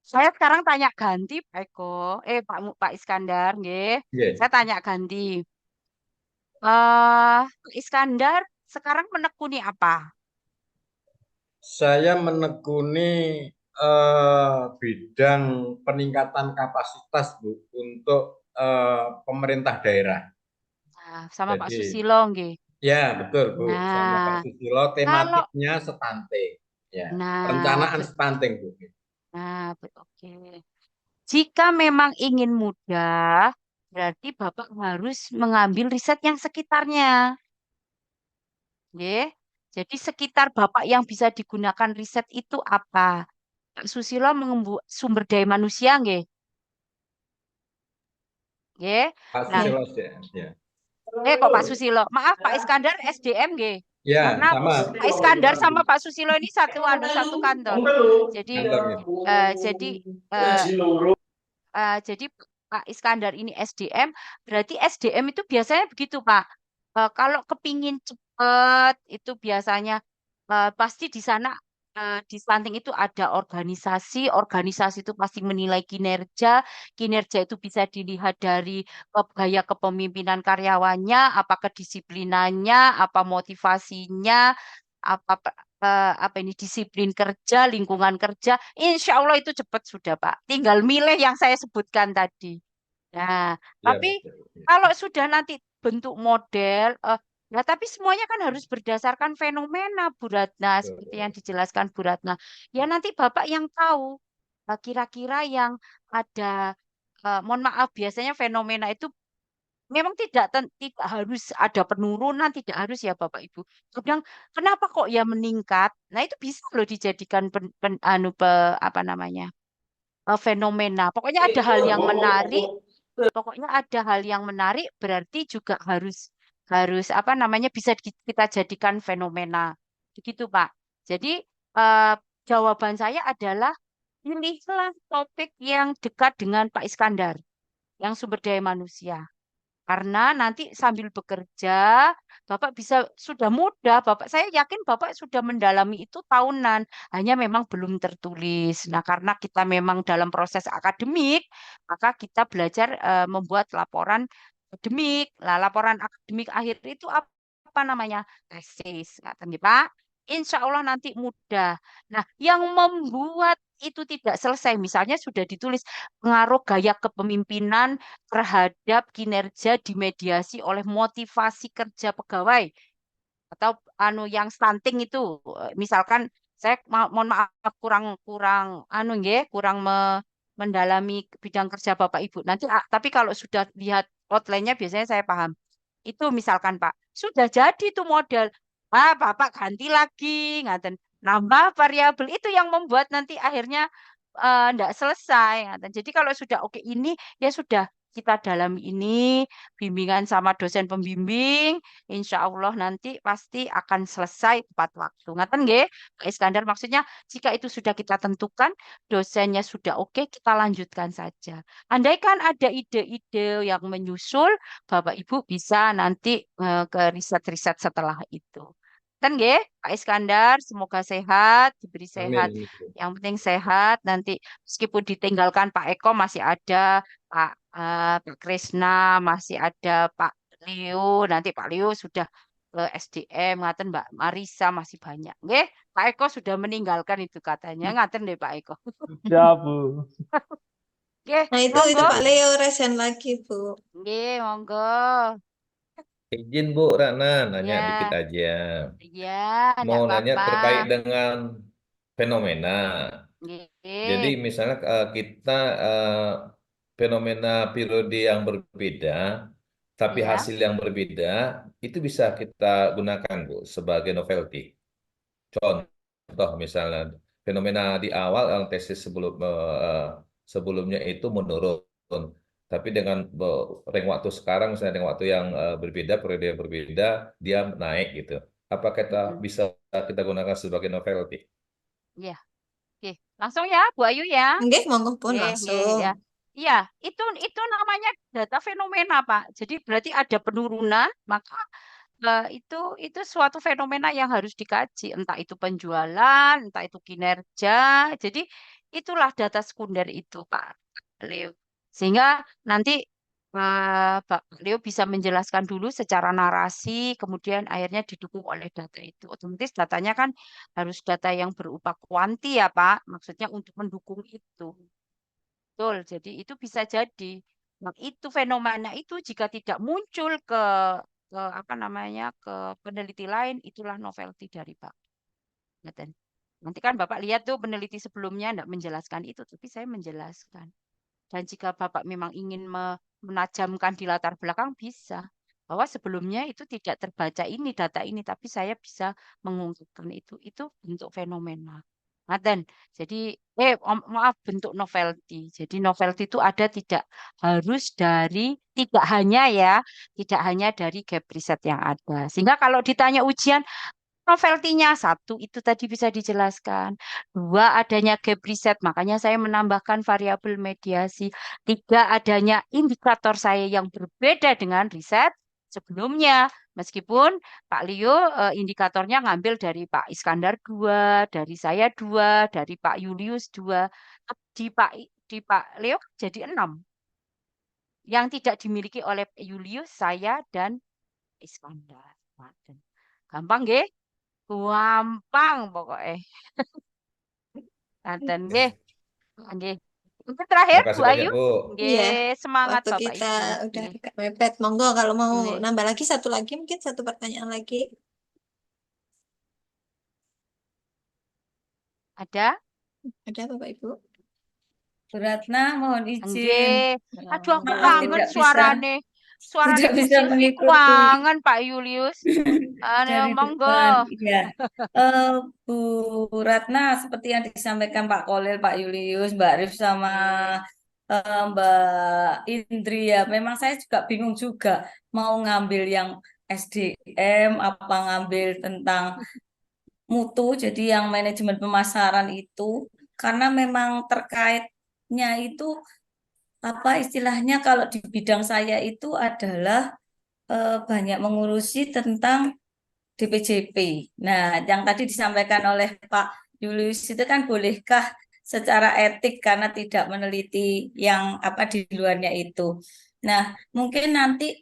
Saya sekarang tanya ganti Pak Eko. Pak Iskandar, nggih. Yes. Saya tanya ganti. Pak Iskandar sekarang menekuni apa? Saya menekuni bidang peningkatan kapasitas Bu untuk pemerintah daerah. Nah, sama Pak Jadi, Susilo nggih. Ya, betul Bu. Sama Pak Nah, Susilo tematiknya stunting. Ya, perencanaan stunting Bu. Nah, oke. Jika memang ingin mudah, berarti Bapak harus mengambil riset yang sekitarnya. Nggih. Jadi sekitar Bapak yang bisa digunakan riset itu apa? Pak Susilo mengembu sumber daya manusia nggih. Nggih. Pak Nah, Susilo ya. kok Pak Susilo? Maaf Pak Iskandar SDM nggih. Ya, Karena sama. Pak Iskandar sama Pak Susilo ini satu kantor. Jadi Kantor ya. jadi Pak Iskandar ini SDM, berarti SDM itu biasanya begitu Pak. Kalau kepingin cepat itu biasanya pasti di sana di stunting itu ada organisasi, organisasi itu pasti menilai kinerja, kinerja itu bisa dilihat dari gaya kepemimpinan karyawannya, apa kedisiplinannya, apa motivasinya, apa ini disiplin kerja, lingkungan kerja, insya Allah itu cepat sudah Pak. Tinggal milih yang saya sebutkan tadi. Nah, Ya, tapi betul. kalau sudah nanti bentuk model, nah tapi semuanya kan harus berdasarkan fenomena Bu Ratna, seperti yang dijelaskan Bu Ratna. Ya nanti Bapak yang tahu, kira-kira yang ada, mohon maaf biasanya fenomena itu memang tidak harus ada penurunan, tidak harus ya Bapak Ibu. Kadang kenapa kok ya meningkat? Nah itu bisa loh dijadikan apa namanya, fenomena. Pokoknya ada hal yang menarik. Pokoknya ada hal yang menarik berarti juga harus harus apa namanya bisa kita jadikan fenomena. Begitu Pak. Jadi jawaban saya adalah pilihlah topik yang dekat dengan Pak Iskandar, yang sumber daya manusia. Karena nanti sambil bekerja, Bapak bisa sudah mudah, saya yakin Bapak sudah mendalami itu tahunan, hanya memang belum tertulis. Nah, karena kita memang dalam proses akademik, maka kita belajar membuat laporan akademik. Lah, laporan akademik akhir itu apa namanya? Tesis, ngaten nggih, Pak. Insya Allah nanti mudah. Nah, yang membuat itu tidak selesai, misalnya sudah ditulis pengaruh gaya kepemimpinan terhadap kinerja dimediasi oleh motivasi kerja pegawai atau yang stunting itu misalkan saya mohon maaf kurang kurang nggih kurang mendalami bidang kerja Bapak Ibu. Nanti tapi kalau sudah lihat outline-nya biasanya saya paham. Itu misalkan Pak, sudah jadi tuh model. Bapak ganti lagi, ngaten. Nambah variabel itu yang membuat nanti akhirnya ndak selesai. Ngaten. Jadi kalau sudah oke ini ya sudah kita dalam ini bimbingan sama dosen pembimbing, insya Allah nanti pasti akan selesai tepat waktu. Ngaten nggih, Pak Iskandar maksudnya jika itu sudah kita tentukan, dosennya sudah oke, kita lanjutkan saja. Andaikan ada ide-ide yang menyusul, Bapak Ibu bisa nanti ke riset-riset setelah itu. Kan nggih, Pak Iskandar, semoga sehat, diberi sehat. Amin. Yang penting sehat, nanti meskipun ditinggalkan Pak Eko masih ada Pak Krisna, masih ada Pak Leo, nanti Pak Leo sudah ke SDM, ngaten Mbak Marisa masih banyak. Nggih, Pak Eko sudah meninggalkan itu katanya, ngaten deh Pak Eko. Ya, Bu. Nggih, Nah itu monggo. Pak Leo resen lagi Bu. Nggih, monggo. Izin Bu Rana nanya Ya, dikit aja. ya, Mau enggak nanya apa-apa. terkait dengan fenomena. Jadi Nggih, misalnya kita fenomena periode yang berbeda, tapi ya, hasil yang berbeda, itu bisa kita gunakan Bu sebagai novelty. Contoh misalnya fenomena di awal tesis sebelumnya itu menurun, tapi dengan ring waktu sekarang misalnya dengan waktu yang berbeda, periode yang berbeda, dia naik gitu. Apa kita bisa kita gunakan sebagai novelty? ya. Oke, langsung ya Bu Ayu ya. Nggih, monggo pun Nggih, langsung. ya. Iya, itu namanya data fenomena, Pak. Jadi berarti ada penurunan, maka itu suatu fenomena yang harus dikaji, entah itu penjualan, entah itu kinerja. Jadi itulah data sekunder itu, Pak Leo. Sehingga nanti Pak Leo bisa menjelaskan dulu secara narasi, kemudian akhirnya didukung oleh data itu. Otomatis datanya kan harus data yang berupa kuanti ya, Pak. Maksudnya untuk mendukung itu. Betul, jadi itu bisa jadi. Nah, itu fenomena itu jika tidak muncul ke apa namanya ke peneliti lain, itulah novelty dari Pak. Ngeten. Nanti kan Bapak lihat tuh peneliti sebelumnya tidak menjelaskan itu, tapi saya menjelaskan. Dan jika Bapak memang ingin menajamkan di latar belakang bisa. Bahwa sebelumnya itu tidak terbaca ini data ini, tapi saya bisa mengungkapkan itu. Itu bentuk fenomena. Ngaten. Jadi maaf, bentuk novelty. Jadi novelty itu ada tidak hanya dari gap riset yang ada. Sehingga kalau ditanya ujian, novelty-nya satu itu tadi bisa dijelaskan. Dua, adanya gap riset, makanya saya menambahkan variabel mediasi. Tiga, adanya indikator saya yang berbeda dengan riset sebelumnya. Meskipun Pak Leo indikatornya ngambil dari Pak Iskandar 2, dari saya 2, dari Pak Julius 2. Di Pak Leo jadi 6. Yang tidak dimiliki oleh Pak Julius, saya, dan Iskandar. Gampang nggih? Gampang pokoknya. Ngaten nggih. Nggih. Mungkin terakhir Terima kasih Bu banyak, Ayu. Bu. Iya, Nggih, semangat waktu Bapak kita Ibu. udah Nggih. agak mepet. Monggo kalau mau Nggih. nambah lagi satu lagi, mungkin satu pertanyaan lagi. Ada? Ada Bapak Ibu? Bu Ratna, mohon izin. Nggih. Aduh, aku Maaf, kangen tidak bisa suarane. Suarane tidak Bu bisa Silvi mengikuti kangen Pak Julius. dari Monggo. depan. Iya. Bu Ratna, seperti yang disampaikan Pak Kolil, Pak Julius, Mbak Rif sama Mbak Indri ya. Memang saya juga bingung juga mau ngambil yang SDM apa ngambil tentang mutu, jadi yang manajemen pemasaran itu karena memang terkaitnya itu apa istilahnya kalau di bidang saya itu adalah banyak mengurusi tentang DPJP. Nah, yang tadi disampaikan oleh Pak Julius itu kan bolehkah secara etik karena tidak meneliti yang apa di luarnya itu. Nah, mungkin nanti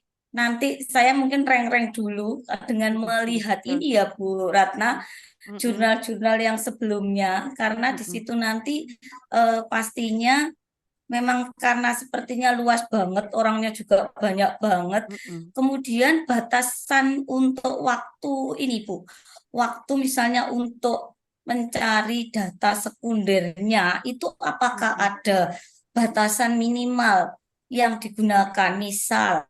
saya mungkin rank-rank dulu dengan melihat ini ya Bu Ratna, jurnal-jurnal yang sebelumnya karena di situ nanti pastinya memang karena sepertinya luas banget, orangnya juga banyak banget. Kemudian batasan untuk waktu ini, Bu. Waktu misalnya untuk mencari data sekundernya, itu apakah ada batasan minimal yang digunakan? Misal,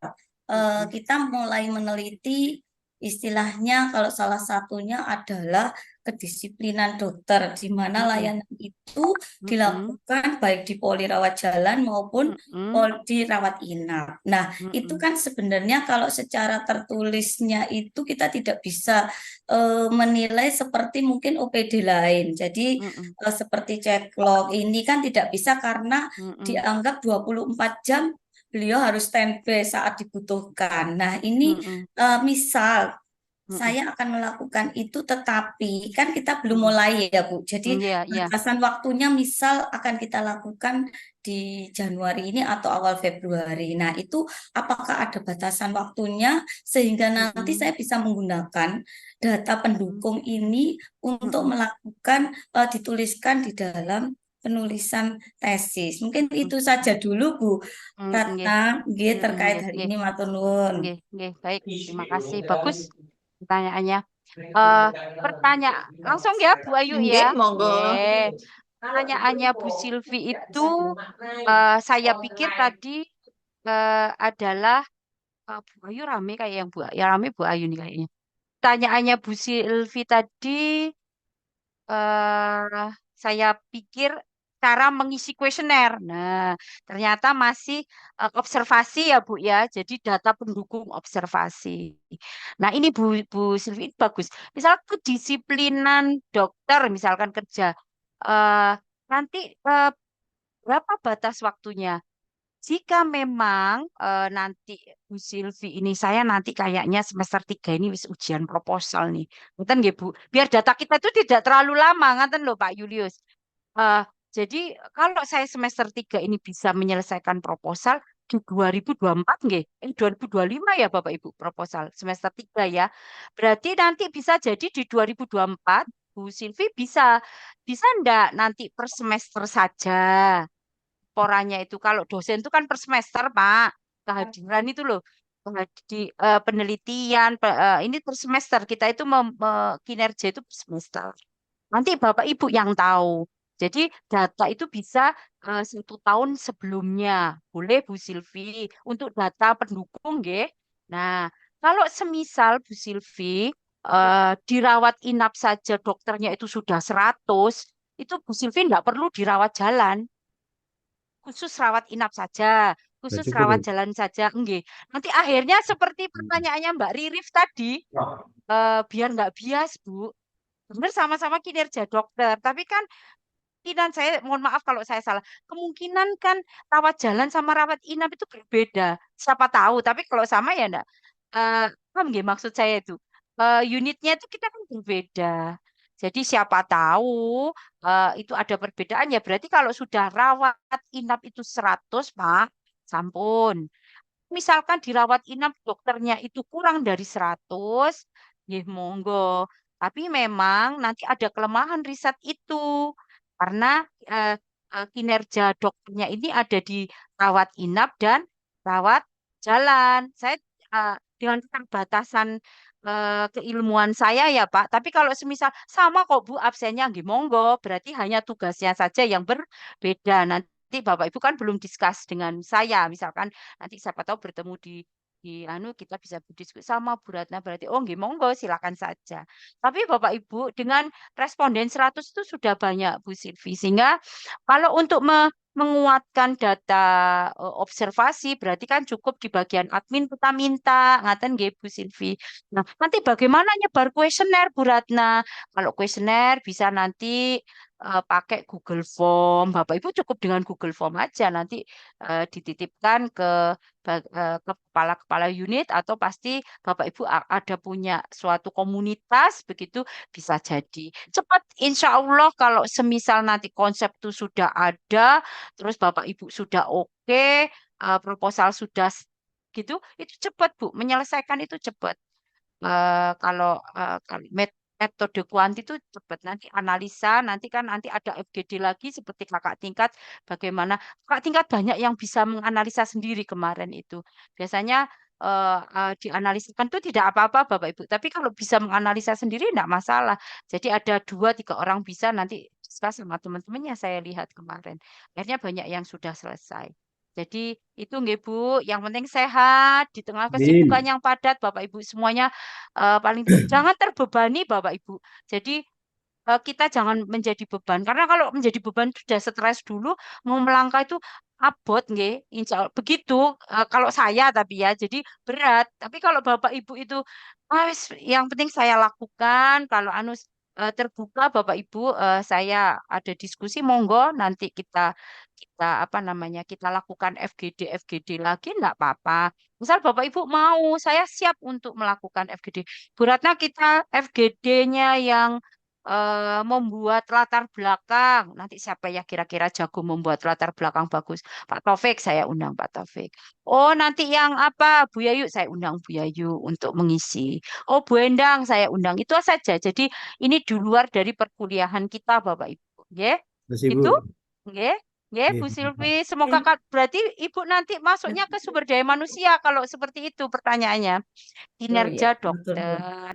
kita mulai meneliti istilahnya kalau salah satunya adalah kedisiplinan dokter, di mana layanan itu dilakukan baik di poli rawat jalan maupun di rawat inap. Nah, itu kan sebenarnya kalau secara tertulisnya itu kita tidak bisa menilai seperti mungkin OPD lain. Jadi seperti cek-log ini kan tidak bisa karena dianggap 24 jam beliau harus standby saat dibutuhkan. Nah, ini misal saya akan melakukan itu, tetapi kan kita belum mulai ya Bu. Jadi batasan waktunya misal akan kita lakukan di Januari ini atau awal Februari. Nah, itu apakah ada batasan waktunya sehingga nanti saya bisa menggunakan data pendukung ini untuk melakukan dituliskan di dalam penulisan tesis. Mungkin itu saja dulu Bu Ratna, terkait hal ini matur nuwun. Nggih, baik. Terima kasih. Bagus pertanyaannya. Pertanyaan langsung ya Bu Ayu Nggih, ya. monggo. Nggih. Pertanyaannya Bu Silvi itu saya pikir tadi adalah Bu Ayu rame kayak yang rame Bu Ayu nih kayaknya. Pertanyaannya Bu Silvi tadi saya pikir cara mengisi kuesioner. Nah, ternyata masih observasi ya Bu ya. Jadi data pendukung observasi. Nah, ini Bu Silvi bagus. Misalnya kedisiplinan dokter misalkan kerja. Nanti berapa batas waktunya? Jika memang nanti Bu Silvi ini saya nanti kayaknya semester 3 ini wis ujian proposal nih. Ngoten nggih Bu. Biar data kita itu tidak terlalu lama, ngaten loh Pak Julius. Jadi kalau saya semester 3 ini bisa menyelesaikan proposal di 2024 nggih. 2025 ya Bapak Ibu proposal semester 3 ya. Berarti nanti bisa jadi di 2024 Bu Silvi bisa enggak nanti per semester saja. Laporannya itu kalau dosen itu kan per semester Pak, kehadiran itu loh di penelitian ini per semester, kita itu kinerja itu per semester. Nanti Bapak Ibu yang tahu. Jadi data itu bisa 1 tahun sebelumnya, boleh Bu Silvi untuk data pendukung nggih. Nah, kalau semisal Bu Silvi dirawat inap saja dokternya itu sudah 100, itu Bu Silvi nggak perlu dirawat jalan, khusus rawat inap saja, Nah, khusus cukup rawat Bu. jalan saja. Enggak. Nanti akhirnya seperti pertanyaannya Mbak Ririf tadi, biar nggak bias, Bu. Benar sama-sama kinerja dokter, tapi kan kemungkinan saya, mohon maaf kalau saya salah, kemungkinan kan rawat jalan sama rawat inap itu berbeda. Siapa tahu, tapi kalau sama ya enggak. Paham nggih maksud saya itu? Unitnya itu kita kan berbeda. Jadi siapa tahu itu ada perbedaan ya berarti kalau sudah rawat inap itu 100, Pak, sampun. Misalkan dirawat inap dokternya itu kurang dari 100, nggih monggo. Tapi memang nanti ada kelemahan riset itu. Karena kinerja dokternya ini ada di rawat inap dan rawat jalan. Saya dengan keterbatasan keilmuan saya ya Pak. Tapi kalau semisal sama kok Bu absennya nggih monggo, berarti hanya tugasnya saja yang berbeda. Nanti Bapak Ibu kan belum discuss dengan saya, misalkan nanti siapa tahu bertemu di kita bisa berdiskusi sama Bu Ratna berarti oh nggih monggo silakan saja. Tapi Bapak Ibu dengan responden 100 itu sudah banyak Bu Silvi sehingga kalau untuk menguatkan data observasi berarti kan cukup di bagian admin kita minta ngaten nggih Bu Silvi. Nah, nanti bagaimana nyebar kuesioner Bu Ratna? Kalau kuesioner bisa nanti pakai Google Form. Bapak Ibu cukup dengan Google Form aja nanti dititipkan ke kepala-kepala unit atau pasti Bapak Ibu ada punya suatu komunitas begitu bisa jadi. Cepat insya Allah kalau semisal nanti konsep itu sudah ada, terus Bapak Ibu sudah oke, proposal sudah gitu, itu cepat Bu, menyelesaikan itu cepat. Kalau metode kuanti itu cepat nanti analisa, nanti kan nanti ada FGD lagi seperti kakak tingkat, bagaimana kakak tingkat banyak yang bisa menganalisa sendiri kemarin itu. Biasanya dianalisakan itu tidak apa-apa Bapak Ibu, tapi kalau bisa menganalisa sendiri tidak masalah. Jadi ada 2-3 orang bisa nanti discuss sama teman-temannya saya lihat kemarin. Akhirnya banyak yang sudah selesai. Jadi itu nggih Bu, yang penting sehat di tengah kesibukan Amin. yang padat Bapak Ibu semuanya paling jangan terbebani Bapak Ibu. Jadi kita jangan menjadi beban karena kalau menjadi beban itu sudah stres dulu mau melangkah itu abot nggih, insya Allah begitu kalau saya tapi ya jadi berat. Tapi kalau Bapak Ibu itu yang penting saya lakukan kalau terbuka Bapak Ibu saya ada diskusi monggo nanti kita apa namanya kita lakukan FGD lagi enggak apa-apa. Misal Bapak Ibu mau, saya siap untuk melakukan FGD. Bu Ratna kita FGD-nya yang membuat latar belakang. Nanti siapa ya kira-kira jago membuat latar belakang bagus? Pak Taufik saya undang Pak Taufik. Oh nanti yang apa Bu Yayu saya undang Bu Yayu untuk mengisi. Oh Bu Endang saya undang. Itu saja. Jadi ini di luar dari perkuliahan kita Bapak Ibu. Ya, Terima itu. Bu. Nggih. Nggih, Bu Iya. Silvi, semoga berarti Ibu nanti masuknya ke sumber daya manusia kalau seperti itu pertanyaannya. Oh iya, Kinerja betul Bu. dokter,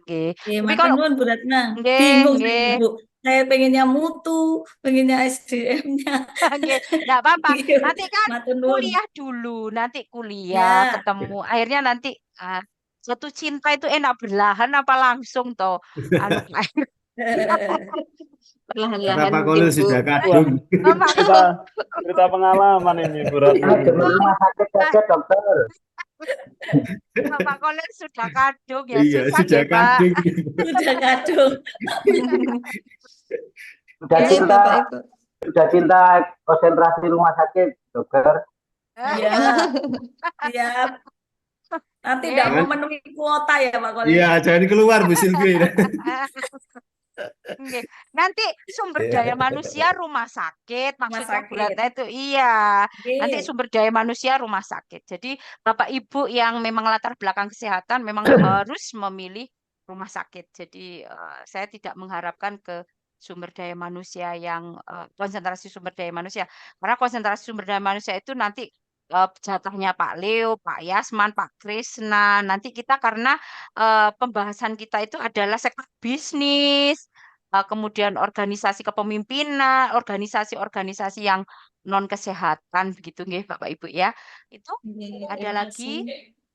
nggih. Tapi Matur kalau nuwun Bu Ratna. nggih, Bingung saya nggih. Bu. Saya pengennya mutu, pengennya SDM-nya. Nggih, enggak apa-apa. Iya, Nanti kan matur nuwun. kuliah dulu, nanti kuliah Ya, ketemu. Akhirnya nanti jatuh cinta itu enak berlahan apa langsung toh? Anu Kata Perlahan-lahan Pak mungkin Kolil Bu. sudah Wah, kadung. Bapak cerita pengalaman ini Bu Ratna. Ini demi rumah sakit saja dokter. Bapak Kolil sudah kadung ya Iya, susah sudah ya Pak. kadung. sudah kadung. Sudah Iya cinta, Bapak Ibu. sudah cinta konsentrasi rumah sakit dokter. Iya, siap. Nanti tidak Nggih. memenuhi kuota ya Pak Kolil. Iya, jangan keluar Bu Silvi. Nggih. Nanti sumber daya manusia rumah sakit maksudnya Bu sakit. Ratna itu iya. Nanti Nggih. sumber daya manusia rumah sakit. Jadi Bapak Ibu yang memang latar belakang kesehatan memang harus memilih rumah sakit. Jadi saya tidak mengharapkan ke sumber daya manusia yang konsentrasi sumber daya manusia. Karena konsentrasi sumber daya manusia itu nanti jatahnya Pak Leo, Pak Yasman, Pak Krisna. Nanti kita karena pembahasan kita itu adalah sektor bisnis, kemudian organisasi kepemimpinan, organisasi-organisasi yang non kesehatan begitu nggih Bapak Ibu ya. Itu ada lagi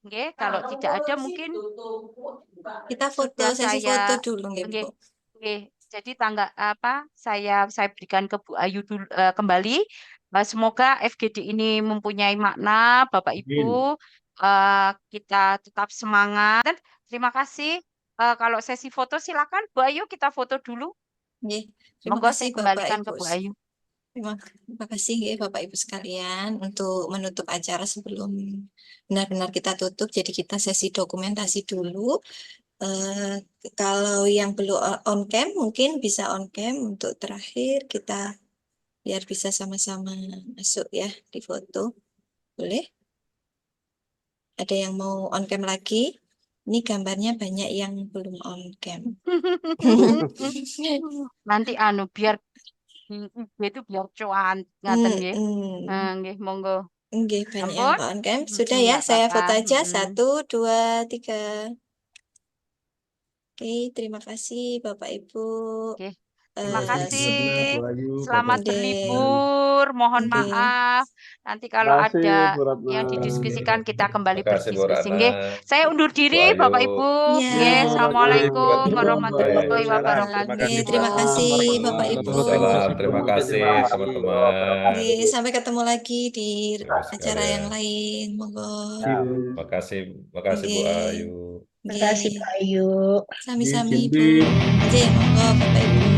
nggih kalau tidak ada mungkin Kita foto, sudah sesi foto saya dulu nggih nggih Bu. nggih Jadi saya berikan ke Bu Ayu dulu, kembali. Semoga FGD ini mempunyai makna, Bapak Ibu. Kita tetap semangat. Dan terima kasih. Kalau sesi foto silakan Bu Ayu, kita foto dulu. Nggih, terima Monggo kasih saya Bapak kembalikan ke Ibu. Bu Ayu. Terima kasih nggih, Bapak Ibu sekalian untuk menutup acara sebelum benar-benar kita tutup. Jadi kita sesi dokumentasi dulu. Kalau yang belum on cam mungkin bisa on cam untuk terakhir kita biar bisa sama-sama masuk ya di foto. Boleh? Ada yang mau on cam lagi? Ini gambarnya banyak yang belum on cam. Nanti biar di IG itu biar cuan ngaten nggih. Nggih, monggo. Nggih, banyak yang Ampun. on cam. Sudah ya, Nggak saya foto apa-apa. aja. 1, 2, 3. Oke, terima kasih Bapak Ibu. Oke. Terima kasih. Bu Ayu, Selamat Bapak berlibur. Mohon Oke. maaf. Nanti kalau Terima kasih, ada Bu Ratna. yang didiskusikan kita kembali Terima kasih Bu berdiskusi. Ratna, Nggih. Saya undur Bu diri Ayu. Bapak Ibu. Ya. Nggih. Assalamualaikum Bu warahmatullahi Ayu. wabarakatuh. Terima kasih, Terima Bu. kasih Bapak Ibu. Waalaikumsalam. Terima kasih teman-teman. Oke, sampai ketemu lagi di Terima acara yang sekalian. lain. Monggo. Terima kasih Bu Nggih. Ayu. Nggih. Makasih Pak Ayu. Sami-sami Izin, Bu. Bi. Nggih, monggo Bapak Ibu.